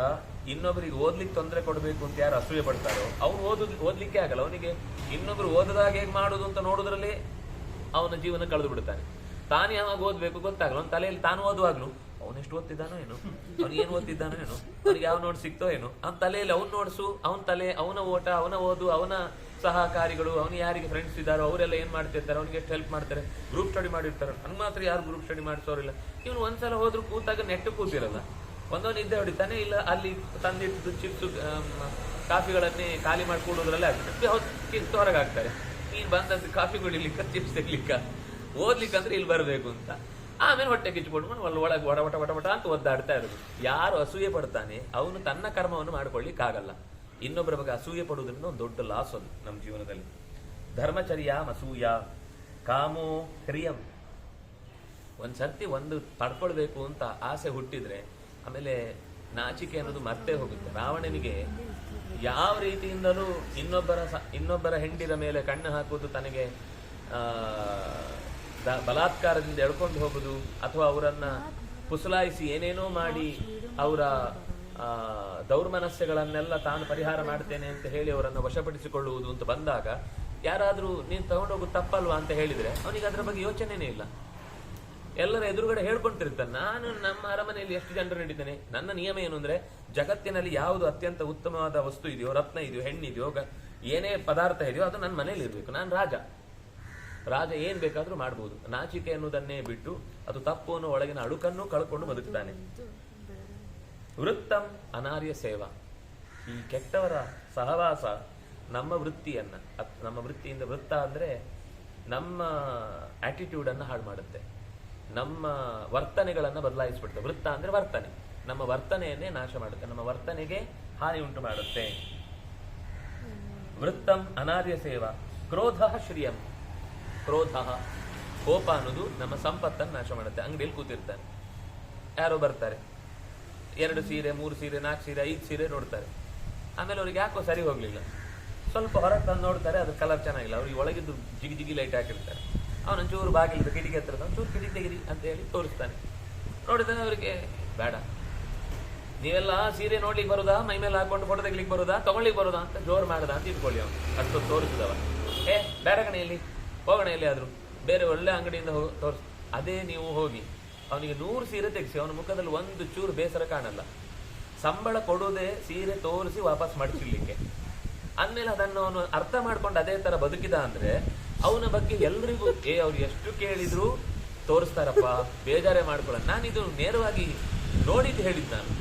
ಇನ್ನೊಬ್ಬರಿಗೆ ಓದ್ಲಿಕ್ಕೆ ತೊಂದರೆ ಕೊಡಬೇಕು ಅಂತ ಯಾರು ಅಸೂಯೆ ಪಡ್ತಾರೋ ಅವನು ಓದ್ಲಿಕ್ಕೆ ಆಗಲ್ಲ. ಅವನಿಗೆ ಇನ್ನೊಬ್ರು ಓದದಾಗ ಹೇಗೆ ಮಾಡುದು ಅಂತ ನೋಡುದ್ರಲ್ಲಿ ಅವನ ಜೀವನ ಕಳೆದು ಬಿಡ್ತಾನೆ. ತಾನು ಯಾವಾಗ ಓದ್ಬೇಕು ಗೊತ್ತಾಗಲ್ಲ. ಅವನ ತಲೆಯಲ್ಲಿ ತಾನು ಓದುವಾಗ್ಲು ಅವನೆಷ್ಟು ಓದ್ತಿದ್ದಾನೋ ಏನೋ, ಅವ್ನು ಏನು ಓದ್ತಿದ್ದಾನೋ ಏನೋ, ಅವ್ನಿಗೆ ಯಾವ ನೋಟ್ಸ್ ಸಿಕ್ತೋ ಏನೋ, ಅವನ ತಲೆಯಲ್ಲಿ ಅವ್ನ ನೋಟ್ಸು, ಅವನ ತಲೆ, ಅವನ ಓಟ, ಅವನ ಓದು, ಅವನ ಸಹಕಾರಿಗಳು, ಅವನು ಯಾರಿಗೆ ಫ್ರೆಂಡ್ಸ್ ಇದ್ದಾರೋ ಅವರೆಲ್ಲ ಏನ್ ಮಾಡ್ತಿರ್ತಾರೆ, ಅವನಿಗೆ ಎಷ್ಟು ಹೆಲ್ಪ್ ಮಾಡ್ತಾರೆ, ಗ್ರೂಪ್ ಸ್ಟಡಿ ಮಾಡಿರ್ತಾರೆ. ನನ್ ಮಾತ್ರ ಯಾರು ಗ್ರೂಪ್ ಸ್ಟಡಿ ಮಾಡಿಸೋರಿಲ್ಲ. ಇವನು ಒಂದ್ಸಲ ಹೋದ್ರು ಕೂತಾಗ ನೆಟ್ಟು ಕೂತಿರಲ್ಲ, ಒಂದೊಂದು ನಿದ್ದೆ ಹೊಡಿತಾನೆ, ಇಲ್ಲ ಅಲ್ಲಿ ತಂದಿಟ್ಟು ಚಿಪ್ಸ್ ಕಾಫಿಗಳನ್ನೇ ಖಾಲಿ ಮಾಡಿ ಕೂಡೋದ್ರಲ್ಲೇ ಆಗ್ತದೆ, ಹೊರಗೆ ಹಾಕ್ತಾರೆ. ನೀನ್ ಬಂದಂತ ಕಾಫಿ ಕುಡಿಲಿಕ್ಕ, ಚಿಪ್ಸ್ ತೆಗ್ಲಿಕ್ಕ, ಓದ್ಲಿಕ್ಕಂದ್ರೆ ಇಲ್ಲಿ ಬರಬೇಕು ಅಂತ. ಆಮೇಲೆ ಹೊಟ್ಟೆ ಕಿಚ್ಚಿಕೊಂಡು ಒಳಗೆ ವಟ ವಟ ವಟ ಅಂತ ಒದ್ದಾಡ್ತಾ ಇರೋದು. ಯಾರು ಅಸೂಯೆ ಪಡ್ತಾನೆ ಅವನು ತನ್ನ ಕರ್ಮವನ್ನು ಮಾಡ್ಕೊಳ್ಳಿಕ್ಕಾಗಲ್ಲ. ಇನ್ನೊಬ್ಬರ ಬಗ್ಗೆ ಅಸೂಯೆ ಪಡುವುದರಿಂದ ಒಂದು ದೊಡ್ಡ ಲಾಸ್ ಅದು ನಮ್ಮ ಜೀವನದಲ್ಲಿ. ಧರ್ಮಚರ್ಯ ಅಸೂಯ ಕಾಮೋ ಕ್ರಿಯಂ. ಒಂದ್ಸರ್ತಿ ಒಂದು ಪಡ್ಕೊಳ್ಬೇಕು ಅಂತ ಆಸೆ ಹುಟ್ಟಿದ್ರೆ ಆಮೇಲೆ ನಾಚಿಕೆ ಅನ್ನೋದು ಮರ್ತೇ ಹೋಗುತ್ತೆ. ರಾವಣನಿಗೆ ಯಾವ ರೀತಿಯಿಂದಲೂ ಇನ್ನೊಬ್ಬರ ಹೆಂಡಿರ ಮೇಲೆ ಕಣ್ಣು ಹಾಕುವುದು, ತನಗೆ ಬಲಾತ್ಕಾರದಿಂದ ಎಳ್ಕೊಂಡು ಹೋಗುದು, ಅಥವಾ ಅವರನ್ನ ಪುಸಲಾಯಿಸಿ ಏನೇನೋ ಮಾಡಿ ಅವರ ದೌರ್ಮನಸ್ಯಗಳನ್ನೆಲ್ಲ ತಾನು ಪರಿಹಾರ ಮಾಡ್ತೇನೆ ಅಂತ ಹೇಳಿ ಅವರನ್ನು ವಶಪಡಿಸಿಕೊಳ್ಳುವುದು ಅಂತ ಬಂದಾಗ, ಯಾರಾದ್ರೂ ನೀನು ತಗೊಂಡೋಗುದು ತಪ್ಪಲ್ವಾ ಅಂತ ಹೇಳಿದ್ರೆ ಅವನಿಗೆ ಅದರ ಬಗ್ಗೆ ಯೋಚನೆನೇ ಇಲ್ಲ. ಎಲ್ಲರ ಎದುರುಗಡೆ ಹೇಳ್ಕೊಂತಿರ್ತಾನೆ, ನಾನು ನಮ್ಮ ಅರಮನೆಯಲ್ಲಿ ಎಷ್ಟು ಜನರು ನಡೀತೇನೆ, ನನ್ನ ನಿಯಮ ಏನು ಅಂದ್ರೆ ಜಗತ್ತಿನಲ್ಲಿ ಯಾವುದು ಅತ್ಯಂತ ಉತ್ತಮವಾದ ವಸ್ತು ಇದೆಯೋ, ರತ್ನ ಇದೆಯೋ, ಹೆಣ್ಣಿದೆಯೋ, ಏನೇ ಪದಾರ್ಥ ಇದೆಯೋ ಅದು ನನ್ನ ಮನೇಲಿ ಇರ್ಬೇಕು. ನಾನು ರಾಜ ಏನ್ ಬೇಕಾದ್ರೂ ಮಾಡ್ಬೋದು. ನಾಚಿಕೆ ಅನ್ನೋದನ್ನೇ ಬಿಟ್ಟು ಅದು ತಪ್ಪು ಅನ್ನೋ ಒಳಗಿನ ಅಳುಕನ್ನು ಕಳ್ಕೊಂಡು ಬದುಕ್ತಾನೆ. ವೃತ್ತಂ ಅನಾರ್ಯ ಸೇವಾ. ಈ ಕೆಟ್ಟವರ ಸಹವಾಸ ನಮ್ಮ ವೃತ್ತಿಯಿಂದ, ವೃತ್ತ ಅಂದ್ರೆ ನಮ್ಮ ಆಟಿಟ್ಯೂಡ್ ಅನ್ನ ಹಾಳು ಮಾಡುತ್ತೆ, ನಮ್ಮ ವರ್ತನೆಗಳನ್ನ ಬದಲಾಯಿಸ್ಬಿಡುತ್ತೆ. ವೃತ್ತ ಅಂದ್ರೆ ವರ್ತನೆ, ನಮ್ಮ ವರ್ತನೆಯನ್ನೇ ನಾಶ ಮಾಡುತ್ತೆ, ನಮ್ಮ ವರ್ತನೆಗೆ ಹಾನಿ ಉಂಟು ಮಾಡುತ್ತೆ. ವೃತ್ತಂ ಅನಾರ್ಯ ಸೇವಾ. ಕ್ರೋಧ ಶ್ರಿಯಂ. ಕ್ರೋಧ, ಕೋಪ ಅನ್ನೋದು ನಮ್ಮ ಸಂಪತ್ತನ್ನು ನಾಶ ಮಾಡುತ್ತೆ. ಅಂಗಡಿಯಲ್ಲಿ ಕೂತಿರ್ತಾನೆ, ಯಾರೋ ಬರ್ತಾರೆ, 2 ಸೀರೆ 3 ಸೀರೆ 4 ಸೀರೆ 5 ಸೀರೆ ನೋಡ್ತಾರೆ. ಆಮೇಲೆ ಅವ್ರಿಗೆ ಯಾಕೋ ಸರಿ ಹೋಗ್ಲಿಲ್ಲ, ಸ್ವಲ್ಪ ಹೊರಗೆ ತಂದು ನೋಡ್ತಾರೆ, ಅದ್ರ ಕಲರ್ ಚೆನ್ನಾಗಿಲ್ಲ. ಅವ್ರಿಗೆ ಒಳಗಿದ್ದು ಜಿಗಿ ಲೈಟ್ ಹಾಕಿರ್ತಾರೆ. ಅವನೊಂಚೂರು ಬಾಗಿಲಿದ್ದು ಕಿಟಕಿ ಹತ್ರ ಒಂಚೂರು ಕಿಟಕಿ ತೆಗಿರಿ ಅಂತ ಹೇಳಿ ತೋರಿಸ್ತಾನೆ. ನೋಡಿದ್ರೆ ಅವರಿಗೆ ಬೇಡ, ನೀವೆಲ್ಲ ಸೀರೆ ನೋಡ್ಲಿಕ್ಕೆ ಬರುದಾ, ಮೈ ಮೇಲೆ ಹಾಕೊಂಡು ಫೋಟೋ ತೆಗಿಲಿಕ್ಕೆ ಬರುದಾ, ತಗೊಳ್ಳಿಕ್ಕೆ ಬರುದಾ ಅಂತ ಜೋರು ಮಾಡದ ಅಂತ ಇಟ್ಕೊಳ್ಳಿ. ಅವನು ಅಷ್ಟೊತ್ತು ತೋರಿಸಿದವ, ಬೇರೆ ಕಣೆಯಲ್ಲಿ ಹೋಗೋಣ ಎಲ್ಲಿ ಆದ್ರು ಬೇರೆ ಒಳ್ಳೆ ಅಂಗಡಿಯಿಂದ ತೋರಿಸ್. ಅದೇ ನೀವು ಹೋಗಿ ಅವನಿಗೆ 100 ಸೀರೆ ತೆಗಿಸಿ ಅವನ ಮುಖದಲ್ಲಿ ಒಂದು ಚೂರು ಬೇಸರ ಕಾಣಲ್ಲ. ಸಂಬಳ ಕೊಡುವುದೇ ಸೀರೆ ತೋರಿಸಿ ವಾಪಸ್ ಮಡಚಿರ್ಲಿಕ್ಕೆ. ಅಂದ್ಮೇಲೆ ಅದನ್ನು ಅವನು ಅರ್ಥ ಮಾಡ್ಕೊಂಡು ಅದೇ ತರ ಬದುಕಿದ ಅಂದ್ರೆ ಅವನ ಬಗ್ಗೆ ಎಲ್ರಿಗೂ ಅವ್ರು ಎಷ್ಟು ಕೇಳಿದ್ರು ತೋರಿಸ್ತಾರಪ್ಪ, ಬೇಜಾರೇ ಮಾಡ್ಕೊಳ್ಳ. ನಾನಿದು ನೇರವಾಗಿ ನೋಡಿದ್ದು ಹೇಳಿದ್ದು. ನಾನು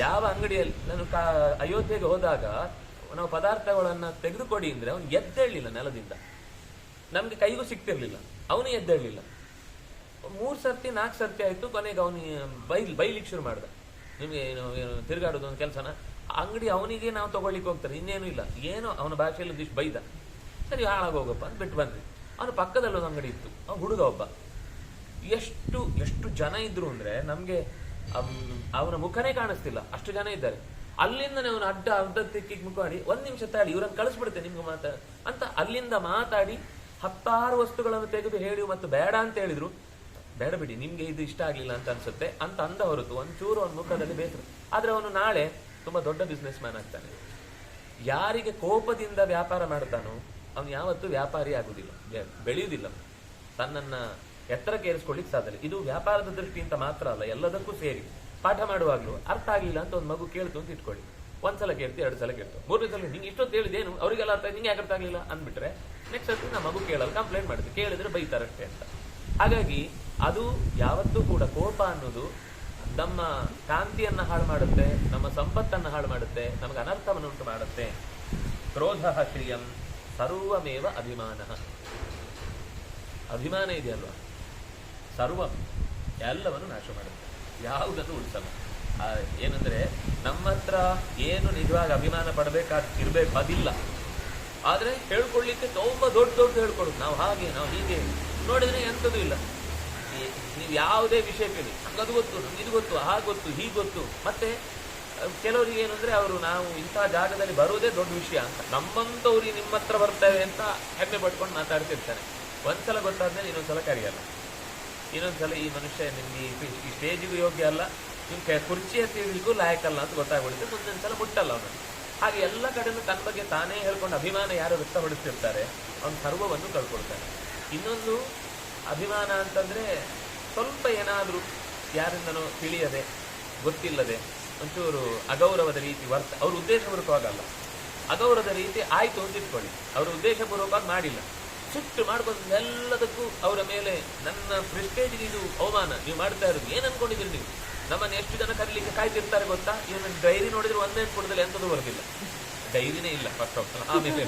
ಯಾವ ಅಂಗಡಿಯಲ್ಲಿ ನಾನು ಅಯೋಧ್ಯೆಗೆ ಹೋದಾಗ ನಾವು ಪದಾರ್ಥಗಳನ್ನ ತೆಗೆದುಕೊಡಿ ಅಂದ್ರೆ ಅವನು ಎದ್ದೇಳಲಿಲ್ಲ ನೆಲದಿಂದ, ನಮ್ಗೆ ಕೈಗೂ ಸಿಕ್ತಿರ್ಲಿಲ್ಲ, ಅವನು ಎದ್ದೇಳಲಿಲ್ಲ. 3 ಸರ್ತಿ 4 ಸರ್ತಿ ಆಯ್ತು. ಕೊನೆಗೆ ಅವನು ಬೈಲಿಕ್ಕೆ ಶುರು ಮಾಡ್ದ, ನಿಮ್ಗೆ ತಿರುಗಾಡೋದು ಒಂದು ಕೆಲಸನ, ಅಂಗಡಿ ಅವನಿಗೆ ನಾವು ತಗೊಳ್ಳಿಕ್ಕೆ ಹೋಗ್ತಾರೆ, ಇನ್ನೇನು ಇಲ್ಲ. ಏನೋ ಅವನ ಭಾಷೆಯಲ್ಲಿ ಒಂದಿಷ್ಟು ಬೈದ. ಸರಿ ಹಾಳಾಗೋಗಪ್ಪ ಅಂತ ಬಿಟ್ಟು ಬಂದ್ವಿ. ಅವನ ಪಕ್ಕದಲ್ಲಿ ಒಂದು ಅಂಗಡಿ ಇತ್ತು, ಅವ್ನು ಹುಡುಗ ಒಬ್ಬ. ಎಷ್ಟು ಜನ ಇದ್ರು ಅಂದ್ರೆ ನಮ್ಗೆ ಅವನ ಮುಖನೇ ಕಾಣಿಸ್ತಿಲ್ಲ, ಅಷ್ಟು ಜನ ಇದ್ದಾರೆ. ಅಲ್ಲಿಂದನೇ ಅವನು ಅರ್ಧ ತಿಕ್ಕಿಗೆ ಮುಖ ಮಾಡಿ 1 ನಿಮಿಷ ತಾಳಿ ಇವ್ರನ್ನ ಕಳಿಸ್ಬಿಡುತ್ತೆ ನಿಮ್ಗೆ ಅಂತ ಅಲ್ಲಿಂದ ಮಾತಾಡಿ 10 ವಸ್ತುಗಳನ್ನು ತೆಗೆದು ಹೇಳಿ ಮತ್ತು ಬೇಡ ಅಂತ ಹೇಳಿದ್ರು. ಬೇಡ ಬಿಡಿ, ನಿಮ್ಗೆ ಇದು ಇಷ್ಟ ಆಗ್ಲಿಲ್ಲ ಅಂತ ಅನ್ಸುತ್ತೆ ಅಂತ ಅಂದ ಹೊರತು ಒಂಚೂರು ಅವನ ಮುಖದಲ್ಲಿ ಬೇಸರ. ಆದ್ರೆ ಅವನು ನಾಳೆ ತುಂಬಾ ದೊಡ್ಡ ಬಿಸ್ನೆಸ್ ಮ್ಯಾನ್ ಆಗ್ತಾನೆ. ಯಾರಿಗೆ ಕೋಪದಿಂದ ವ್ಯಾಪಾರ ಮಾಡ್ತಾನೋ ಅವನು ಯಾವತ್ತೂ ವ್ಯಾಪಾರಿ ಆಗುದಿಲ್ಲ, ಬೆಳೆಯುವುದಿಲ್ಲ, ತನ್ನನ್ನ ಎತ್ತರಕ್ಕೆ ಏರಿಸ್ಕೊಳ್ಳಿಕ್ ಸಾಧ್ಯ. ಇದು ವ್ಯಾಪಾರದ ದೃಷ್ಟಿಯಿಂದ ಮಾತ್ರ ಅಲ್ಲ, ಎಲ್ಲದಕ್ಕೂ ಸೇರಿ. ಪಾಠ ಮಾಡುವಾಗ್ಲೂ ಅರ್ಥ ಆಗ್ಲಿಲ್ಲ ಅಂತ ಒಂದು ಮಗು ಕೇಳ್ತು ಅಂತ ಇಟ್ಕೊಳ್ಳಿ. 1 ಸಲ ಕೇಳ್ತಿ, 2 ಸಲ ಕೇಳ್ತು, 3ನೇ ಸಲ ನಿಂಗೆ ಇಷ್ಟೊತ್ತು ಹೇಳಿದೇನು, ಅವರಿಗೆಲ್ಲ ಅರ್ಥ, ನಿಂಗೆ ಯಾಕೆ ಅರ್ಥ ಆಗ್ಲಿಲ್ಲ ಅಂದ್ಬಿಟ್ರೆ ನೆಕ್ಸ್ಟ್ ಸರ್ತಿ ನಮ್ಮ ಮಗು ಕೇಳಲ್ಲ, ಕಂಪ್ಲೇಂಟ್ ಮಾಡುತ್ತೆ, ಕೇಳಿದ್ರೆ ಬೈತಾರಷ್ಟೇ ಅಂತ. ಹಾಗಾಗಿ ಅದು ಯಾವತ್ತೂ ಕೂಡ ಕೋಪ ಅನ್ನೋದು ನಮ್ಮ ಕಾಂತಿಯನ್ನ ಹಾಳು ಮಾಡುತ್ತೆ, ನಮ್ಮ ಸಂಪತ್ತನ್ನ ಹಾಳು ಮಾಡುತ್ತೆ, ನಮಗೆ ಅನರ್ಥವನ್ನು ಉಂಟು ಮಾಡುತ್ತೆ. ಕ್ರೋಧ ಶ್ರಿಯಂ ಸರ್ವಮೇವ ಅಭಿಮಾನ. ಅಭಿಮಾನ ಇದೆಯಲ್ವಾ, ಸರ್ವ ಎಲ್ಲವನ್ನು ನಾಶ ಮಾಡುತ್ತೆ, ಯಾವುದನ್ನು ಉಳಿಸಲ್ಲ. ಏನಂದ್ರೆ ನಮ್ಮ ಹತ್ರ ಏನು ನಿಜವಾಗಿ ಅಭಿಮಾನ ಇರ್ಬೇಕು ಅದಿಲ್ಲ. ಆದ್ರೆ ಹೇಳ್ಕೊಳ್ಳಿಕ್ಕೆ ತುಂಬಾ ದೊಡ್ಡ ಹೇಳ್ಕೊಳ್ಳೋದು, ನಾವು ಹಾಗೆ ನಾವು ಹೀಗೆ ನೋಡಿದ್ರೆ ಎಂಥದ್ದು ಇಲ್ಲ. ನೀವು ಯಾವುದೇ ವಿಷಯ ಕೇಳಿ, ಅದು ಗೊತ್ತು, ನಮ್ಗೆ ಇದು ಗೊತ್ತು, ಹಾಗೆ ಗೊತ್ತು, ಹೀಗೆ ಗೊತ್ತು. ಮತ್ತೆ ಕೆಲವರಿಗೆ ಏನಂದ್ರೆ ನಾವು ಇಂತಹ ಜಾಗದಲ್ಲಿ ಬರುವುದೇ ದೊಡ್ಡ ವಿಷಯ ಅಂತ, ನಮ್ಮಂತವ್ರಿಗೆ ನಿಮ್ಮ ಹತ್ರ ಬರ್ತೇವೆ ಅಂತ ಹೆಮ್ಮೆ ಪಟ್ಕೊಂಡು ಮಾತಾಡ್ತಿರ್ತಾನೆ. 1 ಸಲ ಗೊತ್ತಾದ್ಮೇಲೆ ಇನ್ನೊಂದ್ಸಲ ಕರೆಯಲ್ಲ. ಇನ್ನೊಂದ್ಸಲ ಈ ಮನುಷ್ಯ ನಿಮ್ಗೆ ಈ ಸ್ಟೇಜಿಗೂ ಯೋಗ್ಯ ಅಲ್ಲ, ನಿಮ್ಗೆ ಕುರ್ಚಿ ಹತ್ತಿಗೂ ಲಾಯಕಲ್ಲ ಅಂತ ಗೊತ್ತಾಗ್ಬಿಡುತ್ತೆ. ಮುಂದೊಂದ್ಸಲ ಮುಟ್ಟಲ್ಲ ಅವನು. ಹಾಗೆ ಎಲ್ಲ ಕಡೆನೂ ತನ್ನ ಬಗ್ಗೆ ತಾನೇ ಹೇಳ್ಕೊಂಡು ಅಭಿಮಾನ ಯಾರು ವ್ಯಕ್ತಪಡಿಸ್ತಿರ್ತಾರೆ ಅವನು ಸರ್ವವನ್ನು ಕಳ್ಕೊಳ್ತಾನೆ. ಇನ್ನೊಂದು ಅಭಿಮಾನ ಅಂತಂದ್ರೆ ಸ್ವಲ್ಪ ಏನಾದ್ರೂ ಯಾರಿಂದನೋ ತಿಳಿಯದೆ ಗೊತ್ತಿಲ್ಲದೆ ಒಂಚೂರು ಅಗೌರವದ ರೀತಿ ಅವ್ರ ಉದ್ದೇಶಪೂರ್ವಕವಾಗಲ್ಲ, ಅಗೌರವದ ರೀತಿ ಆಯ್ತು ಅಂತ ಇಟ್ಕೊಳ್ಳಿ. ಅವ್ರ ಉದ್ದೇಶಪೂರ್ವಕವಾಗಿ ಮಾಡಿಲ್ಲ, ಸಿಟ್ಟು ಮಾಡ್ಕೊಂಡು ಎಲ್ಲದಕ್ಕೂ ಅವರ ಮೇಲೆ ನನ್ನ ಪ್ರೆಸ್ಟೇಜ್ಗೆ ಇದು ಅವಮಾನ, ನೀವು ಮಾಡ್ತಾ ಇರೋದು ಏನ್ ಅನ್ಕೊಂಡಿದ್ದೀರಿ ನೀವು, ನಮ್ಮನ್ನು ಎಷ್ಟು ಜನ ಕರೀಲಿಕ್ಕೆ ಕಾಯ್ತಿರ್ತಾರೆ ಗೊತ್ತಾ. ಇವನ್ನ ಡೈರಿ ನೋಡಿದ್ರೆ ಒಂದೇ ಕೊಡದಲ್ಲಿ ಎಂಥದ್ದು ಬರೋದಿಲ್ಲ, ಡೈರಿನೇ ಇಲ್ಲ ಫಸ್ಟ್ ಆಫ್ ಆಲ್. ಆಮೇಲೆ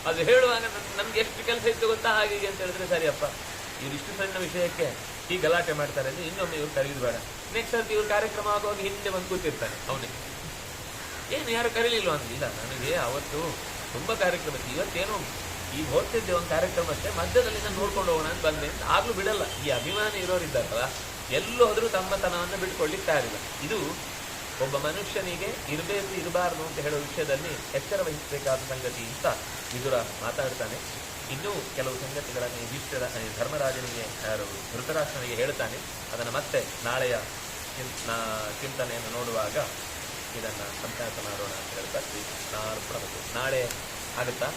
ಅದು ಹೇಳುವಾಗ ನಮ್ಗೆ ಎಷ್ಟು ಕೆಲಸ ಇತ್ತು ಗೊತ್ತಾ, ಹಾಗೆ ಅಂತ ಹೇಳಿದ್ರೆ ಸರಿಯಪ್ಪ ಇವ್ರು ಇಷ್ಟು ಸಣ್ಣ ವಿಷಯಕ್ಕೆ ಈ ಗಲಾಟೆ ಮಾಡ್ತಾರೆ ಅಂದ್ರೆ ಇನ್ನೊಮ್ಮೆ ಇವ್ರು ಕರೀದು ಬೇಡ. ನೆಕ್ಸ್ಟ್ ಸರ್ತಿ ಇವ್ರ ಕಾರ್ಯಕ್ರಮ ಆಗುವಾಗ ಹಿಂದೆ ಬಂದು ಕೂತಿರ್ತಾನೆ ಅವನಿಗೆ. ಏನು ಯಾರು ಕರೀಲಿಲ್ವ ಅಂದಿಲ್ಲ, ನನಗೆ ಅವತ್ತು ತುಂಬಾ ಕಾರ್ಯಕ್ರಮ ಇತ್ತು, ಇವತ್ತೇನೋ ಈಗ ಹೋಗ್ತಿದ್ದೆ ಒಂದು ಕಾರ್ಯಕ್ರಮ ಅಷ್ಟೇ, ಮಧ್ಯದಲ್ಲಿ ನಾನು ನೋಡ್ಕೊಂಡು ಹೋಗೋಣ ಅಂತ ಬಂದೆ ಅಂತ ಆಗ್ಲೂ ಬಿಡಲ್ಲ. ಈ ಅಭಿಮಾನ ಇರೋರಿದ್ದಾರಲ್ಲ, ಎಲ್ಲೂ ಹೋದ್ರೂ ತಮ್ಮತನವನ್ನು ಬಿಟ್ಕೊಳ್ಳಿಕ್ಕೆ ತಯಾರಿಲ್ಲ. ಇದು ಒಬ್ಬ ಮನುಷ್ಯನಿಗೆ ಇರಬೇಕು ಇರಬಾರ್ದು ಅಂತ ಹೇಳೋ ವಿಷಯದಲ್ಲಿ ಎಚ್ಚರ ವಹಿಸಬೇಕಾದ ಸಂಗತಿ ಅಂತ ವಿದುರ ಮಾತಾಡ್ತಾನೆ. ಇನ್ನೂ ಕೆಲವು ಸಂಗತಿಗಳನ್ನು ಧರ್ಮರಾಜನಿಗೆ ಧೃತರಾಷ್ಟ್ರನಿಗೆ ಹೇಳ್ತಾನೆ. ಅದನ್ನು ಮತ್ತೆ ನಾಳೆಯ ಚಿಂತನೆಯನ್ನು ನೋಡುವಾಗ ಇದನ್ನ ಸಂಖ್ಯಾತ ಮಾಡೋಣ ಅಂತ ಹೇಳ್ತಾ ನಾಳೆ ಆಗುತ್ತಾ